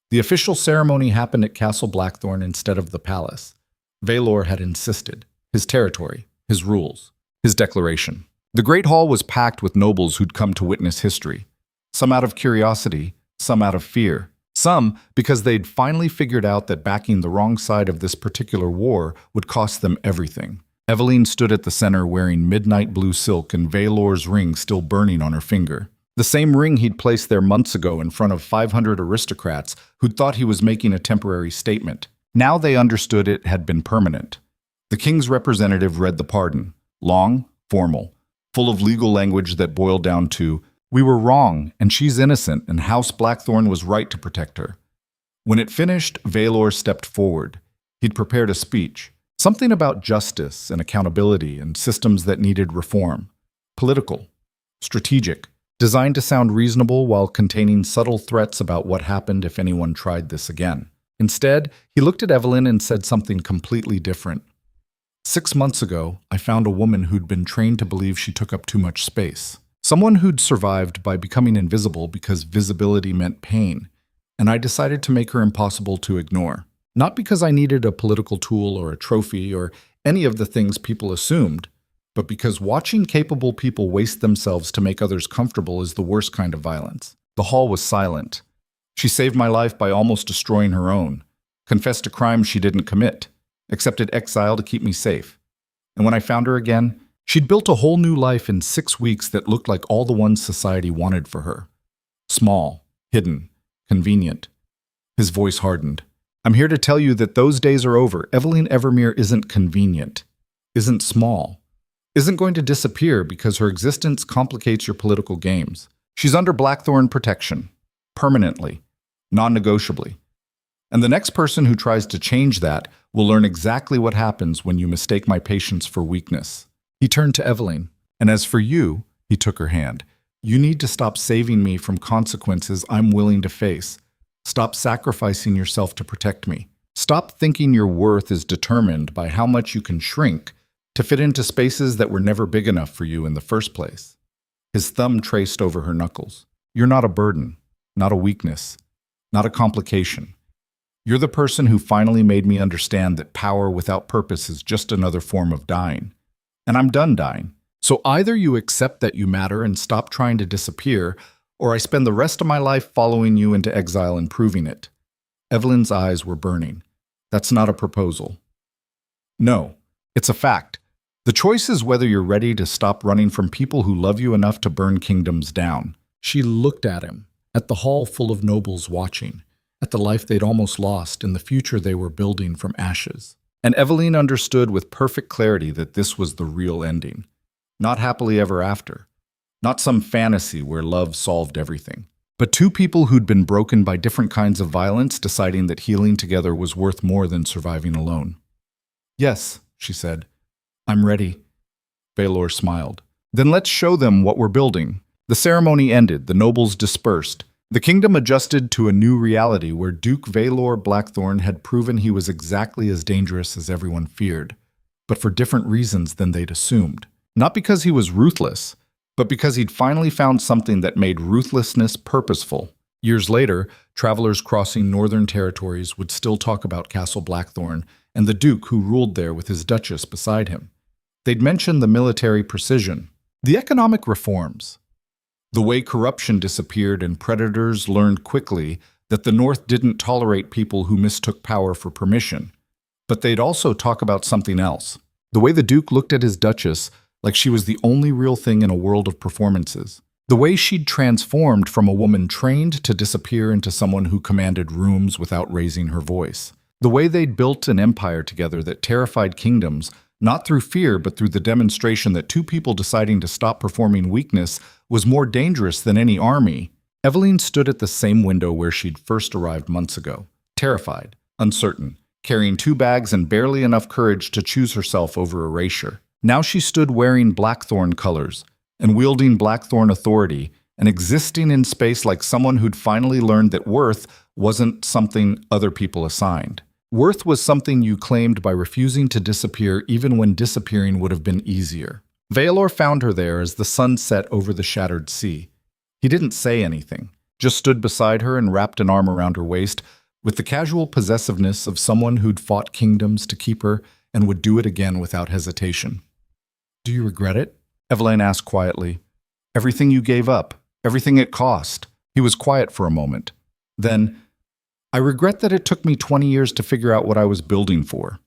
The official ceremony happened at Castle Blackthorne instead of the palace. Vaelor had insisted. His territory, his rules, his declaration. The Great Hall was packed with nobles who'd come to witness history. Some out of curiosity, some out of fear. Some because they'd finally figured out that backing the wrong side of this particular war would cost them everything. Evelyn stood at the center wearing midnight blue silk and Vaelor's ring still burning on her finger. The same ring he'd placed there months ago in front of 500 aristocrats who'd thought he was making a temporary statement. Now they understood it had been permanent. The king's representative read the pardon. Long, formal, full of legal language that boiled down to, "We were wrong, and she's innocent, and House Blackthorne was right to protect her." When it finished, Vaelor stepped forward. He'd prepared a speech. Something about justice and accountability and systems that needed reform. Political, strategic, designed to sound reasonable while containing subtle threats about what happened if anyone tried this again. Instead, he looked at Evelyn and said something completely different. 6 months ago, I found a woman who'd been trained to believe she took up too much space. Someone who'd survived by becoming invisible because visibility meant pain, and I decided to make her impossible to ignore. Not because I needed a political tool or a trophy or any of the things people assumed, but because watching capable people waste themselves to make others comfortable is the worst kind of violence. The hall was silent. She saved my life by almost destroying her own, confessed to crimes she didn't commit, accepted exile to keep me safe. And when I found her again, she'd built a whole new life in 6 weeks that looked like all the ones society wanted for her. Small, hidden, convenient. His voice hardened. I'm here to tell you that those days are over. Evelyne Evermere isn't convenient, isn't small, isn't going to disappear because her existence complicates your political games. She's under Blackthorne protection, permanently, non-negotiably. And the next person who tries to change that will learn exactly what happens when you mistake my patience for weakness. He turned to Evelyn, and as for you, he took her hand, you need to stop saving me from consequences I'm willing to face. Stop sacrificing yourself to protect me. Stop thinking your worth is determined by how much you can shrink to fit into spaces that were never big enough for you in the first place. His thumb traced over her knuckles. You're not a burden, not a weakness, not a complication. You're the person who finally made me understand that power without purpose is just another form of dying. And I'm done dying. So either you accept that you matter and stop trying to disappear, or I spend the rest of my life following you into exile and proving it." Evelyn's eyes were burning. "That's not a proposal." "No, it's a fact. The choice is whether you're ready to stop running from people who love you enough to burn kingdoms down." She looked at him, at the hall full of nobles watching, at the life they'd almost lost and the future they were building from ashes. And Evelyn understood with perfect clarity that this was the real ending. Not happily ever after. Not some fantasy where love solved everything. But two people who'd been broken by different kinds of violence deciding that healing together was worth more than surviving alone. "Yes," she said. "I'm ready." Vaelor smiled. "Then let's show them what we're building." The ceremony ended, the nobles dispersed. The kingdom adjusted to a new reality where Duke Vaelor Blackthorne had proven he was exactly as dangerous as everyone feared, but for different reasons than they'd assumed. Not because he was ruthless, but because he'd finally found something that made ruthlessness purposeful. Years later, travelers crossing northern territories would still talk about Castle Blackthorne and the Duke who ruled there with his Duchess beside him. They'd mention the military precision, the economic reforms, the way corruption disappeared and predators learned quickly that the North didn't tolerate people who mistook power for permission. But they'd also talk about something else. The way the Duke looked at his Duchess like she was the only real thing in a world of performances. The way she'd transformed from a woman trained to disappear into someone who commanded rooms without raising her voice. The way they'd built an empire together that terrified kingdoms, not through fear but through the demonstration that two people deciding to stop performing weakness was more dangerous than any army. Evelyn stood at the same window where she'd first arrived months ago, terrified, uncertain, carrying 2 bags and barely enough courage to choose herself over erasure. Now she stood wearing Blackthorne colors and wielding Blackthorne authority and existing in space like someone who'd finally learned that worth wasn't something other people assigned. Worth was something you claimed by refusing to disappear even when disappearing would have been easier. Vaelor found her there as the sun set over the shattered sea. He didn't say anything, just stood beside her and wrapped an arm around her waist with the casual possessiveness of someone who'd fought kingdoms to keep her and would do it again without hesitation. "Do you regret it?" Evelyn asked quietly. "Everything you gave up, everything it cost." He was quiet for a moment. Then, "I regret that it took me 20 years to figure out what I was building for.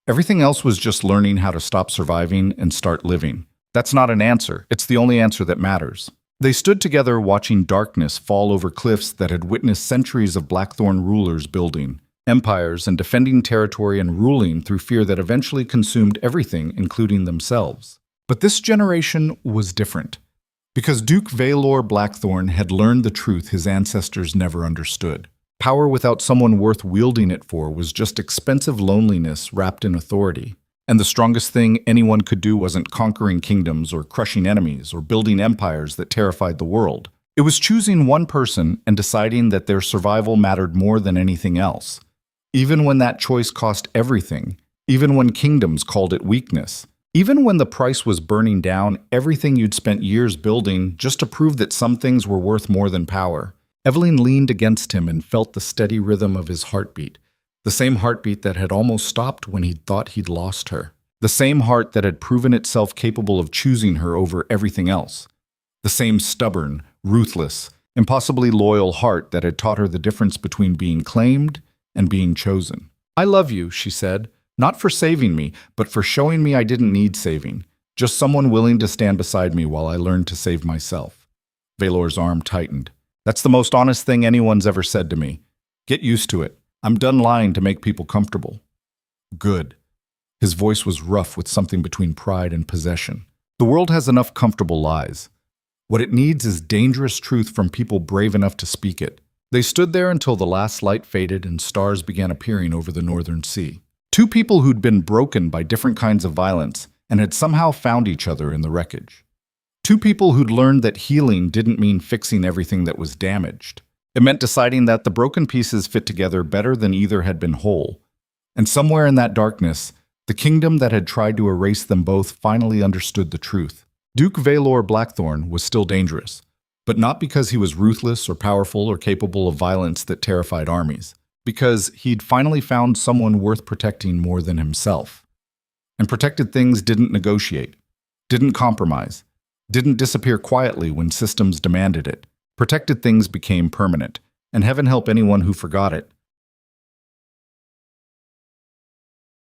Everything else was just learning how to stop surviving and start living." That's not an answer. It's the only answer that matters. They stood together watching darkness fall over cliffs that had witnessed centuries of Blackthorne rulers building empires and defending territory and ruling through fear that eventually consumed everything, including themselves. But this generation was different, because Duke Vaelor Blackthorne had learned the truth his ancestors never understood. Power without someone worth wielding it for was just expensive loneliness wrapped in authority. And the strongest thing anyone could do wasn't conquering kingdoms or crushing enemies or building empires that terrified the world. It was choosing one person and deciding that their survival mattered more than anything else. Even when that choice cost everything, even when kingdoms called it weakness, even when the price was burning down everything you'd spent years building just to prove that some things were worth more than power. Evelyn leaned against him and felt the steady rhythm of his heartbeat. The same heartbeat that had almost stopped when he'd thought he'd lost her. The same heart that had proven itself capable of choosing her over everything else. The same stubborn, ruthless, impossibly loyal heart that had taught her the difference between being claimed and being chosen. "I love you," she said, "not for saving me, but for showing me I didn't need saving. Just someone willing to stand beside me while I learned to save myself." Vaelor's arm tightened. "That's the most honest thing anyone's ever said to me. Get used to it. I'm done lying to make people comfortable." "Good." His voice was rough with something between pride and possession. "The world has enough comfortable lies. What it needs is dangerous truth from people brave enough to speak it." They stood there until the last light faded and stars began appearing over the northern sea. Two people who'd been broken by different kinds of violence and had somehow found each other in the wreckage. Two people who'd learned that healing didn't mean fixing everything that was damaged. It meant deciding that the broken pieces fit together better than either had been whole. And somewhere in that darkness, the kingdom that had tried to erase them both finally understood the truth. Duke Vaelor Blackthorne was still dangerous, but not because he was ruthless or powerful or capable of violence that terrified armies, because he'd finally found someone worth protecting more than himself. And protected things didn't negotiate, didn't compromise, didn't disappear quietly when systems demanded it. Protected things became permanent, and heaven help anyone who forgot it.